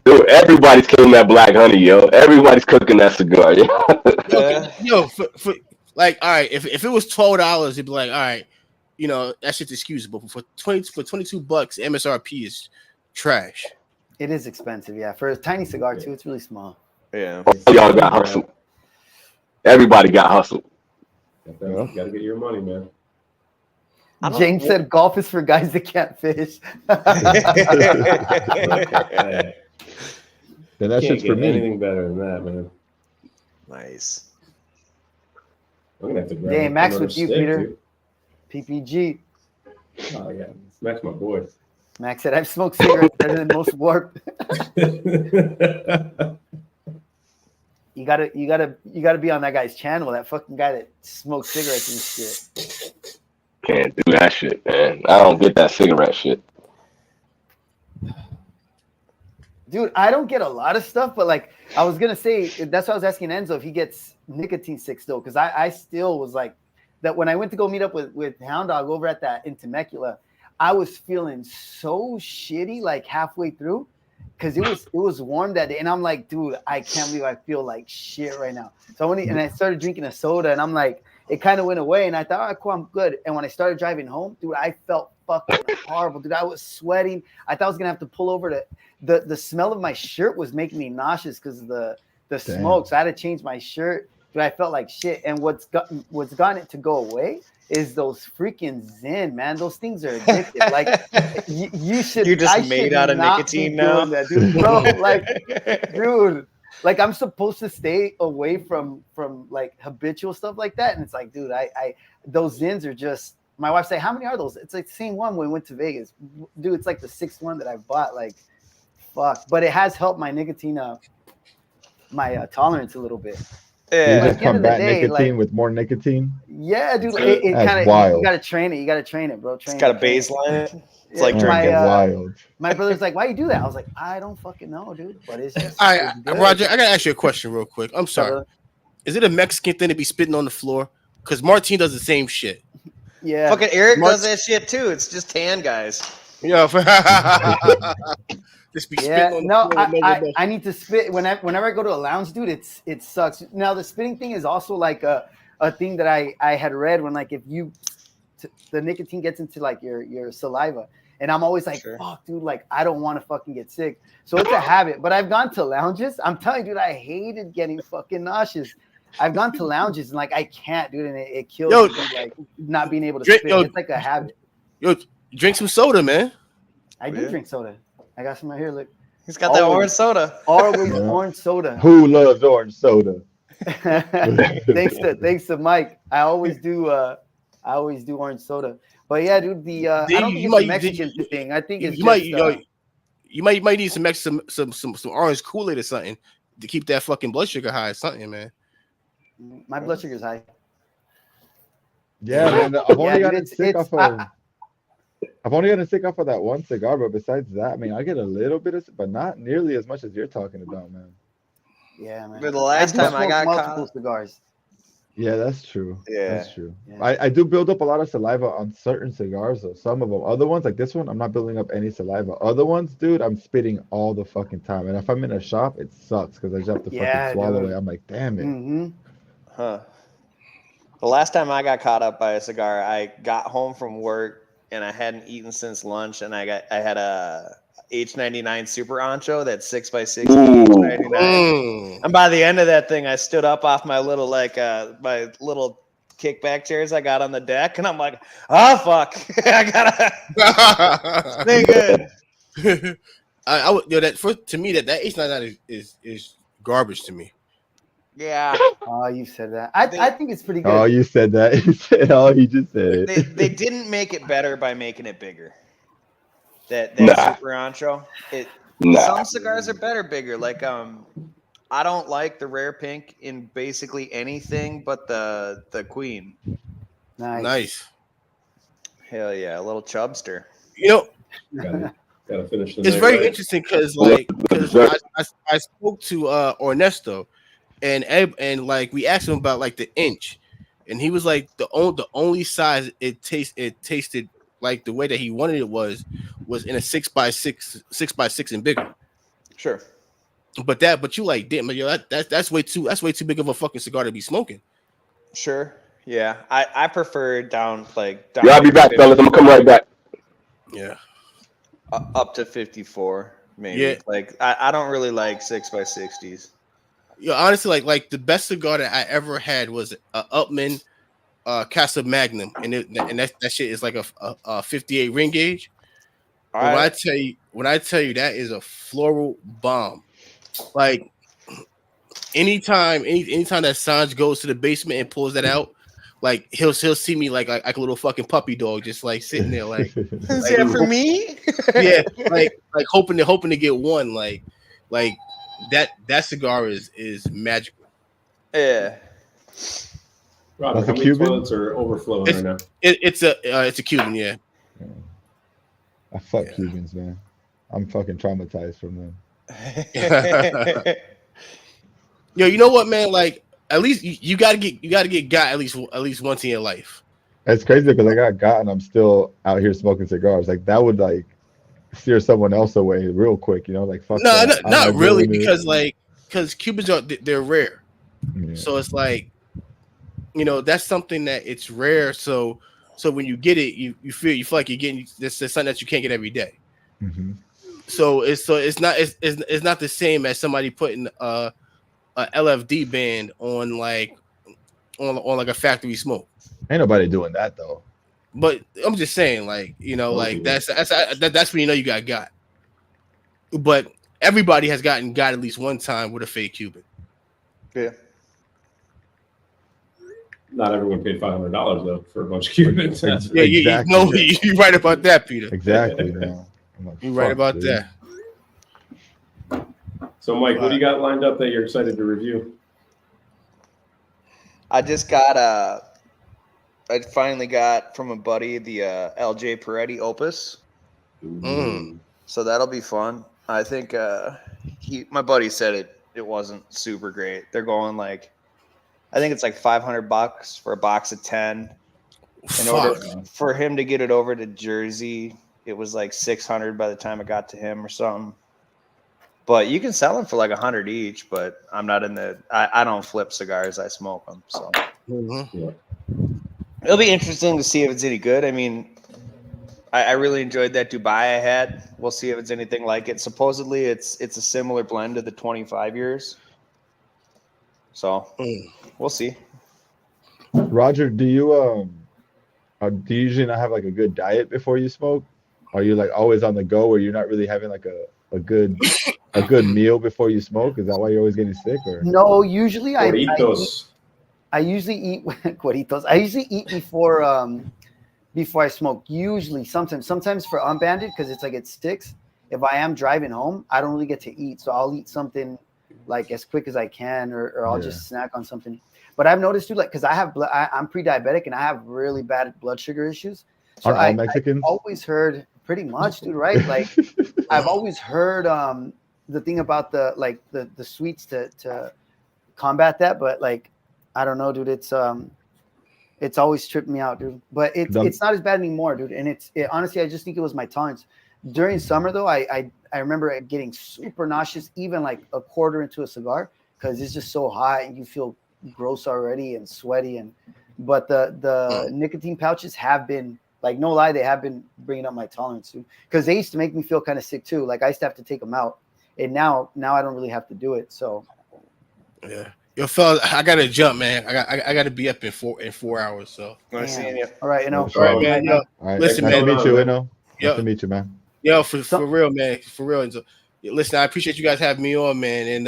Dude, everybody's killing that black honey, yo. Everybody's cooking that cigar, yo. For like, all right, if it was $12, it'd be like, all right, you know, that shit's excusable. For $22, MSRP is trash. It is expensive, yeah. For a tiny cigar too, it's really small. Yeah. Y'all got hustled. Everybody got hustled. Gotta get your money, man. James said golf is for guys that can't fish. Then that shit's for me. Anything better than that, man. Nice. I'm gonna have to grab Damn, Max with you, Peter. Dude. PPG. Oh yeah, Max, my boy. Max said, "I've smoked cigarettes better than most warp." You gotta be on that guy's channel. That fucking guy that smokes cigarettes and shit. Can't do that shit, man. I don't get that cigarette shit. Dude, I don't get a lot of stuff, but like I was gonna say, that's why I was asking Enzo if he gets nicotine sick still, because I still was like that when I went to go meet up with Hound Dog over at that in Temecula, I was feeling so shitty like halfway through because it was warm that day, and I'm like, dude, I can't believe I feel like shit right now. So I started drinking a soda, and I'm like, it kind of went away, and I thought, all right, cool, I'm good. And when I started driving home, dude, I felt fucking horrible, dude. I was sweating. I thought I was gonna have to pull over to. The smell of my shirt was making me nauseous because of the smoke. So I had to change my shirt. But I felt like shit. And what's gotten it to go away is those freaking Zyn, man. Those things are addictive. Like you should. You're just made out of nicotine now, that, dude. Bro, like, dude, like I'm supposed to stay away from like habitual stuff like that. And it's like, dude, I those Zyns are just. My wife say, how many are those? It's like the same one when we went to Vegas, dude. It's like the sixth one that I bought. Like. Fuck, but it has helped my nicotine, my tolerance a little bit. Yeah, you just combat nicotine with more nicotine. Yeah, dude, it kind of you gotta train it. You gotta train it, bro. It's got a baseline. It's like drinking. Wild. My brother's like, why you do that? I was like, I don't fucking know, dude. But it's just. All right, Roger, I gotta ask you a question real quick. I'm sorry. Is it a Mexican thing to be spitting on the floor? Because Martin does the same shit. Yeah. Fucking Eric does that shit too. It's just tan guys. Yeah. Just be spitting on the floor. I need to spit whenever I go to a lounge, dude. It sucks. Now the spitting thing is also like a thing that I had read when like if the nicotine gets into like your saliva, and I'm always like, fuck, dude, like I don't want to fucking get sick. So it's a habit. But I've gone to lounges. I'm telling you, dude, I hated getting fucking nauseous. I've gone to lounges and like I can't, dude, and it kills me, like not being able to spit. It's like a habit. Yo, drink some soda, man. I do drink soda. I got some right here. Look, he's got that orange soda. Always orange soda. Who loves orange soda? Thanks to Mike. I always do orange soda. But yeah, dude, I don't think it's a Mexican thing. I think it's you might need some orange Kool-Aid or something to keep that fucking blood sugar high or something, man. My blood sugar's high. Yeah, man. I've only gotten sick off of that one cigar, but besides that, I mean, I get a little bit of, but not nearly as much as you're talking about, man. Yeah, man. But the last time I got multiple cigars. Yeah, that's true. Yeah, that's true. Yeah. I do build up a lot of saliva on certain cigars, though. Some of them, other ones like this one, I'm not building up any saliva. Other ones, dude, I'm spitting all the fucking time. And if I'm in a shop, it sucks because I just have to fucking swallow it. I'm like, damn it. Mm-hmm. Huh. The last time I got caught up by a cigar, I got home from work and I hadn't eaten since lunch, and I had a H99 Super Ancho that's 6x6 H99. And by the end of that thing, I stood up off my little my little kickback chairs I got on the deck, and I'm like, oh fuck, I gotta stay good. I would, to me that H99 is garbage to me. Yeah. Oh, you said that. I think it's pretty good. Oh, you said that. You said, oh, he just said it. They didn't make it better by making it bigger. That Super Ancho. Some cigars are better bigger. Like I don't like the rare pink in basically anything but the Queen. Nice. Hell yeah, a little chubster. Gotta finish the it's night, very right? interesting because I spoke to Ernesto and like we asked him about like the inch, and he was like the only size it tasted like the way that he wanted it was in a 6x6 and bigger. Sure. But you like, damn, that's way too big of a fucking cigar to be smoking. Sure. Yeah. I prefer down. Yeah, I'll be back, fellas. I'm gonna come right back. Yeah. Up to 54, maybe. Yeah. Like I don't really like 6x60s. Yeah, honestly, like the best cigar that I ever had was a Upman Casa Magnum, and that shit is like a 58 ring gauge. Right. When I tell you that is a floral bomb. Like anytime that Sanj goes to the basement and pulls that out, like he'll see me like a little fucking puppy dog, just like sitting there, like is that for me? Yeah, like hoping to get one, like that cigar is magical. Yeah. Robert, how many toilets are overflowing right now? It's a Cuban, yeah. I fuck Cubans, man. I'm fucking traumatized from them. Yo, you know what, man? Like, at least you gotta get got at least once in your life. It's crazy because I got and I'm still out here smoking cigars. Like that would like steer someone else away real quick, you know? Like fuck. No, not really, because Cubans they're rare. Yeah. So it's like, you know, that's something that it's rare. So when you get it, you feel like you're getting this something that you can't get every day. Mm-hmm. So it's not the same as somebody putting a LFD band on like a factory smoke. Ain't nobody doing that though. But I'm just saying, like, you know, like that's when you know you got. But everybody has got at least one time with a fake Cuban. Yeah. Not everyone paid $500 though for a bunch of Cubans. Yeah, exactly. You're right about that, Peter. Exactly. Man. Like, you're right about that. So, Mike, what do you got lined up that you're excited to review? I just got I finally got from a buddy the LJ Peretti Opus. So that'll be fun. I think my buddy said it wasn't super great. They're going like, I think it's like $500 for a box of 10. In order for him to get it over to Jersey, it was like $600 by the time it got to him or something. But you can sell them for like $100 each. But I'm not in the. I don't flip cigars. I smoke them. So it'll be interesting to see if it's any good. I mean, I really enjoyed that Dubai I had. We'll see if it's anything like it. Supposedly, it's a similar blend to the 25 years. So we'll see. Roger, do you usually not have like a good diet before you smoke? Are you like always on the go, or you're not really having like a good meal before you smoke? Is that why you're always getting sick? Or no, usually I usually eat cueritos. I usually eat before I smoke. Usually, sometimes for unbanded because it's like it sticks. If I am driving home, I don't really get to eat, so I'll eat something like as quick as I can, or I'll just snack on something. But I've noticed too, like, because I'm pre-diabetic and I have really bad blood sugar issues. So aren't all Mexicans? I've always heard, pretty much, dude, right? Like, I've always heard the thing about the sweets to combat that, but like, I don't know, dude. It's always tripped me out, dude. But it's not as bad anymore, dude. And honestly, I just think it was my tolerance. During summer, though, I remember getting super nauseous, even like a quarter into a cigar, because it's just so hot and you feel gross already and sweaty. But the nicotine pouches have been, like, no lie, they have been bringing up my tolerance too, because they used to make me feel kind of sick too. Like, I used to have to take them out, and now I don't really have to do it. So yeah. Yo, fellas, I gotta jump, man. I gotta be up in 4 hours. So Nice seeing you. All right, All right, man. Yo, all right. listen, Nice man. to meet you, Eno. Nice to meet you, man. Yo, for real, man. For real. And so, listen, I appreciate you guys having me on, man. And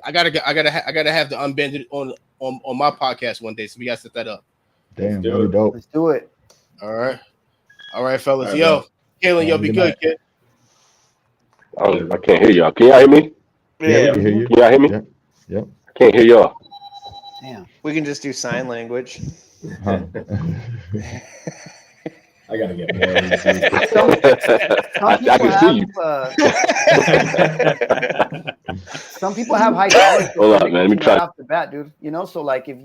I gotta have the Unbanded on my podcast one day. So we gotta set that up. Damn, that'd be dope. Let's do it. All right, fellas. Yo, Kalen, yo, be good, kid. I can't hear y'all. Can y'all hear me? Yeah, we can hear you. Can y'all hear me? Yep. I can't hear y'all. Damn. We can just do sign language. Huh. I gotta get more of these. I can see you. Some people have high tolerance. Hold on, man. Let me try. Right off the bat, dude. You know, so like if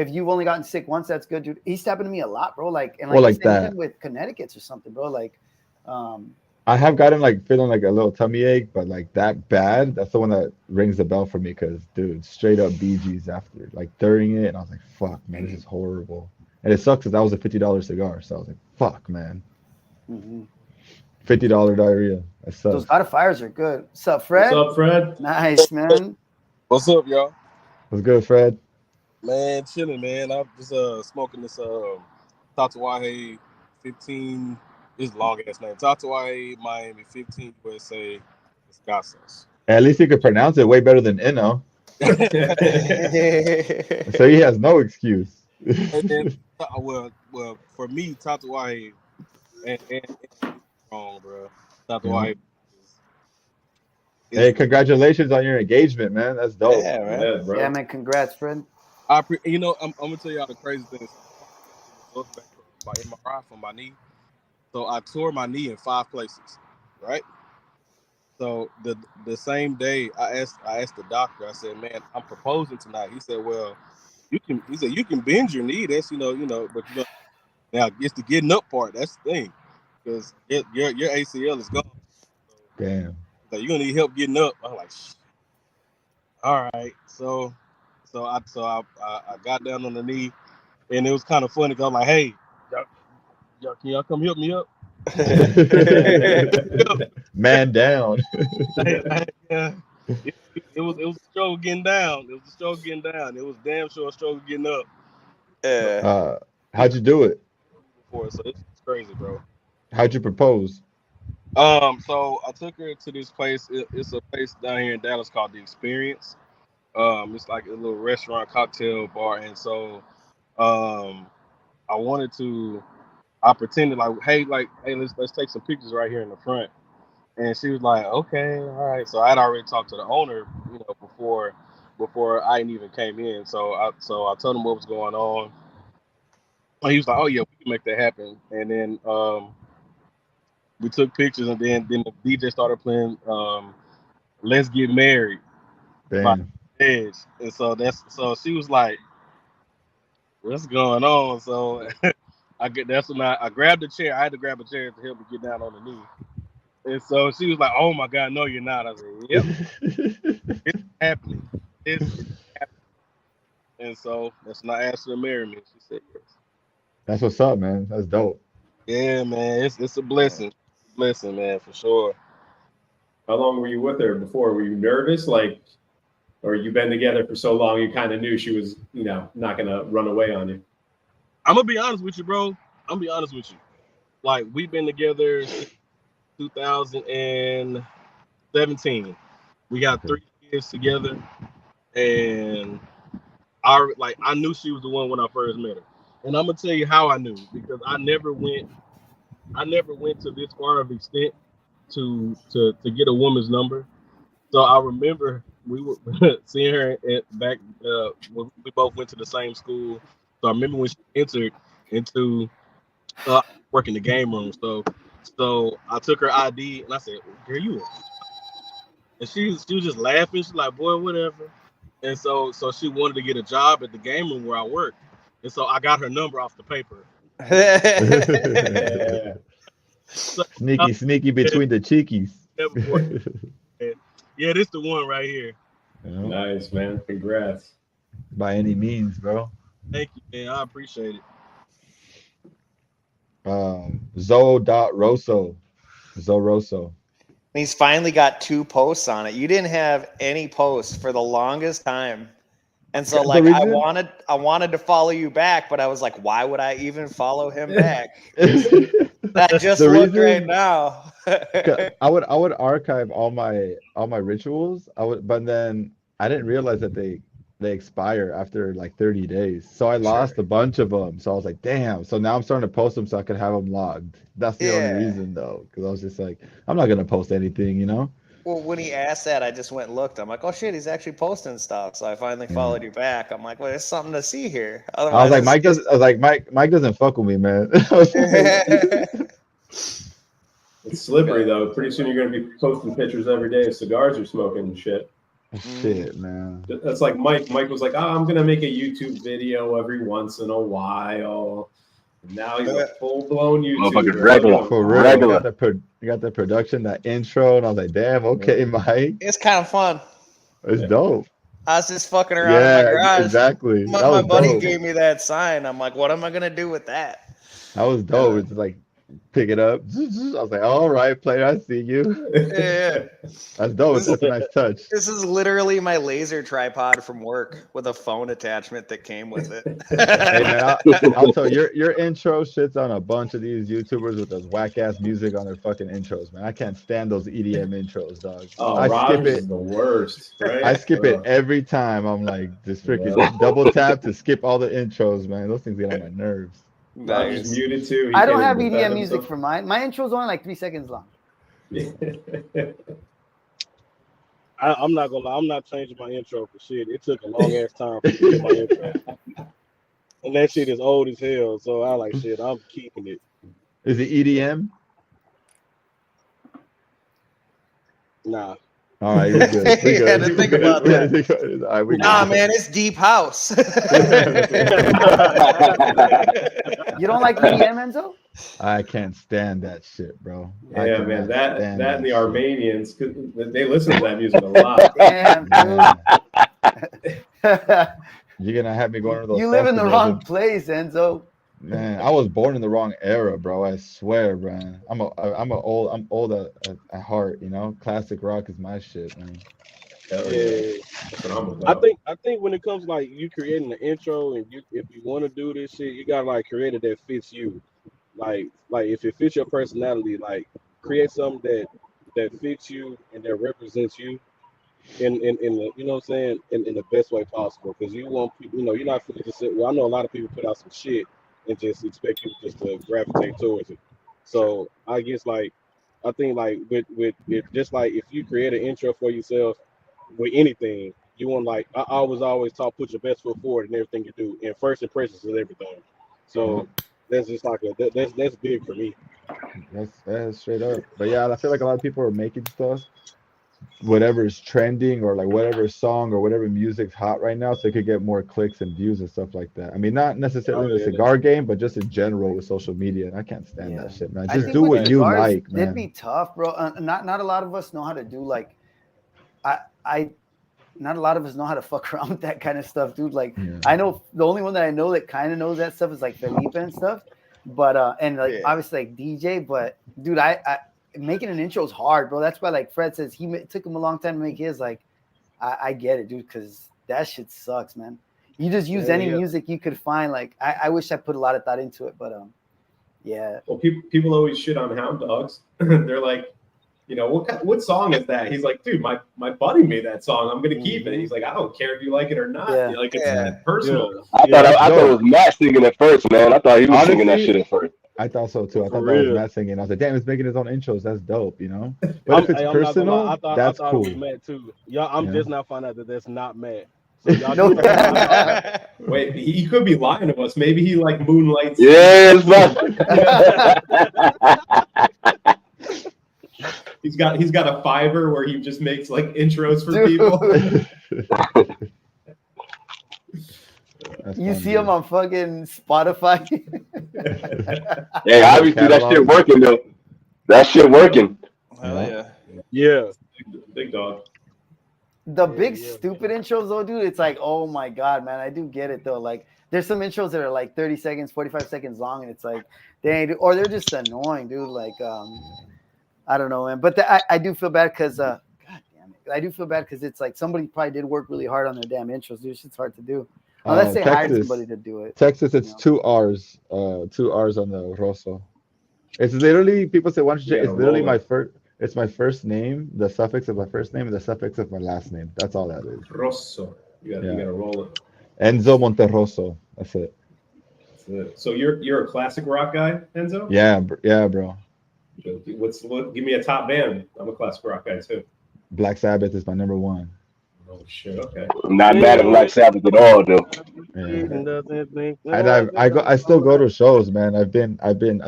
you've only gotten sick once, that's good, dude. He's happened to me a lot, bro. Like, and like that even with Connecticut's or something, bro. Like, I have gotten like feeling like a little tummy ache, but like that bad, that's the one that rings the bell for me. Because dude, straight up BGs after, like during it, and I was like, fuck, man, this is horrible. And it sucks because that was a $50 cigar, so I was like, fuck, man. $50 diarrhea. That sucks. Those modifiers are good. What's up, Fred? What's up, Fred? Nice, man. What's up, y'all? What's good, Fred? Man, chilling, man. I'm just smoking this Tatuaje 15. This long ass name. Tatuaje Miami 15 USA Escasos. At least he could pronounce it way better than Eno. So he has no excuse. And then, well, for me, Tatuaje and wrong, bro. Tatuaje. Hey, congratulations on your engagement, man. That's dope. Yeah, man. Yeah, bro. Yeah, man. Congrats, Fred. I'm gonna tell y'all the crazy thing. My MRI for my knee. So I tore my knee in 5 places, right? So the same day I asked the doctor, I said, man, I'm proposing tonight. He said, well, you can bend your knee. That's but now it's the getting up part. That's the thing, because your ACL is gone. So, damn. So you're gonna need help getting up. I'm like, all right. So I got down on the knee, and it was kind of funny because I'm like, hey, y'all, can y'all come help me up? Man down. Yeah. It was a struggle getting down. It was damn sure a struggle getting up. Yeah. How'd you do it? So it's crazy, bro. How'd you propose? So I took her to this place. It's a place down here in Dallas called The Experience. It's like a little restaurant, cocktail bar, and so I pretended like, hey, let's take some pictures right here in the front. And she was like, okay, all right. So I'd already talked to the owner, before I even came in. So I told him what was going on. And he was like, oh yeah, we can make that happen. And then we took pictures, and then the DJ started playing "Let's Get Married" by Edge. And so she was like, what's going on? So that's when I grabbed a chair. I had to grab a chair to help me get down on the knee. And so she was like, oh my God, no, you're not. I said, yep. It's happening. It's happening. And so that's when I asked her to marry me. She said yes. That's what's up, man. That's dope. Yeah, man. It's a blessing. Blessing, man, for sure. How long were you with her before? Were you nervous? Like, or you've been together for so long you kind of knew she was, not gonna run away on you? I'm gonna be honest with you, bro. Like, we've been together 2017. We got 3 kids together, and I knew she was the one when I first met her. And I'm gonna tell you how I knew, because I never went to this far of extent to get a woman's number. So I remember we were seeing her back when we both went to the same school. So I remember when she entered into working the game room. So I took her ID and I said, "Girl, you in?" And she was just laughing. She's like, "Boy, whatever." And so she wanted to get a job at the game room where I worked. And so I got her number off the paper. So, sneaky between the cheekies. Yeah, this the one right here. Nice, man. Congrats. By any means, bro. Thank you, man. I appreciate it. Zo.Rosso. He's finally got 2 posts on it. You didn't have any posts for the longest time. And so like I wanted to follow you back, but I was like, why would I even follow him back? That just looked right now. I would archive all my rituals. But then I didn't realize that they expire after like 30 days. So I lost a bunch of them. So I was like, damn. So now I'm starting to post them so I could have them logged. That's the only reason though, because I was just like, I'm not gonna post anything, you know. Well, when he asked that, I just went and looked. I'm like, oh shit, he's actually posting stuff. So I finally followed you back. I'm like, well, there's something to see here. Otherwise, Mike doesn't fuck with me, man. It's slippery though. Pretty soon you're gonna be posting pictures every day of cigars you're smoking and shit. Shit, man. That's like Mike. Mike was like, "Oh, I'm gonna make a YouTube video every once in a while." And now he's a full-blown YouTuber. Regular. For real. Regular. You got the production, that intro, and I was like, "Damn, okay, Mike." It's kind of fun. It's dope. I was just fucking around in my garage. Exactly. My buddy gave me that sign. I'm like, what am I gonna do with that? That was dope. It's like, pick it up. I was like, all right, player, I see you. Yeah. That's dope. It's a nice touch. This is literally my laser tripod from work with a phone attachment that came with it. Hey, man, I'll tell you, your intro shits on a bunch of these YouTubers with those whack-ass music on their fucking intros, man. I can't stand those EDM intros, dog. I skip it. The worst, right? I skip it every time. I'm like, just freaking double tap to skip all the intros, man. Those things get on my nerves. Nice. Muted too. I don't have EDM music for mine. My intro's only like 3 seconds long. I'm not gonna lie. I'm not changing my intro for shit. It took a long ass time to get my intro, and that shit is old as hell. So I like shit. I'm keeping it. Is it EDM? Nah. All right, you're good. You had to think about that. Nah, man, it's deep house. You don't like EDM, Enzo? I can't stand that shit, bro. Yeah, man, that and the Armenians, they listen to that music a lot. Damn, dude. You're gonna have me going to those. You live in the wrong place, Enzo. Man, I was born in the wrong era, bro. I swear, bro. I'm old at heart, you know. Classic rock is my shit, man. Yeah. I think when it comes like you creating an intro and if you want to do this shit, you gotta like create it that fits you. Like if it fits your personality, like create something that fits you and that represents you in the, you know what I'm saying, in the best way possible. Because you want people, you know, you're not just say, well, I know a lot of people put out some shit and just expect you just to gravitate towards it. So I guess I think with just like if you create an intro for yourself with anything, you want I always talk, put your best foot forward in everything you do, and first impressions is everything. So that's just that's big for me. That's straight up. But yeah, I feel like a lot of people are making stuff, whatever is trending or like whatever song or whatever music's hot right now, so they could get more clicks and views and stuff like that. I mean, not necessarily the cigar game, but just in general with social media. And I can't stand that shit, man. Just do what you like, man. It'd be tough, bro. Not a lot of us know how to do not a lot of us know how to fuck around with that kind of stuff, dude. Like, I know the only one that I know that kind of knows that stuff is like Felipe and stuff. But obviously like DJ. But dude, I making an intro is hard, bro. That's why like Fred says it took him a long time to make his. Like, I get it, dude, because that shit sucks, man. You just use any music you could find. Like, I wish I put a lot of thought into it, but Yeah. Well, people always shit on hound dogs. They're like, you know, what song is that? He's like, dude, my buddy made that song. I'm gonna keep it. He's like, I don't care if you like it or not. Yeah. Like it's personal. Yeah. I thought it was Matt singing it first, man. I thought he was singing that shit at first. I thought so too. I thought For that was real. Matt singing. I was like, damn, he's making his own intros. That's dope, you know. But if it's I'm personal, not gonna lie. that's I thought cool. it was Matt too. Y'all, I'm Yeah. just now finding out that that's not Matt. So y'all No. Wait, he could be lying to us. Maybe he like moonlights. Yeah, it's not. He's got a Fiverr where he just makes like intros for people. You see him on fucking Spotify. Hey, obviously that shit working though. That shit working. Hell yeah. Yeah. Big dog. The big stupid intros though, dude, it's like, oh my god, man, I do get it though. Like, there's some intros that are like 30 seconds, 45 seconds long, and it's like, dang, or they're just annoying, dude. Like, I don't know, man. But I do feel bad because, god damn it, I do feel bad because it's like somebody probably did work really hard on their damn intros, dude. It's hard to do unless they hired somebody to do it. Texas, it's 2 R's, 2 R's on the Rosso. It's literally, people say, why don't you? It's literally my first. It's my first name, the suffix of my first name, and the suffix of my last name. That's all that is. Rosso. You gotta roll it. Enzo Monterroso. That's it. So you're a classic rock guy, Enzo? Yeah, bro. Give me a top band. I'm a classic rock guy too. Black Sabbath is my number 1. Oh shit. Okay. I'm not mad at Black Sabbath at all though. Yeah. And I still go to shows, man. I've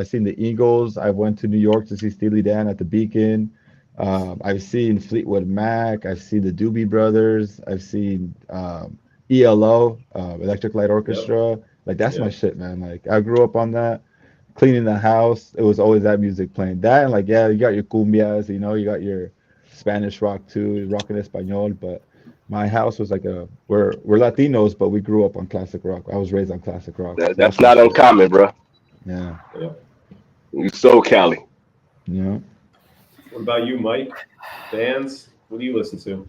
seen the Eagles. I went to New York to see Steely Dan at the Beacon. I've seen Fleetwood Mac. I've seen the Doobie Brothers. I've seen ELO, Electric Light Orchestra. Like that's my shit, man. Like I grew up on that. Cleaning the house, it was always that music playing. That and like you got your cumbias, you know, you got your Spanish rock too, rock en español, but my house was like we're Latinos, but we grew up on classic rock. I was raised on classic rock. That's not uncommon, bro. Yeah. You so Cali. Yeah. What about you, Mike? Bands? What do you listen to?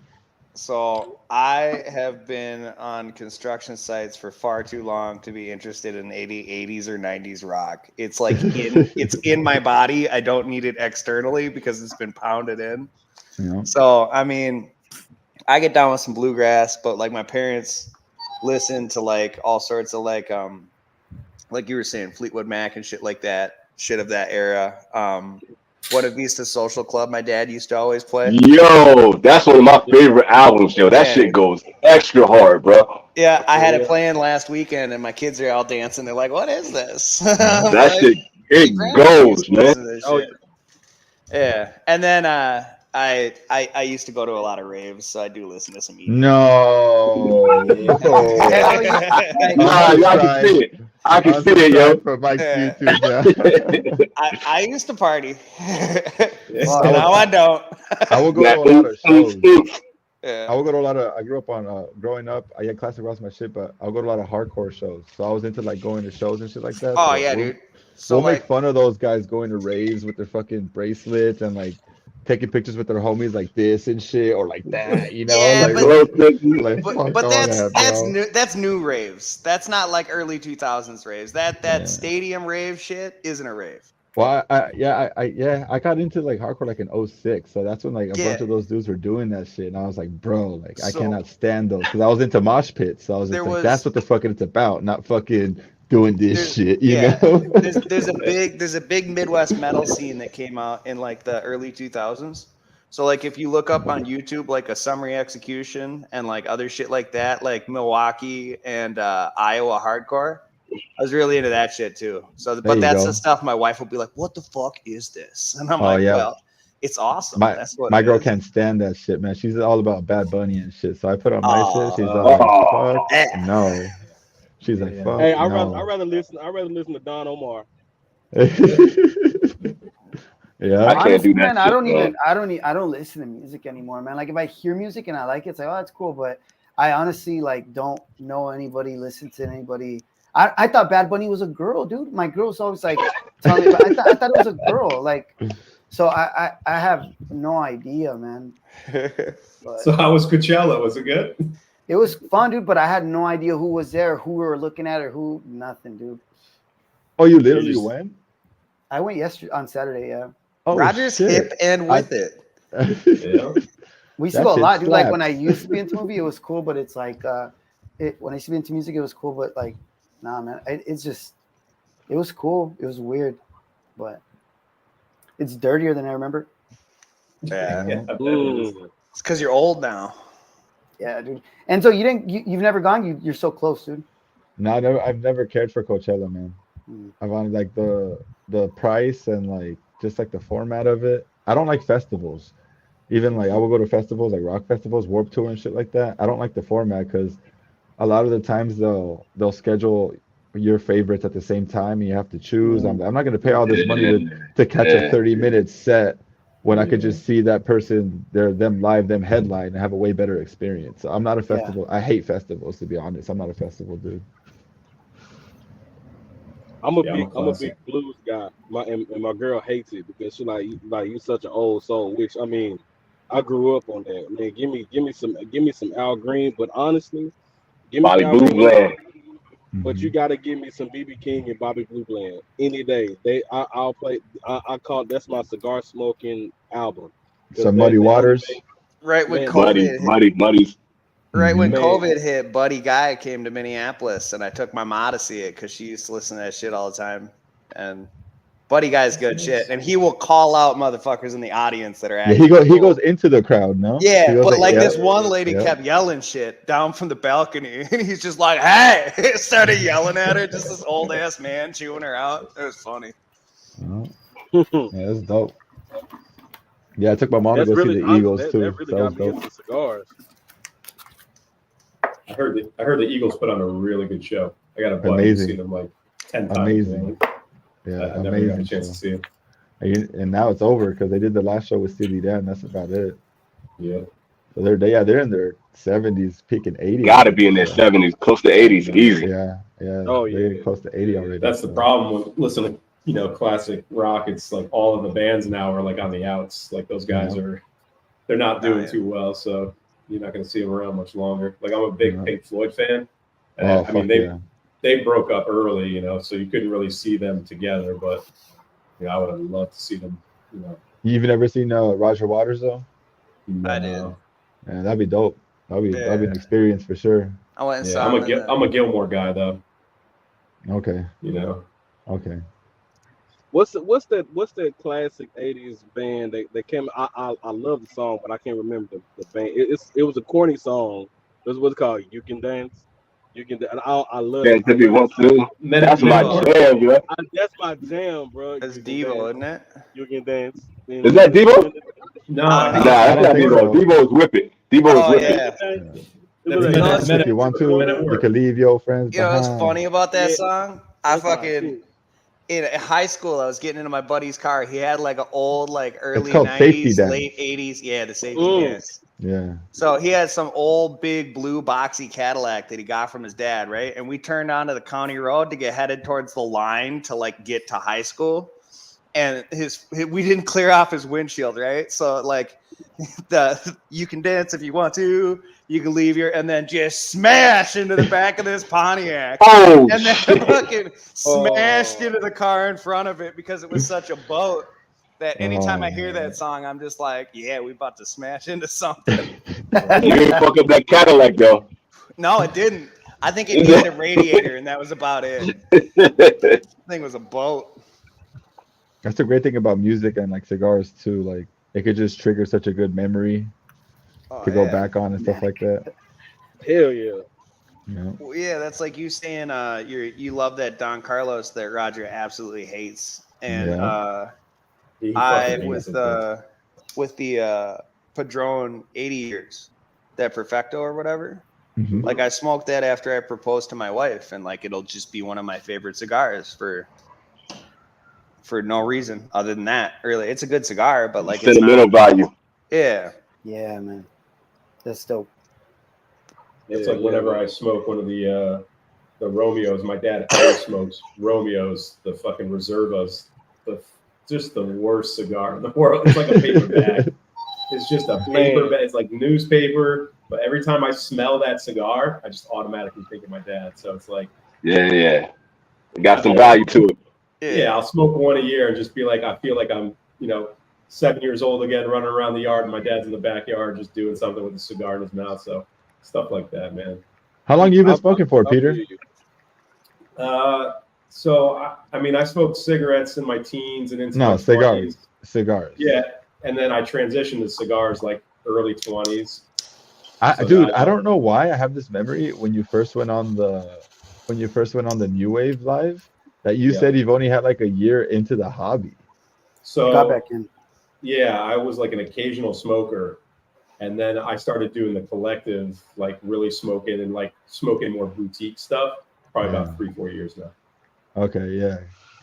So I have been on construction sites for far too long to be interested in 80s or 90s rock. It's like it's in my body. I don't need it externally because it's been pounded in. Yeah. So I mean, I get down with some bluegrass, but like my parents listen to like all sorts of like you were saying, Fleetwood Mac and shit like that, shit of that era. Buena Vista Social Club, my dad used to always play. Yo, that's one of my favorite albums, yo. That shit goes extra hard, bro. Yeah, I had it playing last weekend, and my kids are all dancing. They're like, "What is this?" That like, shit, it goes, man. Oh, yeah, and then I used to go to a lot of raves, so I do listen to some. No. I can see it. I can see it, yo. For Mike's YouTube, I used to party. Now I don't. I will go to a lot of shows. Yeah. I will go to a lot of. I grew up on growing up. I had classic rock's my shit, but I'll go to a lot of hardcore shows. So I was into like going to shows and shit like that. Oh so yeah, dude. So we'll make fun of those guys going to raves with their fucking bracelets and like taking pictures with their homies like this and shit or like that, you know? Yeah, but that's new raves. That's not like early 2000s raves. That stadium rave shit isn't a rave. Well, I got into like hardcore like in 06, so that's when like a bunch of those dudes were doing that shit, and I was like, bro, like I cannot stand those because I was into mosh pits, so I was just like, that's what the fucking it's about, not fucking doing this shit, you know? there's a big Midwest metal scene that came out in like the early 2000s. So like if you look up on YouTube like a Summary Execution and like other shit like that, like Milwaukee and Iowa hardcore. I was really into that shit too. So, but that's the stuff my wife will be like, "What the fuck is this?" And I'm well, it's awesome. That's what my girl can't stand that shit, man. She's all about Bad Bunny and shit. So I put on my shit. She's like, "Fuck no." She's like, "Fuck." Hey, I'd rather listen to Don Omar. Yeah, I can't do that. Man, I don't listen to music anymore, man. Like if I hear music and I like it, it's like, oh, that's cool. But I honestly like don't know anybody, listen to anybody. I thought Bad Bunny was a girl, dude. My girl's always like telling me, but I thought it was a girl. Like, so I have no idea, man. But so how was Coachella? Was it good? It was fun, dude. But I had no idea who was there, who we were looking at, or nothing, dude. Oh, you literally went? I went yesterday on Saturday. Yeah. Oh, Roger's shit. hip and with it. Yeah. We used to That go a shit lot, dude. Like slaps. when I used to be into movie, it was cool, but it's like when I used to be into music, it was cool, but like, nah, man, it was cool. It was weird, but it's dirtier than I remember. Yeah. Yeah, I bet it is. It's because you're old now. Yeah, dude. And so you've never gone. You're so close, dude. No, I've never cared for Coachella, man. I wanted like the price and like just like the format of it. I don't like festivals. Even like I will go to festivals like rock festivals, Warped Tour and shit like that. I don't like the format because a lot of the times they'll schedule your favorites at the same time and you have to choose. I'm not going to pay all this money to catch a 30-minute set when I could just see that person, them live, them headline, and have a way better experience. So I'm not a festival. I hate festivals, to be honest. I'm not a festival dude. I'm a big blues guy. And my girl hates it because she like you such an old soul. Which I mean, I grew up on that. Man, give me some Al Green. But honestly, give me Bobby Al Blue Green. Bland. But you got to give me some BB King and Bobby Blue Bland any day. I'll play. I call that's my cigar smoking album. Some Muddy Waters. Right when COVID hit. Right when COVID hit, Buddy Guy came to Minneapolis, and I took my ma to see it because she used to listen to that shit all the time. And Buddy Guy's good shit, and he will call out motherfuckers in the audience that are acting. Yeah, he goes into the crowd, no? Yeah, but like this one lady kept yelling shit down from the balcony, and he's just like, "Hey!" started yelling at her, just this old ass man chewing her out. It was funny. Yeah, that's dope. Yeah, I took my mom to go see the Eagles too. That really got me into cigars. I heard the Eagles put on a really good show. I got a buddy who's seen them like 10 times. Amazing. Yeah, I never got a chance to see it. And now it's over because they did the last show with Steely Dan. That's about it. Yeah. So they're in their 70s, peaking 80s. Got to be in their 70s, close to 80s, easy. Yeah. Oh yeah. They're close to 80 already. That's the problem with listening. Classic rock. It's like all of the bands now are like on the outs. Like those guys they're not doing too well. So you're not going to see them around much longer. Like I'm a big Pink Floyd fan. And they broke up early, so you couldn't really see them together. But I would have loved to see them. You even ever seen Roger Waters though? No. I did. Yeah, that'd be dope. That'd be an experience for sure. I went and saw I'm a Gilmore guy though. Okay. Okay. What's that classic 80s band that came? I love the song, but I can't remember the band. It was a corny song. It was what's called "You Can Dance." You can. I love it. That's my jam, bro. That's my jam, bro. That's Devo, isn't it? You Can Dance. Is that Devo? No, that's not Devo. Devo's Whip It. Devo's Whip It. If you want to, you can leave your friends. You know what's funny about that song? In high school, I was getting into my buddy's car. He had like an old, like early 90s, late 80s. Yeah, the safety dance. Yeah. So he had some old, big, blue, boxy Cadillac that he got from his dad, right? And we turned onto the county road to get headed towards the line to like get to high school. And we didn't clear off his windshield, right? So like you can dance if you want to. You can leave and then just smash into the back of this Pontiac. Oh, and then fucking smashed into the car in front of it because it was such a boat that anytime I hear that song, I'm just like, yeah, we about to smash into something. You didn't fuck up that Cadillac though. No, it didn't. I think it hit a radiator and that was about it. I think it was a boat. That's the great thing about music and like cigars too. Like it could just trigger such a good memory to go back on and stuff like that. Hell yeah. Well, yeah, that's like you saying you love that Don Carlos that Roger absolutely hates. And I with the Padron 80 years, that Perfecto or whatever. Mm-hmm. Like I smoked that after I proposed to my wife, and like it'll just be one of my favorite cigars for no reason other than that. Really, it's a good cigar, but like sentimental value. Yeah. Yeah, man. That's dope. It's like whenever I smoke one of the Romeos, my dad always smokes Romeos, the fucking Reservas, just the worst cigar in the world. It's like a paper bag. It's just a paper bag. It's like newspaper. But every time I smell that cigar, I just automatically think of my dad. So it's like, it got some value to it. Yeah, I'll smoke one a year and just be like, I feel like I'm, 7 years old again, running around the yard, and my dad's in the backyard just doing something with a cigar in his mouth. So stuff like that, man. How long you been smoking for, Peter? So I smoked cigarettes in my teens and into my cigars. 20s. Cigars. Yeah, and then I transitioned to cigars like early 20s. I don't know why I have this memory when you first went on the New Wave live that you said you've only had like a year into the hobby. So got back in. Yeah, I was like an occasional smoker, and then I started doing the collective, like really smoking and like smoking more boutique stuff. Probably about 3-4 years now. Okay, yeah.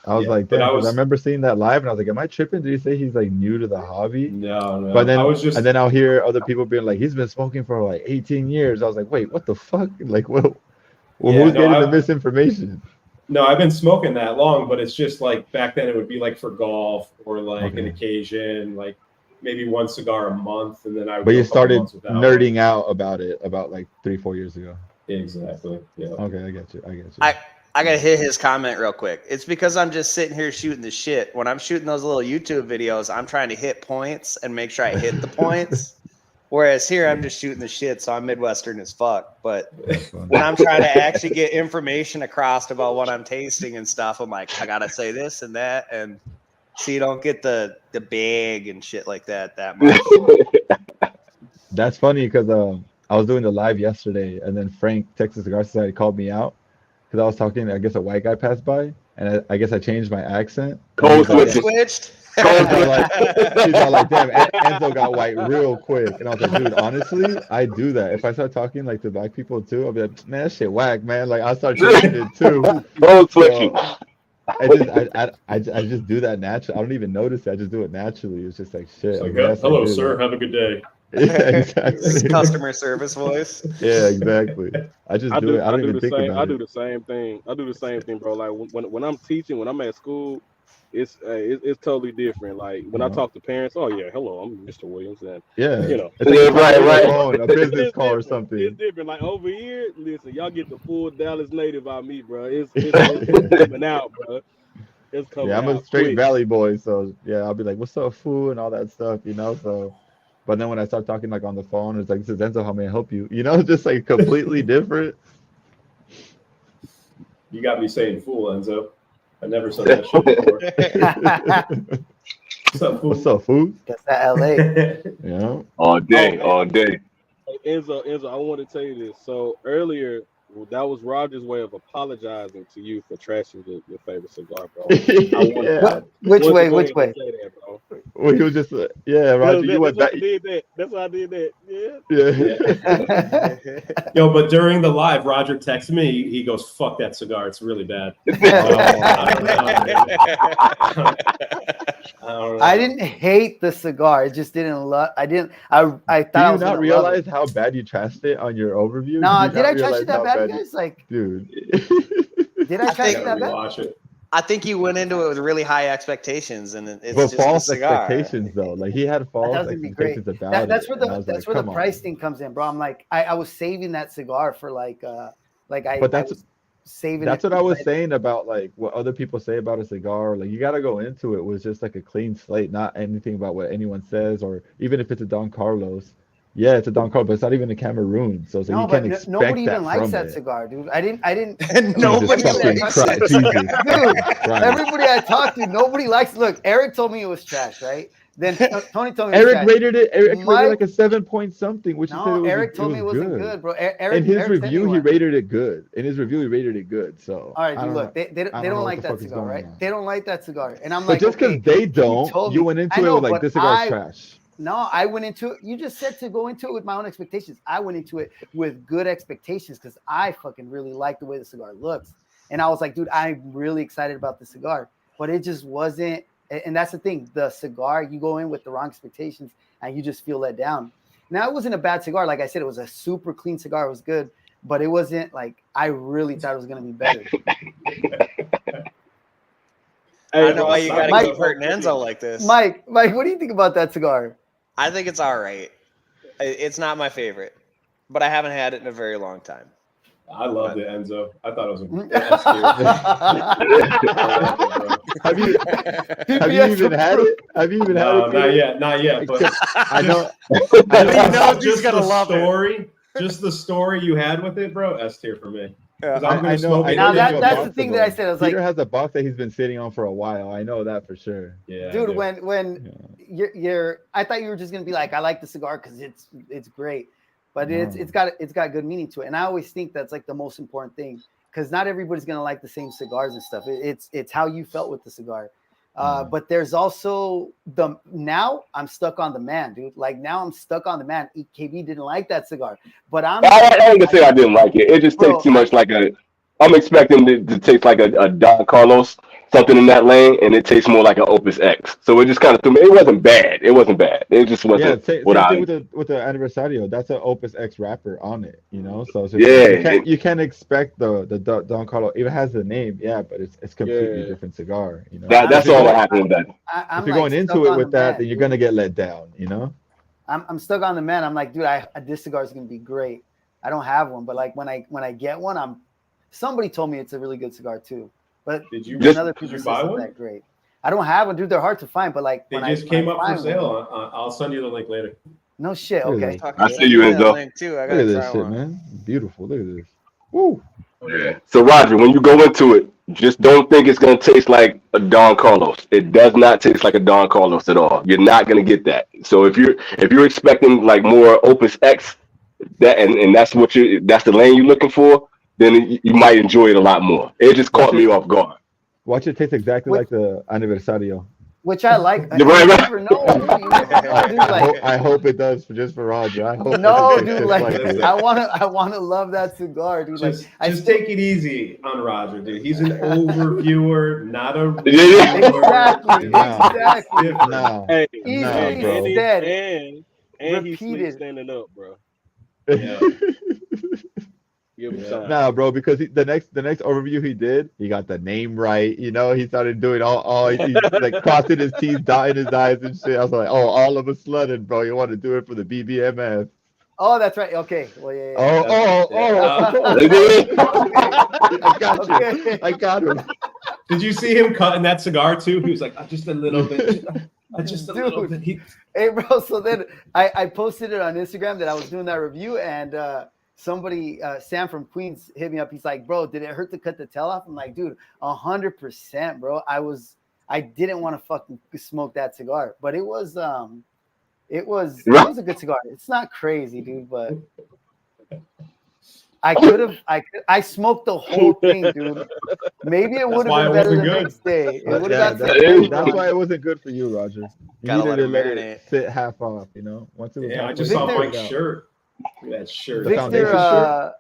I was like, damn, I remember seeing that live, and I was like, am I tripping? Did you say he's like new to the hobby? No. But then and then I'll hear other people being like, he's been smoking for like 18 years. I was like, wait, what the fuck? Like, who's getting the misinformation? No, I've been smoking that long, but it's just like back then it would be like for golf or like an occasion, like maybe one cigar a month, and then I would. But you started nerding out about it about like 3-4 years ago. Exactly. Yeah. Okay, I get you. I gotta hit his comment real quick. It's because I'm just sitting here shooting the shit. When I'm shooting those little YouTube videos, I'm trying to hit points and make sure I hit the points. Whereas here, I'm just shooting the shit, so I'm Midwestern as fuck. But when I'm trying to actually get information across about what I'm tasting and stuff, I'm like, I gotta say this and that, and so you don't get the bag and shit like that much. That's funny because I was doing the live yesterday, and then Frank, Texas Cigar Society, called me out because I was talking. I guess a white guy passed by, and I guess I changed my accent. Code switched. She's all like, damn, Enzo got white real quick. And I was like, dude, honestly, I do that. If I start talking like to black people too, I'll be like, man, that shit whack, man. Like I'll start changing it too. So, I just do that naturally. I don't even notice it. I just do it naturally. It's just like shit. It's like, hello, sir. Have a good day. Yeah, exactly. Customer service voice. Yeah, exactly. I just do it. I don't even think about it. I do the same thing, bro. Like when I'm teaching, when I'm at school, it's totally different. Like when I talk to parents, oh yeah, hello, I'm Mr. Williams, and it's like right. A business call or something. It's different. Like over here, listen, y'all get the full Dallas native out me, bro. It's coming out, bro. It's coming out. I'm a straight Valley boy, so yeah, I'll be like, what's up, fool, and all that stuff, So, but then when I start talking like on the phone, it's like, this is Enzo. How may I help you? Just like completely different. You got me saying fool, Enzo. I never said that shit before. What's up, fool? That's that LA. Yeah. All day. Hey, Enzo, I want to tell you this. So earlier, that was Roger's way of apologizing to you for trashing your favorite cigar, bro. Which way? That, bro. Well, he was just Roger. You went back. That's why I did that. Yeah. Yo, but during the live, Roger texted me. He goes, "Fuck that cigar. It's really bad." I didn't hate the cigar. It just didn't love. I thought. Do you not realize how bad you trashed it on your overview? No, did I trash it that bad, guys? Like, dude. Did I trash it that bad? I think you went into it with really high expectations, and it's but just false a cigar. expectations though. Like he had false expectations about that's it. That's where the price thing comes in, bro. I'm like, I was saving that cigar for saving. That's what I was saying about like what other people say about a cigar. Like you got to go into it with just like a clean slate, not anything about what anyone says, or even if it's a Don Carlos. Yeah, it's a Don Carlos, but it's not even a Cameroon. So you can't expect nobody that even likes that it. cigar, dude. I didn't. Nobody likes it. Dude, everybody I talked to, nobody likes it. Look, Eric told me it was trash, right? Then Tony told me Eric rated it. Eric rated like a 7 point something, which Eric told me it wasn't good, bro. In his review, he rated it good. So all right, dude, look, they don't like that cigar, right? They don't like that cigar, and I'm but like, just because they don't, you went into it like this cigar's trash. No, I went into it. You just said to go into it with my own expectations. I went into it with good expectations because I fucking really like the way the cigar looks. And I was like, dude, I'm really excited about the cigar. But it just wasn't. And that's the thing. The cigar, you go in with the wrong expectations and you just feel let down. Now, it wasn't a bad cigar. Like I said, it was a super clean cigar. It was good. But it wasn't like I really thought it was going to be better. I don't know why you got to keep hurting Enzo like this. Mike, what do you think about that cigar? I think it's all right. It's not my favorite, but I haven't had it in a very long time. I loved it, Enzo. I thought it was a Have you even had it? Have you even had it? Not yet. But I know. Just the story. Just the story you had with it, bro. S tier for me. I know. Now that's the thing that I said. I was Peter like, has a box that he's been sitting on for a while. I know that for sure. Yeah, dude. When you're, I thought you were just gonna be like, I like the cigar because it's great, but it's got good meaning to it. And I always think that's like the most important thing because not everybody's gonna like the same cigars and stuff. It's how you felt with the cigar. But there's also now I'm stuck on the man, dude. Like now I'm stuck on the man. KB didn't like that cigar, but I ain't gonna say I didn't like it. It just tastes too much like I'm expecting it to taste like a Don Carlos, something in that lane, and it tastes more like an Opus X. So it just kind of threw me. It wasn't bad. It just wasn't. Same thing with the Aniversario. That's an Opus X wrapper on it, you know. So you can't expect the Don Carlos. It has the name, but it's completely different cigar. You know, that's all that happened with that. If you're going into it with that, then you're gonna get let down. You know. I'm stuck on the man. I'm like, dude, this cigar is gonna be great. I don't have one, but like when I get one, somebody told me it's a really good cigar too. But another people say it's not that great. I don't have one, dude. They're hard to find. But like they just came up for sale. I'll send you the link later. No shit. Okay. I see you, Enzo. Look at this shit, man. Beautiful. Look at this. Woo. Yeah. So Roger, when you go into it, just don't think it's gonna taste like a Don Carlos. It does not taste like a Don Carlos at all. You're not gonna get that. So if you're expecting like more Opus X, and that's the lane you're looking for, then you might enjoy it a lot more. It just caught me off guard. Watch it taste exactly like the Aniversario. Which I like. Right. Never know. I hope it does just for Roger. I hope. No, dude. Like I wanna love that cigar, dude. Just take it easy on Roger, dude. He's an overviewer, not a. Exactly. No. Hey, easily said. And he's standing up, bro. Yeah. Nah, bro, because the next overview he did, he got the name right. You know, he started doing all he like crossing his T's, dotting his I's and shit. I was like, oh, all of a sudden, bro, you want to do it for the BBMF. Oh, that's right. Okay. Well, yeah. I got him. Did you see him cutting that cigar too? He was like, just a little bit. Just a little bit. Hey, bro. So then I posted it on Instagram that I was doing that review, and somebody, Sam from Queens, hit me up. He's like, bro, did it hurt to cut the tail off? I'm like, dude, 100%, bro. I didn't want to fucking smoke that cigar, but it was a good cigar. It's not crazy, dude, but I smoked the whole thing, dude. Maybe it would have been better the next day. That's why it wasn't good for you, Roger. You needed to let it sit half off, you know? Once it was I just saw Mike's shirt. That shirt. Victor, I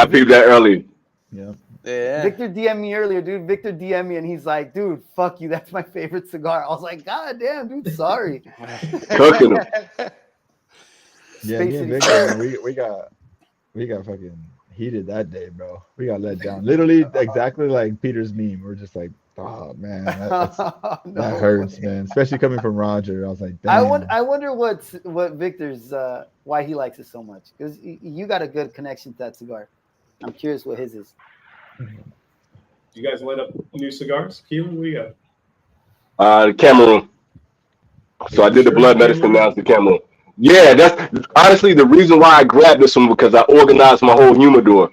peeped that early. Yeah. Victor DM'd me earlier, dude. Victor DM'd me and he's like, dude, fuck you. That's my favorite cigar. I was like, God damn, dude, sorry. Cooking them. Yeah, me and Victor, we got fucking heated that day, bro. We got let down. Literally exactly like Peter's meme. We're just like, oh man, that hurts, man. Especially coming from Roger. I was like, damn. I wonder what Victor's why he likes it so much. Because you got a good connection to that cigar. I'm curious what his is. You guys light up new cigars? Keelan, what do you got? Cameroon. So I did the blood medicine, now it's the Cameroon. Yeah, that's honestly the reason why I grabbed this one, because I organized my whole humidor.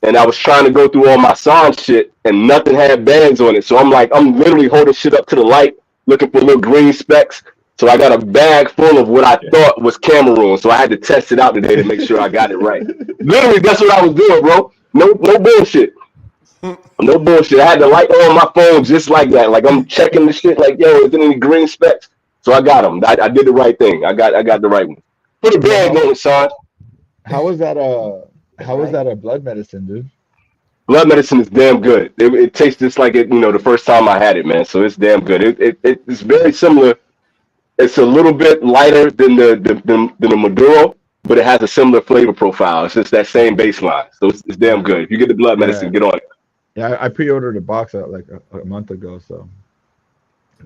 And I was trying to go through all my Sans shit, and nothing had bands on it. So I'm literally holding shit up to the light, looking for little green specks. So I got a bag full of what I thought was Cameroon. So I had to test it out today to make sure I got it right. Literally, that's what I was doing, bro. No bullshit. No bullshit. I had the light on my phone just like that. Like I'm checking the shit. Like, yo, is there any green specks? So I got them. I did the right thing. I got the right one. Put a bag on it, son. How was that a blood medicine, dude? Blood medicine is damn good. It tastes just like it, the first time I had it, man. So it's damn good. It's very similar. It's a little bit lighter than the Maduro, but it has a similar flavor profile. It's just that same baseline. So it's damn good. If you get the blood medicine, get on it. Yeah, I pre-ordered a box out like a month ago, so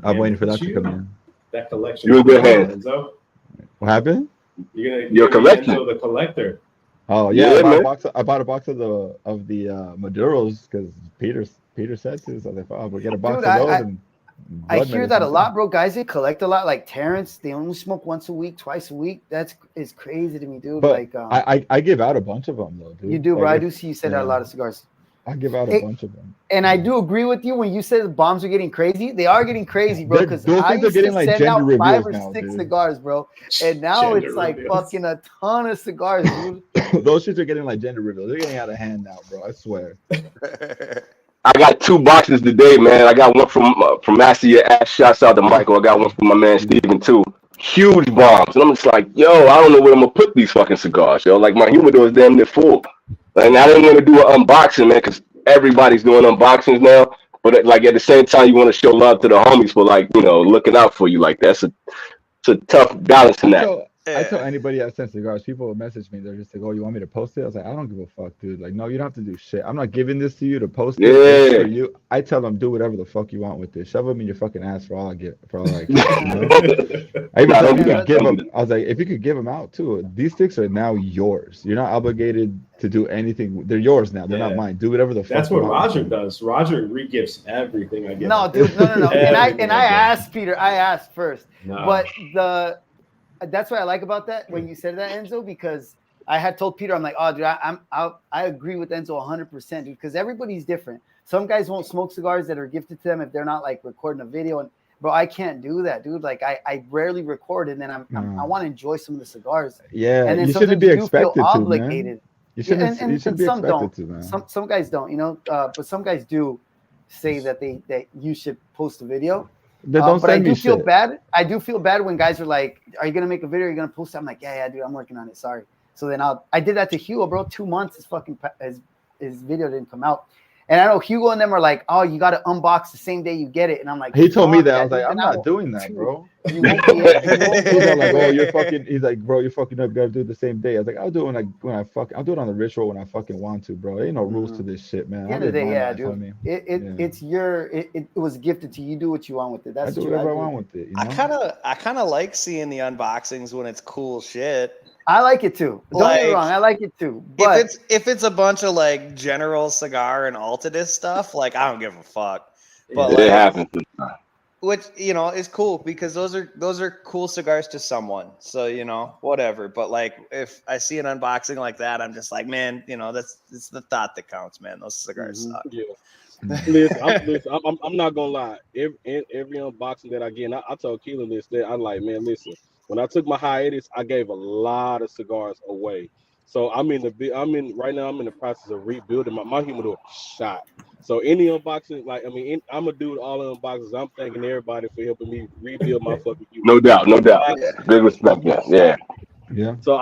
I'm waiting for that to come in. That collection. You're in good hands. What happened? You're collecting. The collector. Oh yeah, Yeah, I man. bought a box of the Maduros because Peter said to. So I was like, oh, we'll get a box Dude, of those and I blood hear that a medicine, lot, too. bro. Guys that collect a lot, like Terrence, they only smoke once a week, twice a week. Is crazy to me, dude. But Like, I give out a bunch of them though, dude. you do, bro. Like I do see you said that a lot of cigars. I give out a bunch of them. And I do agree with you when you said the bombs are getting crazy. They are getting crazy, bro. Because I used to like send out gender 5 or reveals now, 6 dude. cigars, bro. And now Gender it's like reveals. fucking a ton of cigars, dude. Those shits are getting like gender reveals. They're getting out of hand now, bro. I swear. I got 2 boxes today, man. I got one from Master Your Ass. Shouts out to Michael. I got one from my man Steven too. Huge bombs, and I'm just like, yo, I don't know where I'm gonna put these fucking cigars, yo. Like my humidor is damn near full, and I didn't want to do an unboxing, man, because everybody's doing unboxings now. But like at the same time, you want to show love to the homies for like looking out for you like that. It's a tough balancing act. I tell anybody that sends cigars, people will message me. They're just like, "Oh, you want me to post it?" I was like, "I don't give a fuck, dude. Like, no, you don't have to do shit. I'm not giving this to you to post it. It's for you." I tell them, "Do whatever the fuck you want with this. Shove them in your fucking ass for all I get. For all I get." You know? I even said, "You could give them." I was like, "If you could give them out too, these sticks are now yours. You're not obligated to do anything. They're yours now. They're not mine. Do whatever the fuck." That's what Roger does. Roger re-gifts everything I get. No, dude, no. and I asked Peter. I asked first, but that's what I like about that when you said that, Enzo, because I had told Peter, I'm like, oh, dude, I agree with Enzo 100%, dude, because everybody's different. Some guys won't smoke cigars that are gifted to them if they're not like recording a video. And bro, I can't do that, dude. Like I rarely record, and then I want to enjoy some of the cigars. Yeah, and then you shouldn't be expected to, obligated. man. You shouldn't. You shouldn't be expected to, man. Some guys don't, but some guys do say that you should post a video. But I do feel bad. I do feel bad when guys are like, "Are you gonna make a video? Are you gonna post it?" I'm like, "Yeah, dude, I'm working on it. Sorry." So then I did that to Hugo, bro. 2 months his video didn't come out, and I know Hugo and them are like, "Oh, you got to unbox the same day you get it," and I'm like, he told me that. I was like, "I'm not doing that, bro." You won't be He's like, "Oh, you're fucking." He's like, "Bro, you're fucking up. You gotta do it the same day." I was like, "I'll do it I'll do it on the ritual when I fucking want to, bro. There ain't no rules to this shit, man." At the end of the day, yeah, dude. It was gifted to you. You do what you want with it. That's I do whatever I want with it. You know? I kind of like seeing the unboxings when it's cool shit. I like it too. Don't get me wrong, I like it too. But if it's a bunch of like General Cigar and Altadis stuff, like I don't give a fuck. But it happens. Which is cool because those are cool cigars to someone. So whatever. But like if I see an unboxing like that, I'm just like, man, it's the thought that counts, man. Those cigars suck. Yeah. Listen, I'm not gonna lie. Every unboxing that I get, and I told Keelan this, that I'm like, man, listen. When I took my hiatus, I gave a lot of cigars away. So right now I'm in the process of rebuilding my humidor shot. So any unboxing, I'm gonna do all the unboxings. I'm thanking everybody for helping me rebuild my fucking humidor. No doubt. Big respect, yeah. Yeah. So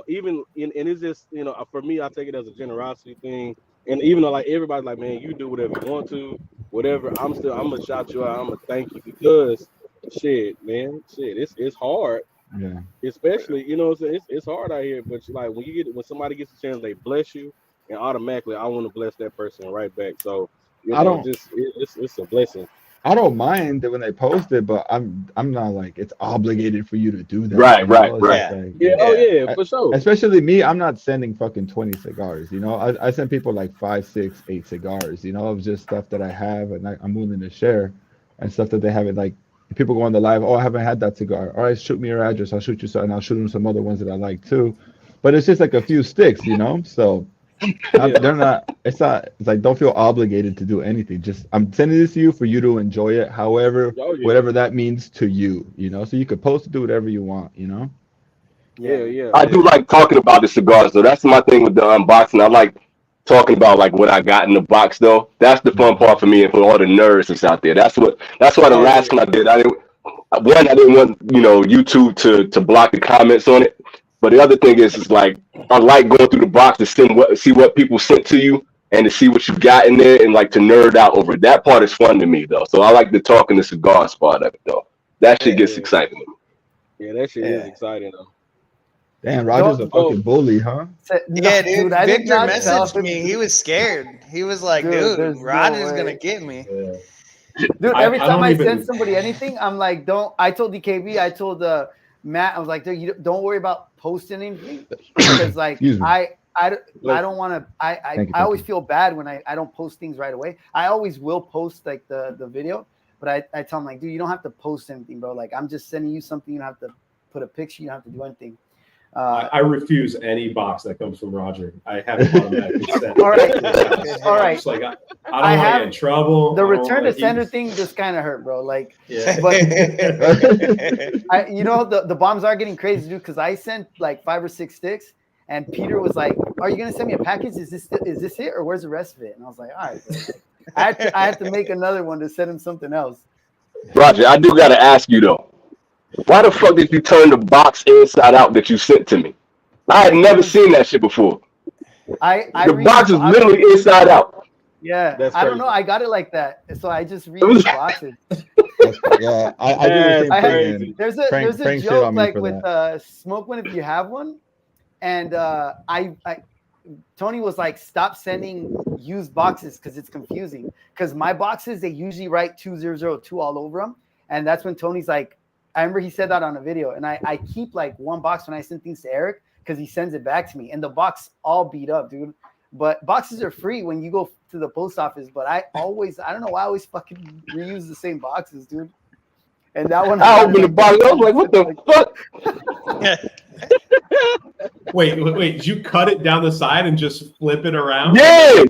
even and it's just for me, I take it as a generosity thing. And even though like everybody's like, man, you do whatever you want to, whatever. I'm gonna shout you out. I'm gonna thank you because it's hard. Yeah. Especially it's hard out here. But like when somebody gets a chance, they bless you, and automatically I want to bless that person right back. So it's a blessing. I don't mind that when they post it, but I'm not like it's obligated for you to do that. Right. Like, for sure. Especially me, I'm not sending fucking 20 cigars. I send people like 5, 6, 8 cigars. Of just stuff that I have and I'm willing to share, and stuff that they haven't. Like people go on the live, oh, I haven't had that cigar. All right, shoot me your address. I'll shoot you some, and I'll shoot them some other ones that I like too. But it's just like a few sticks, So. They're not. It's like don't feel obligated to do anything. Just I'm sending this to you for you to enjoy it. However, whatever that means to you. So you could post to do whatever you want. Yeah. I do like talking about the cigars, though. That's my thing with the unboxing. I like talking about like what I got in the box, though. That's the fun part for me and for all the nerds that's out there. That's why the last one I did, I didn't want YouTube to block the comments on it. But the other thing is like I like going through the box to see what people sent to you and to see what you got in there and like to nerd out over it. That part is fun to me though. So I like the talking the cigars part of it though. That shit gets exciting. Yeah, that shit is exciting though. Damn, Roger's a fucking bully, huh? Yeah, dude. Victor messaged me. He was scared. He was like, dude Roger's gonna get me. Dude, every time I send somebody anything, I'm like, don't. I told DKB, I told Matt, I was like, dude, don't worry about posting anything because like I don't want to. I always feel bad when I don't post things right away. I always will post like the video, but I tell him like, dude, you don't have to post anything, bro. Like I'm just sending you something. You don't have to put a picture. You don't have to do anything. I refuse any box that comes from Roger. I have it automatically sent. All right. Like, I don't want to get in trouble. The return to sender thing just kind of hurt, bro. Like, but you know, the bombs are getting crazy, dude. Because I sent like 5 or 6 sticks, and Peter was like, "Are you gonna send me a package? Is this it, or where's the rest of it?" And I was like, "All right." Bro. I had to make another one to send him something else. Roger, I do gotta ask you though. Why the fuck did you turn the box inside out that you sent to me? I had never seen that shit before. The box is literally inside out. Yeah, I don't know. I got it like that, so I just read the boxes. Yeah, I do the same thing. There's a joke like with smoke one if you have one, and Tony was like, stop sending used boxes because it's confusing. Because my boxes, they usually write 2002 all over them, and that's when Tony's like. I remember he said that on a video, and I keep like one box when I send things to Eric because he sends it back to me, and the box all beat up, dude. But boxes are free when you go to the post office. But I don't know why I always fucking reuse the same boxes, dude. And that one, I opened the box. I was like, what the fuck? Wait, did you cut it down the side and just flip it around? Yeah.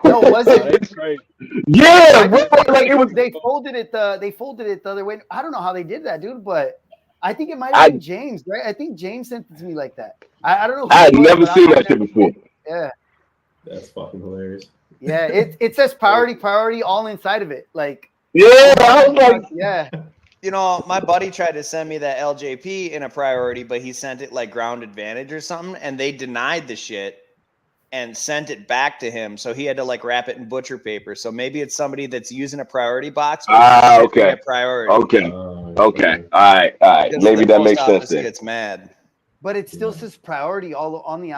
No, was it? Yeah, like it was. They folded it the other way. I don't know how they did that, dude, but I think it might have been James, right? I think James sent it to me like that. I don't know. I had never seen that shit before. Yeah, that's fucking hilarious. Yeah, it says priority all inside of it. Like I was like, yeah. You know, my buddy tried to send me that LJP in a priority, but he sent it like ground advantage or something, and they denied the shit. And sent it back to him, so he had to like wrap it in butcher paper. So maybe it's somebody that's using a priority box. Okay. Priority. Okay. All right. Maybe that makes sense. Gets mad. But it still says priority all on the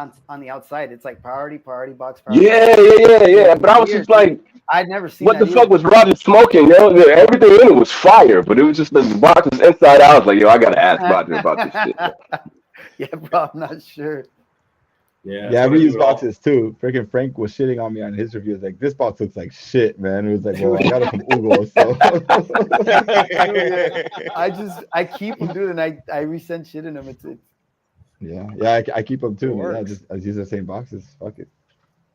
outside. It's like priority box. Priority. Yeah. But I was just like, I'd never seen. What the fuck was Roger smoking? Everything in it was fire, but it was just the box was inside out. I was like, yo, I gotta ask Roger about this shit. Yeah, bro, I'm not sure. Yeah, we use boxes too. Freaking Frank was shitting on me on his review. Like, this box looks like shit, man. It was like, well, I got it from Ugo, so I keep them, dude, and I resend shit in them. It's I keep them too. Yeah, I use the same boxes. Fuck it.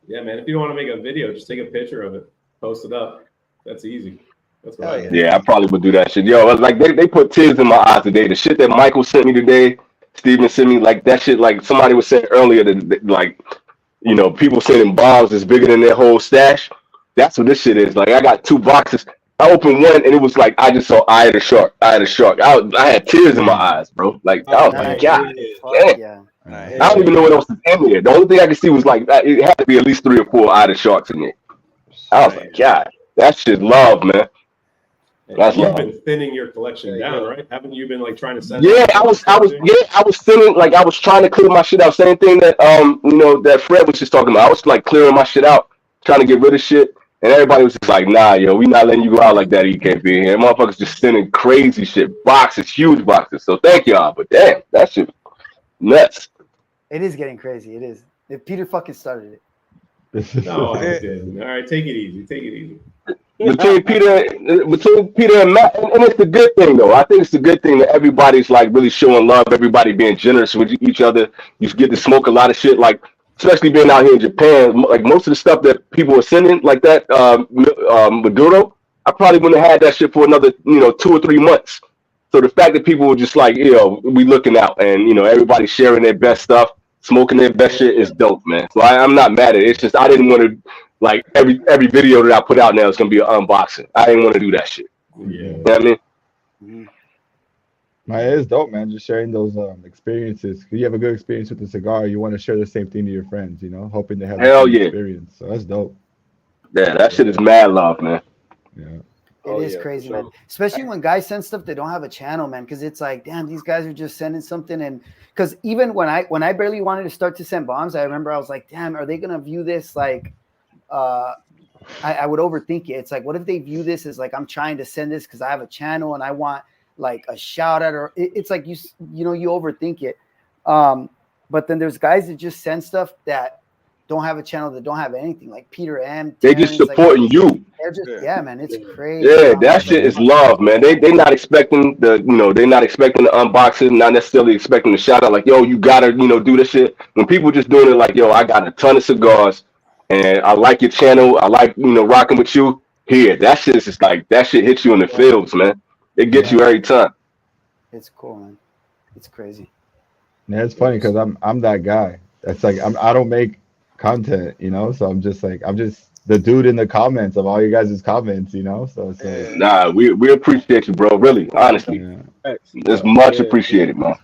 Yeah, man. If you want to make a video, just take a picture of it, post it up. That's easy. That's what I do. Yeah, I probably would do that shit. Yo, like they put tears in my eyes today. The shit that Michael sent me today. Steven sent me like that shit. Like somebody was saying earlier that like, you know, people sending bombs is bigger than their whole stash. That's what this shit is. Like I got 2 boxes. I opened one and it was like I just saw Eye of the Shark. I had tears in my eyes, bro. Like I was like, God, damn. I don't even know what else is in there. The only thing I could see was like it had to be at least 3 or 4 Eye of the Sharks in there. I was like, God, that shit love, man. You've been thinning your collection down, right? Haven't you been like trying to send? I was thinning, like I was trying to clear my shit out. Same thing that you know, that Fred was just talking about. I was like clearing my shit out, trying to get rid of shit, and everybody was just like, nah, yo, we not letting you go out like that, EKB. And motherfuckers just sending crazy shit, boxes, huge boxes. So thank y'all, but damn, that shit nuts. It is getting crazy. It is. Peter fucking started it. No, I didn't. All right, take it easy. Between Peter and Matt, and it's the good thing though. I think it's the good thing that everybody's like really showing love, everybody being generous with each other. You get to smoke a lot of shit, like especially being out here in Japan. Like most of the stuff that people are sending, like that Maduro, I probably wouldn't have had that shit for another 2 or 3 months. So the fact that people were just like, we looking out, and everybody sharing their best stuff, smoking their best shit is dope, man. So I'm not mad at it. It's just I didn't want to. Like every video that I put out now is gonna be an unboxing. I didn't want to do that shit. Yeah. You know what I mean? It is dope, man. Just sharing those experiences. Cause you have a good experience with the cigar, you want to share the same thing to your friends. Hoping they have a good experience. So that's dope. Yeah, that shit is mad love, man. Yeah. It is crazy, man. Especially when guys send stuff they don't have a channel, man. Because it's like, damn, these guys are just sending something. And because even when I barely wanted to start to send bombs, I remember I was like, damn, are they gonna view this like? I would overthink it. It's like, what if they view this as like I'm trying to send this because I have a channel and I want like a shout out, or it's like you overthink it. But then there's guys that just send stuff that don't have a channel, that don't have anything, like Peter M. They just supporting you. They're just, man, it's crazy. Yeah, that shit is love, man. They not expecting they're not expecting the unboxing, not necessarily expecting the shout out, like, yo, you gotta, do this shit. When people just doing it like, yo, I got a ton of cigars and I like your channel, I like, rocking with you. Here, that shit is just like, that shit hits you in the fields, man. It gets you every time. It's cool, man. It's crazy. Yeah, it's funny because I'm that guy. It's like I don't make content, so I'm just the dude in the comments of all you guys' comments, so it's like, nah, we appreciate you, bro, really, honestly. It's much appreciated, man.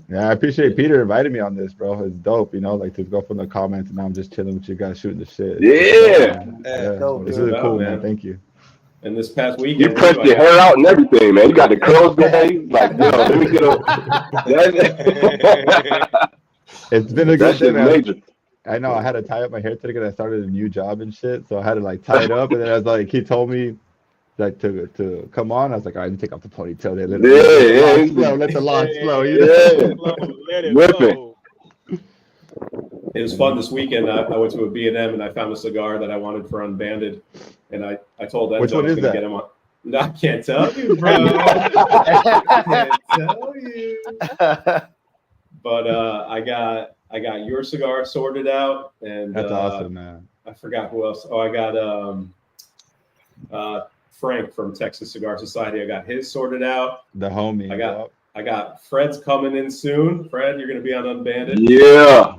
Yeah, I appreciate Peter inviting me on this, bro. It's dope, like to go from the comments and now I'm just chilling with you guys shooting the shit. Yeah, this is cool, man. Thank you. And this past weekend, you pressed your hair out and everything, man. You got the curls going. Like, let me get It's been a good day, man. Major. I know I had to tie up my hair today because I started a new job and shit. So I had to like tie it up, and then I was like, he told me like to come on. I was like, all right, let me take off the ponytail. Let the locks flow. Whip it. It was fun this weekend. I went to a B&M and I found a cigar that I wanted for Unbanded, and I told Enzo which one I was is going to that? get him on. No, I can't tell you, bro. I can't tell you. But I got your cigar sorted out, and that's awesome, man. I forgot who else. Oh, I got Frank from Texas Cigar Society. I got his sorted out. The homie. I got Fred's coming in soon. Fred, you're going to be on Unbanded. Yeah.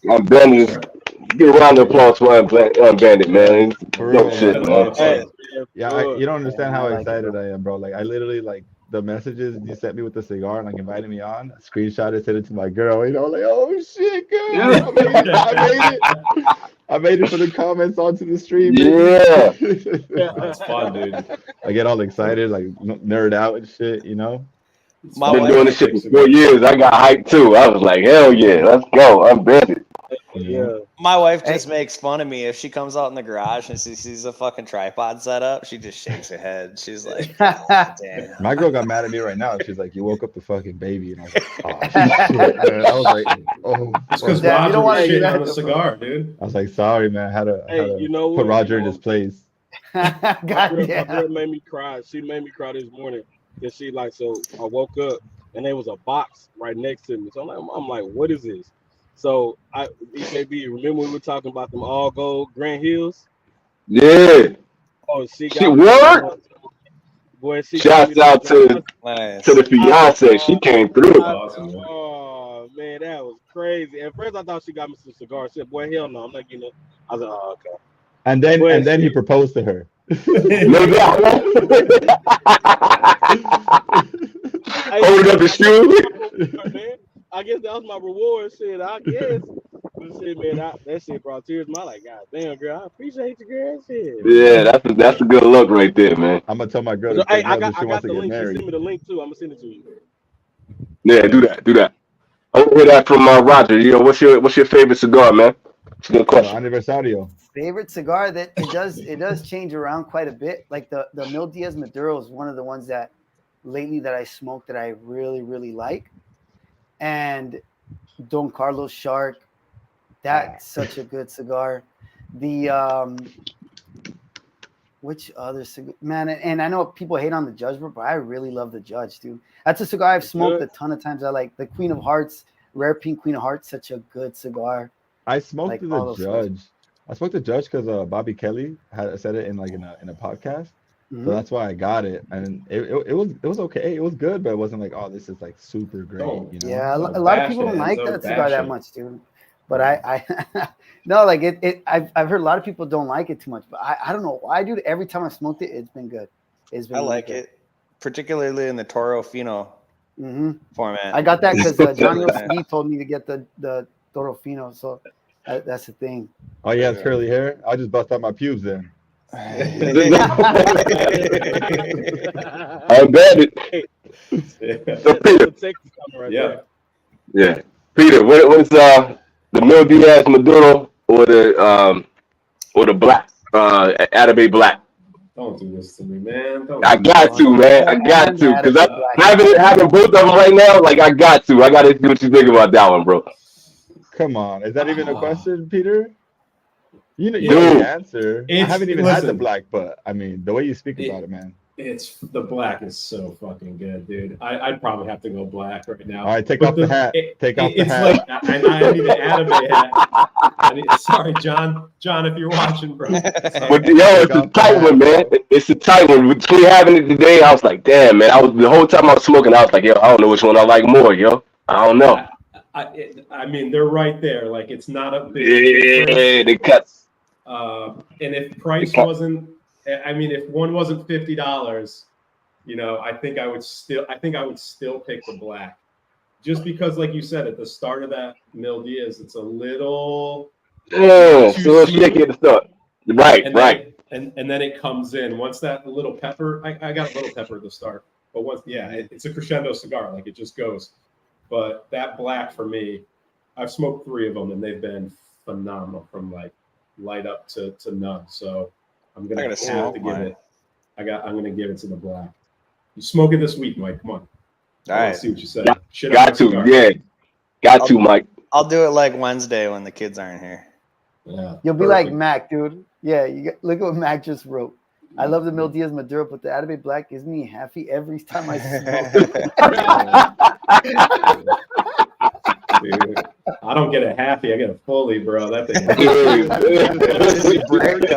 Unbanded. Get a round of applause for Unbanded, man. Dope shit, man. Yeah, you don't understand how excited I am, bro. Like, I literally, like, the messages you sent me with the cigar and like inviting me on, screenshot it, sent it to my girl, like, oh shit, girl. I made it. I made it for the comments onto the stream. Yeah. That's fun, dude. I get all excited, like nerd out and shit, I've been doing this shit for 4 years. I got hyped too. I was like, hell yeah, let's go. I'm ready. Yeah. My wife just makes fun of me if she comes out in the garage and she sees a fucking tripod set up. She just shakes her head. She's like, oh, damn. My girl got mad at me right now. She's like, you woke up the fucking baby. And I was like, oh, shit, man. I was like, oh. It's because Roger was shitting on a cigar, dude. I was like, sorry, man. I had to put Roger in his place. My girl made me cry. She made me cry this morning. And she like, so I woke up and there was a box right next to me. So I'm like, what is this? So EKB, remember we were talking about them all gold Grand Hills? Yeah. Oh, she what? Boy, shouts out to the fiance. She came through. Oh man, that was crazy. At first I thought she got me some cigars. She said, boy, hell no. I'm like, I was like, oh, okay. And then he proposed to her. Holding up his shoe. I guess that was my reward. Shit, I guess. But shit, man, that shit brought tears. My like, God damn, girl, I appreciate you, girl. Shit. Yeah, that's a good look right there, man. I'm gonna tell my girl. Hey, I got the link. She sent me the link too. I'm gonna send it to you. Yeah, do that. I want to hear that from Roger. What's your favorite cigar, man? It's a good question. Aniversario. Favorite cigar that it does change around quite a bit. Like the Mil Días Maduro is one of the ones that lately that I smoked that I really, really like. And Don Carlos Shark, that's such a good cigar. The which other cigar, man? And I know people hate on the Judge, but I really love the Judge, dude. That's a cigar I've smoked a ton of times. I like the Queen of Hearts, Rare Pink Queen of Hearts, such a good cigar. I smoked the Judge. I smoked the Judge because Bobby Kelly had said it in a podcast. So that's why I got it, and it was okay. It was good, but it wasn't like, oh, this is like super great. Yeah, a lot of people don't like that cigar that much, dude. But I no, like I've heard a lot of people don't like it too much, but I don't know why, dude. Every time I smoked it, it's been good. I like it, particularly in the Toro Fino format. I got that because Johnny O'Smee told me to get the Toro Fino, so that's the thing. Oh yeah, it's curly hair. I just bust out my pubes then. I bet it. So Peter, yeah. Peter, what's the Mil Días Maduro or the black Atabey Black? Don't do this to me, man. I got to, man. I got to. Because having both of them right now, like, I got to. I got to see what you think about that one, bro. Come on. Is that even a question, Peter? You know the answer. I haven't even had the black, but I mean, the way you speak about it, man. It's the black is so fucking good, dude. I'd probably have to go black right now. All right, take off the hat. Take off the hat. It's like I need an anime hat. Sorry, John. John, if you're watching, bro. But it's a tight one, man. It's a tight one. Between having it today, I was like, damn, man. The whole time I was smoking, I was like, yo, I don't know which one I like more, yo. I don't know. I mean, they're right there. Like, it's not a big difference. They cut. And if price wasn't, I mean, if one wasn't $50, you know, I think I would still pick the black, just because, like you said, at the start of that Mil Días, it's a little shaky at the start. Right. And then it comes in once that little pepper. I got a little pepper at the start, but once, it's a crescendo cigar, like it just goes. But that black for me, I've smoked 3 of them and they've been phenomenal from like light up to none. So I'm gonna have to give it. I'm gonna give it to the black. You smoke it this week, Mike. Come on. All right. See what you say. Got to, Mike. I'll do it like Wednesday when the kids aren't here. Yeah. You'll be like Mac, dude. Yeah. Look at what Mac just wrote. I love the Mil Días Maduro, but the Atabey Black gives me happy every time I smoke. Dude, I don't get a happy, I get a fully, bro. That thing bricked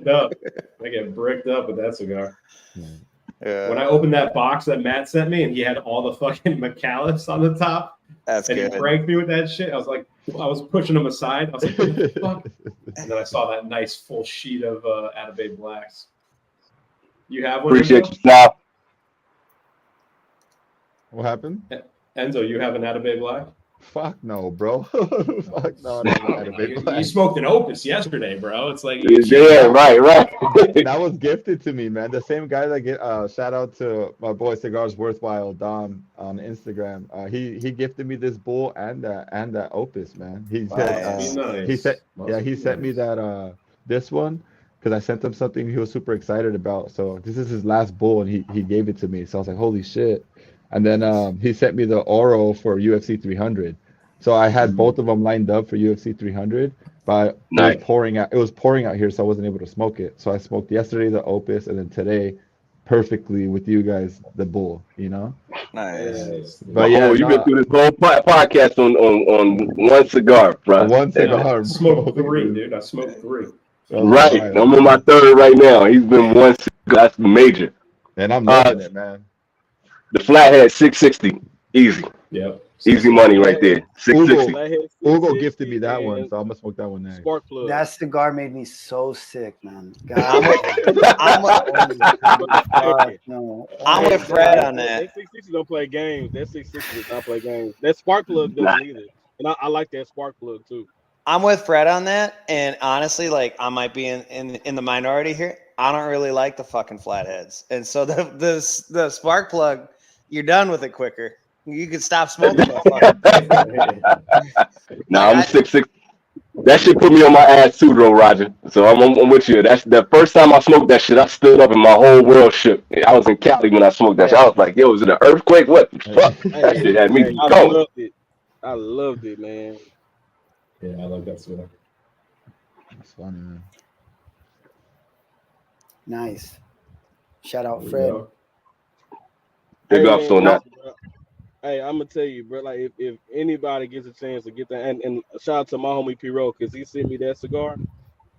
up. I get bricked up with that cigar. Yeah. When I opened that box that Matt sent me and he had all the fucking McAuliffe on the top, that's and good. He pranked me with that shit. I was like, I was pushing them aside. I was like, what the fuck? And then I saw that nice full sheet of Atabey Blacks. You have one? Appreciate you, Sal. What happened? Enzo, you have an Atabey Black? Fuck no, bro. Fuck no. You smoked an Opus yesterday, bro. It's like right. That was gifted to me, man. The same guy that get shout out to my boy Cigars Worthwhile Dom on Instagram. He gifted me this bull and that Opus, man. He sent me that this one because I sent him something he was super excited about. So this is his last bull and he gave it to me. So I was like, holy shit. And then he sent me the Oro for UFC 300. So I had both of them lined up for UFC 300, but it was pouring out here, so I wasn't able to smoke it. So I smoked yesterday the Opus, and then today, perfectly with you guys, the Bull. You know. Nice. But you've been through this whole podcast on one cigar, bro. One cigar. I smoked 3, dude. I smoked 3. Right. I'm on my 3rd right now. He's been one cigar. That's major. And I'm loving it, man. The Flathead 660, easy. Yep. Easy money right there. 660. Ugo gifted me that one, so I'm gonna smoke that one next. Spark plug. That cigar made me so sick, man. I'm with Fred on that. That 660 don't play games. That 660 does not play games. That spark plug doesn't either. And I like that spark plug too. I'm with Fred on that, and honestly, like I might be in the minority here. I don't really like the fucking flatheads, and so the spark plug, you're done with it quicker. You can stop smoking. I'm 6'6". That shit put me on my ass too, though, Roger. So I'm with you. That's the first time I smoked that shit. I stood up and my whole world shook. I was in Cali when I smoked that shit. I was like, yo, was it an earthquake? What the fuck? That shit had me going. I loved it, man. Yeah, I love that cigar. That's funny, man. Nice. Shout out, Fred. Big ups on that. Hey, I'm gonna tell you, bro. Like, if anybody gets a chance to get that, and shout out to my homie P-Ro, because he sent me that cigar,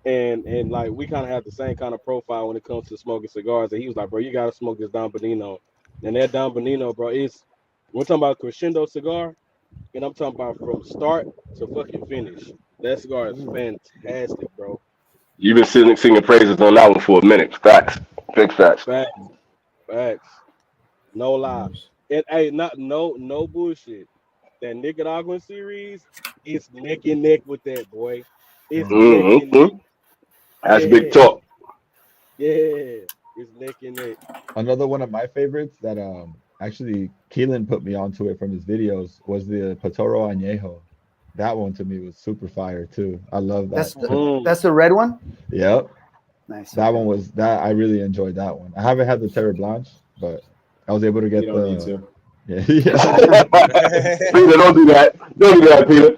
and like we kind of have the same kind of profile when it comes to smoking cigars. And he was like, bro, you gotta smoke this Don Benino, and that Don Benino, bro, we're talking about crescendo cigar, and I'm talking about from start to fucking finish. That cigar is fantastic, bro. You've been singing praises on that one for a minute. Facts. Big facts. Facts. No lies. And hey, no bullshit. That Nicaraguan series is neck and neck with that, boy. It's neck and neck. That's big talk. Yeah, it's neck and neck. Another one of my favorites that actually Keelan put me onto it from his videos was the Patoro Añejo. That one to me was super fire too. I love that. That's the red one? Yep. Nice. That one was that I really enjoyed that one. I haven't had the Terre Blanche, but I was able to get you don't need to. Yeah. Peter, don't do that. Don't do that, Peter.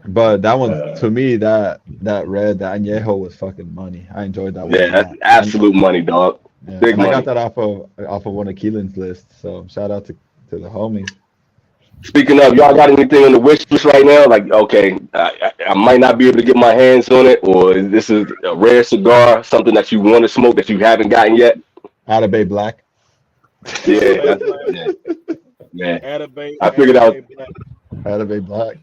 But that one, to me, that red, the añejo was fucking money. I enjoyed that one. Yeah, that's absolute money, dog. Yeah. Big money. I got that off of one of Keelan's lists. So shout out to the homies. Speaking of, y'all got anything on the wish list right now? Like, okay, I might not be able to get my hands on it, or this is a rare cigar, something that you want to smoke that you haven't gotten yet. Atabey Black. Yeah, Atabey, I figured out. Atabey Black.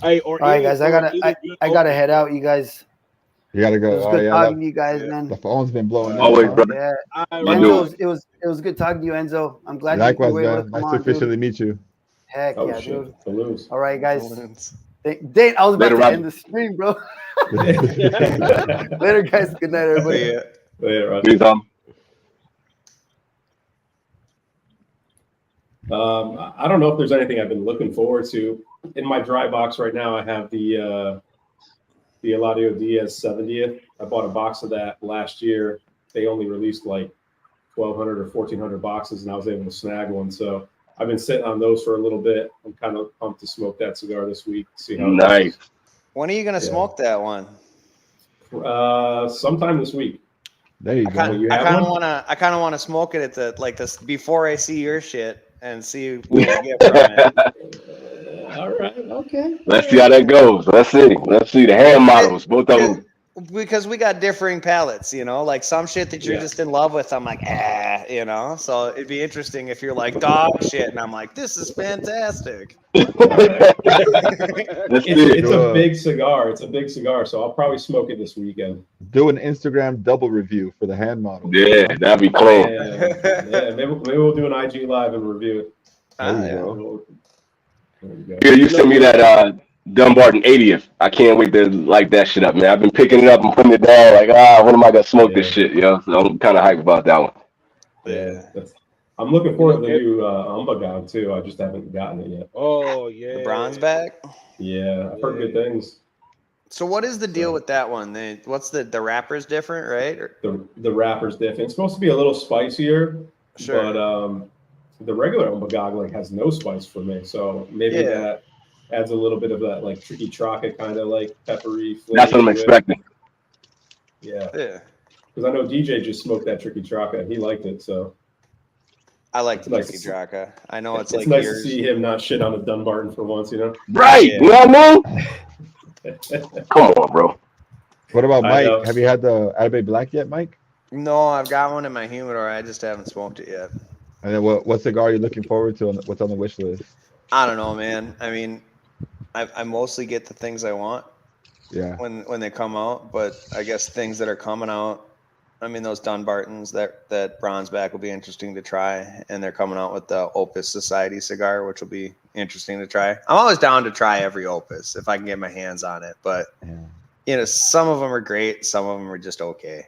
Hey, all right, guys, I gotta head out. You guys. You gotta go. It was good talking to you guys, man. The phone's been blowing. Always, up, brother. Yeah. Enzo, it was good talking to you, Enzo. I'm glad Likewise, you were able to man. come Nice on, to officially dude. meet you. Heck yeah, Shit. dude. All right, guys. I was about Later, to end the stream, bro. Later, guys. Good night, everybody. Yeah. Later, Roger. Peace, I don't know if there's anything I've been looking forward to. In my dry box right now, I have the Eladio Diaz 70th. I bought a box of that last year. They only released like 1,200 or 1,400 boxes, and I was able to snag one. So I've been sitting on those for a little bit. I'm kind of pumped to smoke that cigar this week. See how nice. When are you gonna smoke that one? Sometime this week. There you go. I kind of want to smoke it at the before I see your shit and see what we get from it. All right. Okay. Let's see how that goes. Let's see the hand models, both of them. Because we got differing palettes, you know, like some shit that you're just in love with, I'm like, you know. So it'd be interesting if you're like dog shit, and I'm like, this is fantastic. It's a big cigar. It's a big cigar, so I'll probably smoke it this weekend. Do an Instagram double review for the hand model. Yeah, that'd be cool. Yeah, maybe we'll do an IG live and review it. Yeah, you sent me that Dumbarton 80th. I can't wait to light that shit up, man. I've been picking it up and putting it down. Like, when am I gonna smoke this shit? So I'm kind of hyped about that one. Yeah, I'm looking forward to the new Umbagog too. I just haven't gotten it yet. Oh yeah, the bronze back. Yeah, I've heard good things. So what is the deal with that one? What's the wrapper's different, right? The wrapper's different. It's supposed to be a little spicier, sure. But the regular Umbagog has no spice for me. So maybe that adds a little bit of that like tricky traka kind of like peppery flavor. That's what I'm expecting. Yeah. Because I know DJ just smoked that tricky traka and he liked it. So I like the tricky traka. I know it's like nice to see him not shit on a Dunbarton for once, you know? Right. You know what I mean? Come on, bro. What about Mike? Have you had the Atabey Black yet, Mike? No, I've got one in my humidor. I just haven't smoked it yet. And then what cigar are you looking forward to? What's on the wish list? I don't know, man. I mean, I mostly get the things I want. Yeah. When they come out, but I guess things that are coming out. I mean, those Dunbartons, that bronze back will be interesting to try, and they're coming out with the Opus Society cigar, which will be interesting to try. I'm always down to try every Opus if I can get my hands on it, but you know, some of them are great, some of them are just okay.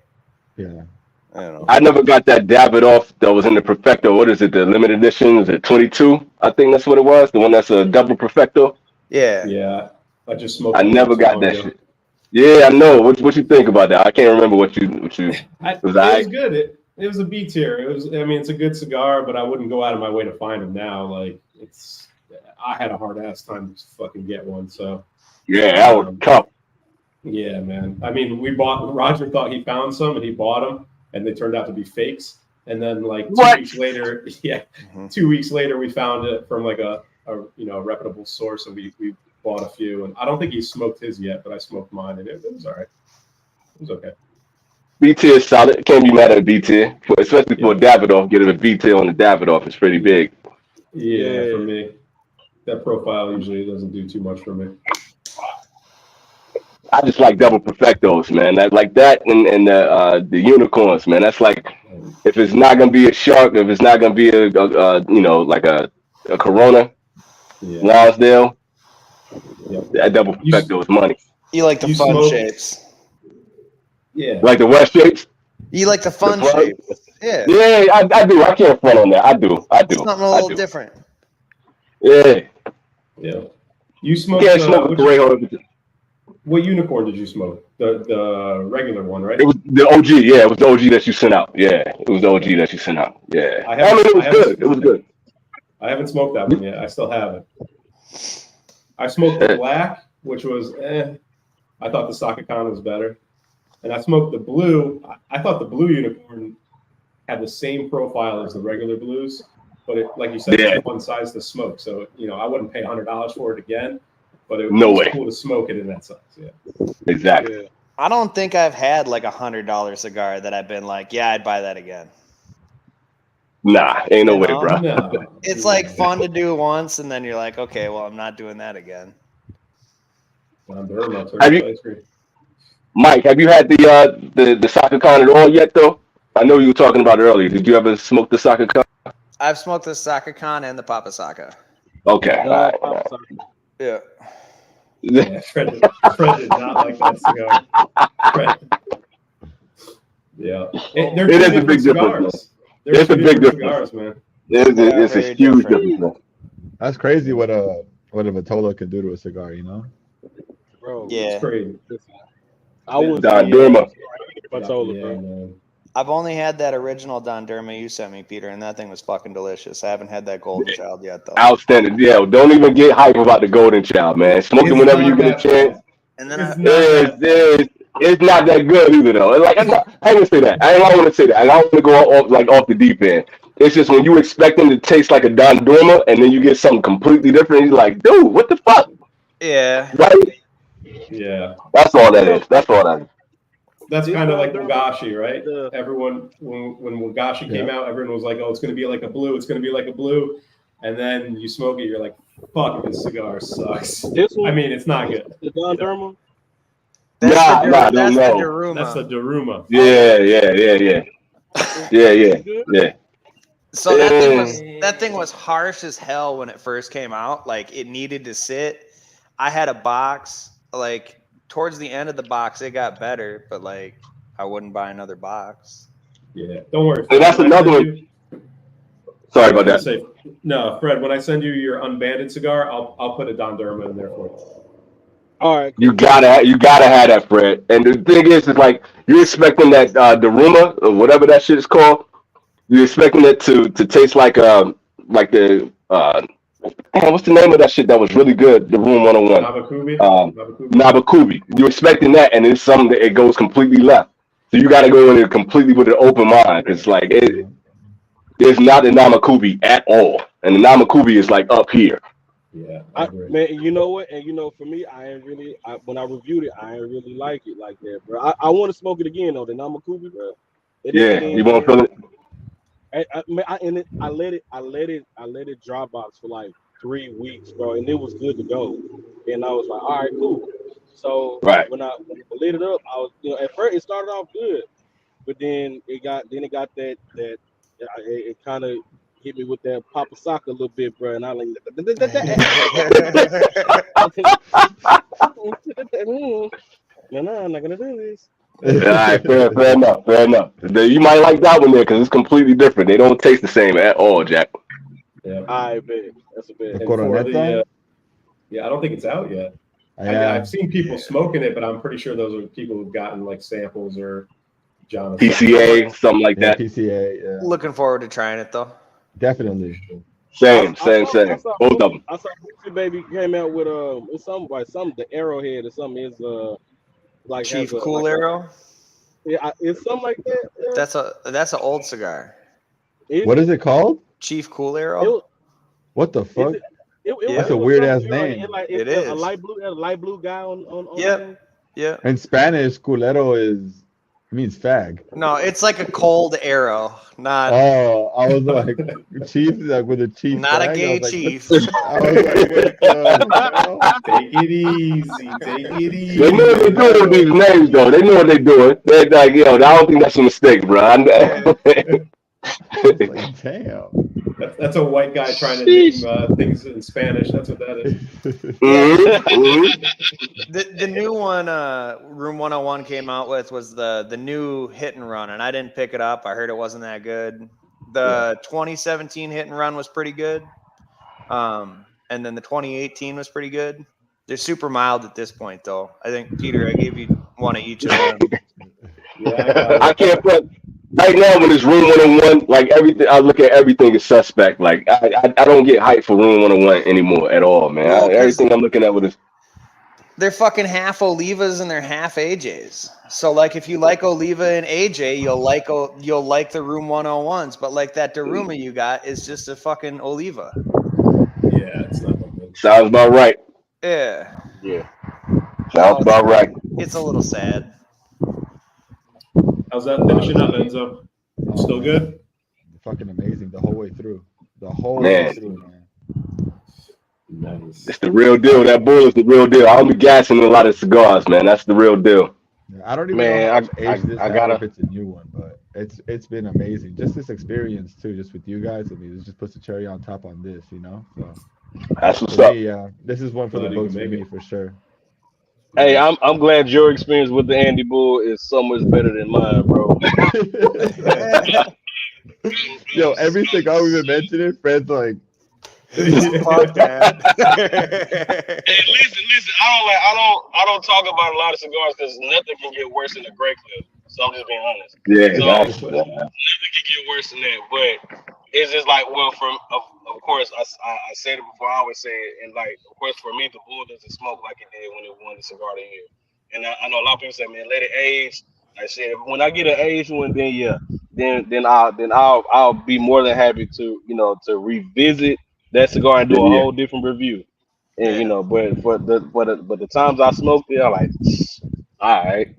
Yeah. I don't know. I never got that Davidoff that was in the Perfecto. What is it? The limited edition? Is it 22? I think that's what it was. The one that's a double Perfecto. Yeah. Yeah. I just smoked. I never got that shit. Yeah, I know. What you think about that? I can't remember what you. It was good. It was a B tier. It was. I mean, it's a good cigar, but I wouldn't go out of my way to find them now. Like I had a hard ass time to fucking get one. So. Yeah, that was tough. Yeah, man. I mean, Roger thought he found some, and he bought them, and they turned out to be fakes. And then, like 2 weeks later, 2 weeks later, we found it from like a reputable source, and we bought a few. And I don't think he smoked his yet, but I smoked mine, and it was all right. It was okay. B tier is solid. Can't be mad at a B tier, especially for a Davidoff. Getting a B tier on the Davidoff is pretty big. Yeah, for me, that profile usually doesn't do too much for me. I just like double Perfectos, man. That and the unicorns, man. That's like, if it's not gonna be a shark, if it's not gonna be a like a Corona, Lonsdale, that double Perfecto is money. You like the fun shapes? Yeah. Like the West shapes? You like the fun shapes? Yeah. Yeah, I do. I can't front on that. I do. Something a little different. Yeah. Yeah. You smoke. Can't smoke a Correjo. What unicorn did you smoke? The regular one, right? It was the OG. Yeah, it was the OG that you sent out. Yeah, it was the OG that you sent out. Yeah. I mean, it was good. It was good. I haven't smoked that one yet. I still haven't. I smoked the black, which was I thought the Sakakana was better. And I smoked the blue. I thought the blue unicorn had the same profile as the regular blues, but it, like you said, it's one size to smoke. So, I wouldn't pay $100 for it again, but it was cool to smoke it in that size. Yeah. Exactly. Yeah. I don't think I've had like $100 cigar that I've been like, yeah, I'd buy that again. Nah, ain't no way, bro. No. It's like fun to do once, and then you're like, okay, well, I'm not doing that again. Mike, have you had the Sakakana at all yet, though? I know you were talking about it earlier. Did you ever smoke the Sakakana? I've smoked the Sakakana and the Papasaka. Okay. Yeah. Yeah, Fred did not like that cigar. Fred. Yeah. It is a big difference. It's a big difference, man. It's a huge difference. That's crazy what a Vitola can do to a cigar, Bro, yeah. It's crazy. I was Don Derma. I've only had that original Don Derma you sent me, Peter, and that thing was fucking delicious. I haven't had that Golden Child yet, though. Outstanding. Yeah, don't even get hype about the Golden Child, man. Smoke it whenever you get a chance. And then it's not that good either, though. Like I ain't gonna say that. I don't want to say that. I don't want to go off the deep end. It's just when you expect them to taste like a Don Derma, and then you get something completely different. You're like, dude, what the fuck? Yeah. Right. Yeah. That's all that is. That's kind of like Wagashi, right? Everyone, when Wagashi came out, everyone was like, oh, it's going to be like a blue. It's going to be like a blue. And then you smoke it, you're like, fuck, this cigar sucks. I mean, it's not good. The Don Derma? That's the Daruma. That's the Daruma. Yeah. So that thing was harsh as hell when it first came out. Like, it needed to sit. I had a box, like, towards the end of the box, it got better, but like I wouldn't buy another box. Yeah, don't worry. And that's another one. Sorry about that. No, Fred, when I send you your unbanded cigar, I'll put a Don Derma in there for you. All right. You gotta have that, Fred. And the thing is like you're expecting that Daruma or whatever that shit is called. You're expecting it to taste like the what's the name of that shit that was really good? The Room 101. Nabakubi. You're expecting that, and it's something that it goes completely left. So you got to go in it completely with an open mind. It's like it's not a Namakubi at all, and the Namakubi is like up here. Yeah, man. You know what? And for me, when I reviewed it, I ain't really like it like that, bro. I want to smoke it again though. The Namakubi, bro. You want to feel it? I let it dry box for like 3 weeks, bro, and it was good to go. And I was like, all right, cool. So when I lit it up, I was at first it started off good, but then it got that it kind of hit me with that Papasaka a little bit, bro, and I like no, I'm not gonna do this. All right, fair enough. You might like that one there because it's completely different. They don't taste the same at all, Jack. Yeah, I bet that's a bit. Yeah, I don't think it's out yet. I've seen people smoking it, but I'm pretty sure those are people who've gotten like samples or Jonathan PCA, something like that. PCA. Yeah. Looking forward to trying it though. Definitely. Same. Both of them. I saw Baby came out with it's something the Arrowhead or something is like Chief Cool Arrow. Yeah, it's something like that. Yeah. That's an old cigar. What is it called? Chief Cool Arrow. What the fuck? That's a weird ass name. It is a light blue guy on. Yeah. In Spanish, culero means fag. No, it's like a cold arrow, not. Oh, I was like, chief, like with a chief. Not flag? a gay chief. I was like, take it easy. They know what they're doing with these names, though. They know what they're doing. They're like, I don't think that's a mistake, bro. like, damn. That's a white guy trying to name things in Spanish. That's what that is. The new one Room 101 came out with was the new Hit and Run, and I didn't pick it up. I heard it wasn't that good. The 2017 Hit and Run was pretty good. And then the 2018 was pretty good. They're super mild at this point, though. I think, Peter, I gave you one of each of them. Yeah, I can't put right now when it's room 101. Like everything, I look at everything as suspect. Like I don't get hyped for room 101 anymore at all, man. Well, Everything I'm looking at with is they're fucking half Olivas and they're half AJs. So like if you like Oliva and AJ, you'll like the room 101s. But like that Daruma you got is just a fucking Oliva. Yeah, it's not that good. sounds about right. Yeah. Yeah, sounds about right. It's a little sad. How's that finishing up, Enzo? Still good? Fucking amazing the whole way through. The whole Man. way through, man. Nice. It's the real deal. That bull is the real deal. I don't be gassing a lot of cigars, man. That's the real deal. Yeah, I don't even Man, know how much I age this has, gotta- if it's a new one, but it's been amazing. Just this experience too, just with you guys. I mean, it just puts the cherry on top on this, you know. So That's what's for up. me, this is one for the Glad you books can for make me it. for sure. Hey, I'm glad your experience with the Andy Bull is so much better than mine, bro. Yo, every cigar we've been mentioning, Fred's like, Fuck that. Hey, listen. I don't talk about a lot of cigars because nothing can get worse than a Great Clip. So I'm just being honest. Yeah, So, that's nothing can get worse than that. But it's just like, well, of course, I said it before. I always say it, and like, of course, for me, the Bull doesn't smoke like it did when it won the Cigar of the Year. And I know a lot of people say, man, let it age. I said, when I get an aged one, then yeah, then I'll be more than happy to to revisit that cigar and do a whole different review. And but the times I smoked it, I'm like, all right.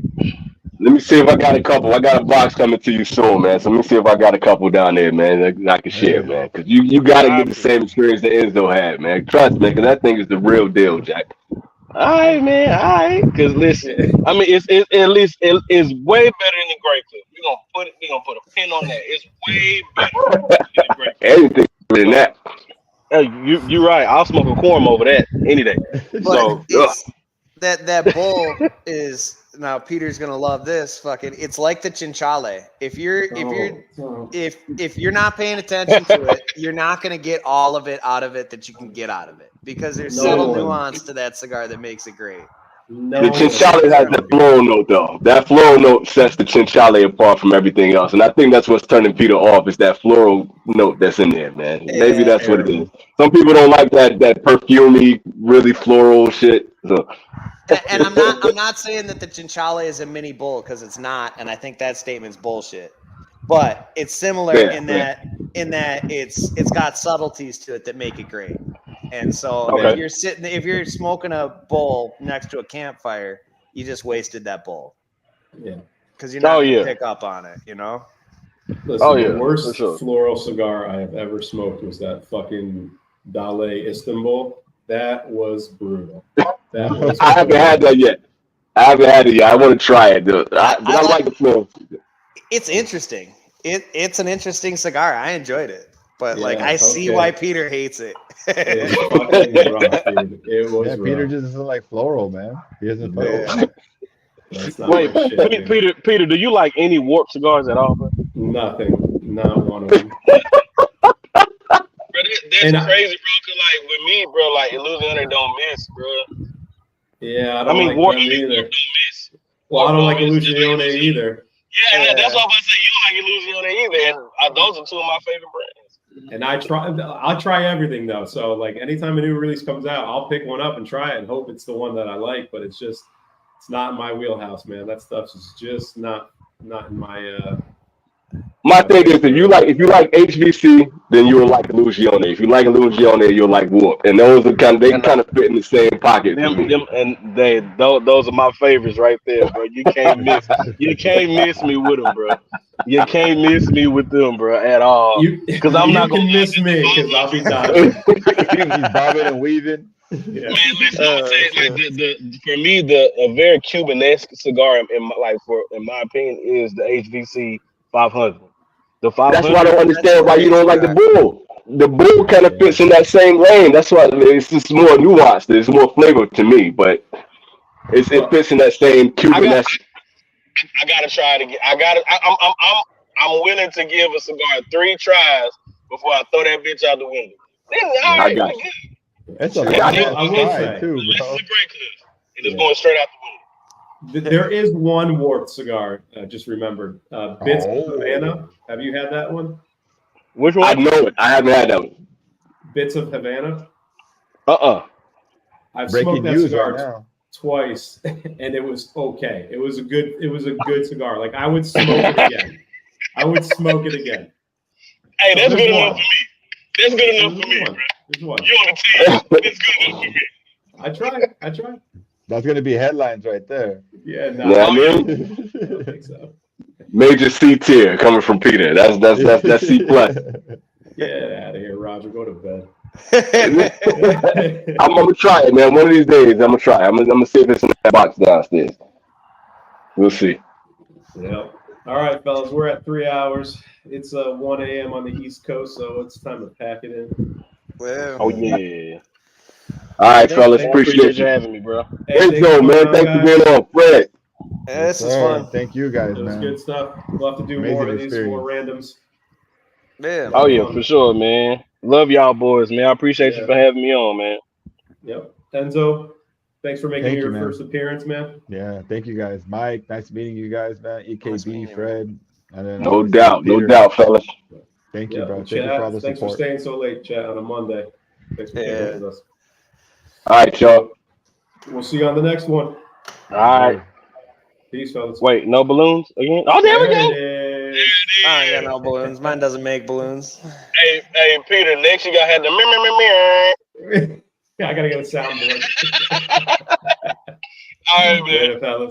Let me see if I got a couple. I got a box coming to you soon, man. So let me see if I got a couple down there, man, that I can share, man. Because you got to get the same experience that Enzo had, man. Trust me, because that thing is the real deal, Jack. All right, man. All right. Because listen, I mean, it's at least it's way better than the Great Clip. We're gonna put a pin on that. It's way better than the Great Clip. Anything better than that. Hey, you're right. I'll smoke a quorum over that any day. But it's, that bull is now Peter's gonna love this. Fucking, it's like the chinchale. If you're not paying attention to it, you're not gonna get all of it out of it that you can get out of it because there's subtle nuance to that cigar that makes it great. The chinchale has that floral note, though. That floral note sets the chinchale apart from everything else, and I think that's what's turning Peter off. Is that floral note that's in there, man? Maybe that's what it is. Some people don't like that perfumey, really floral shit. So. And I'm not saying that the chinchale is a mini bull because it's not, and I think that statement's bullshit. But it's similar in that it's got subtleties to it that make it great. And so if you're smoking a bowl next to a campfire, you just wasted that bowl. Yeah. Because you're not gonna pick up on it, you know? Listen, the worst floral cigar I have ever smoked was that fucking Dale Istanbul. That was brutal. I haven't had that yet. I want to try it, dude. I like the floral. It's interesting. It's an interesting cigar. I enjoyed it. But I see why Peter hates it. It was fucking rough, dude. It was rough. Peter just isn't like floral, man. He isn't floral. Wait, Peter, do you like any warped cigars at all, bro? Nothing. Not one of them. Bro, that's crazy, bro. Cause like with me, bro, like Illusionaire don't miss, bro. Yeah, I mean, like them either. Well, I don't like Illusionaire either. Yeah, that's what I'm about to say. You don't like Illusionaire either, and those are two of my favorite brands. And I'll try everything though. So like anytime a new release comes out, I'll pick one up and try it and hope it's the one that I like. But it's not in my wheelhouse, man. That stuff is just not in my. My thing is, if you like HVC, then you will like Illusione. If you like Illusione, you'll like Warp, and those are kind of fit in the same pocket. Those are my favorites right there, bro. You can't miss me with them, bro. You can't miss me with them, bro, at all. Because I'm not gonna miss me because I'll be dodging. He's bobbing and weaving. Yeah. Man, listen, for me, a very Cuban-esque cigar, in my opinion, is the HVC 500. The 500. That's why I don't understand why you don't like the Bull. The Bull kind of fits in that same lane. That's why it's just more nuanced. There's more flavor to me, but it fits in that same Cuban-esque. I gotta try it again. I'm willing to give a cigar 3 tries before I throw that bitch out the window. I got you. It's a I will say too, This is bro. a great clip. And it's going straight out the boom. There is one wart cigar. Just remembered. Bits of Havana. Have you had that one? Which one? I know it. I haven't had that one. Bits of Havana. I've Breaking smoked that news cigar right now. twice, and it was okay. It was a good cigar. Like I would smoke it again. I would smoke it again. Hey, So that's good there's enough for me. That's good enough for me, bro. There's one. You on the team. That's good enough for me. I tried. That's gonna be headlines right there. Yeah, no, Yeah, I I mean, don't think so. major C tier coming from Peter. That's C plus. Get out of here, Roger. Go to bed. I'm gonna try it, man. One of these days, I'm gonna try. I'm gonna see if it's in that box downstairs. We'll see. Yep. All right, fellas, we're at 3 hours. It's 1 a.m. on the East Coast, so it's time to pack it in. Well, Oh yeah. All right, fellas. I Appreciate you. having me, bro. Hey, Enzo, man. Thanks for being on, Fred. yeah, this is fun. Thank you guys, It was man. good stuff. We'll have to do Amazing more of these, experience. more randoms. Yeah. Oh yeah, for sure, man. Love y'all boys, man. I appreciate you for having me on, man. Yep. Enzo, thanks for making Thank your you, man. first appearance, man. Yeah, thank you guys. Mike, nice meeting you guys, man. EKB, Fred, and then No obviously doubt, Peter. no doubt, fellas. Thank you, Yeah, bro. Thank you for all the thanks for support. staying so late, chat, on a Monday. Thanks for being with us. All right, y'all. We'll see you on the next one. All right. Peace, fellas. Wait, no balloons again? Oh, there we go. It is. I ain't got no balloons. Mine doesn't make balloons. Hey, Peter, next you gotta have the I gotta get a soundboard. All right, man. Later, fellas.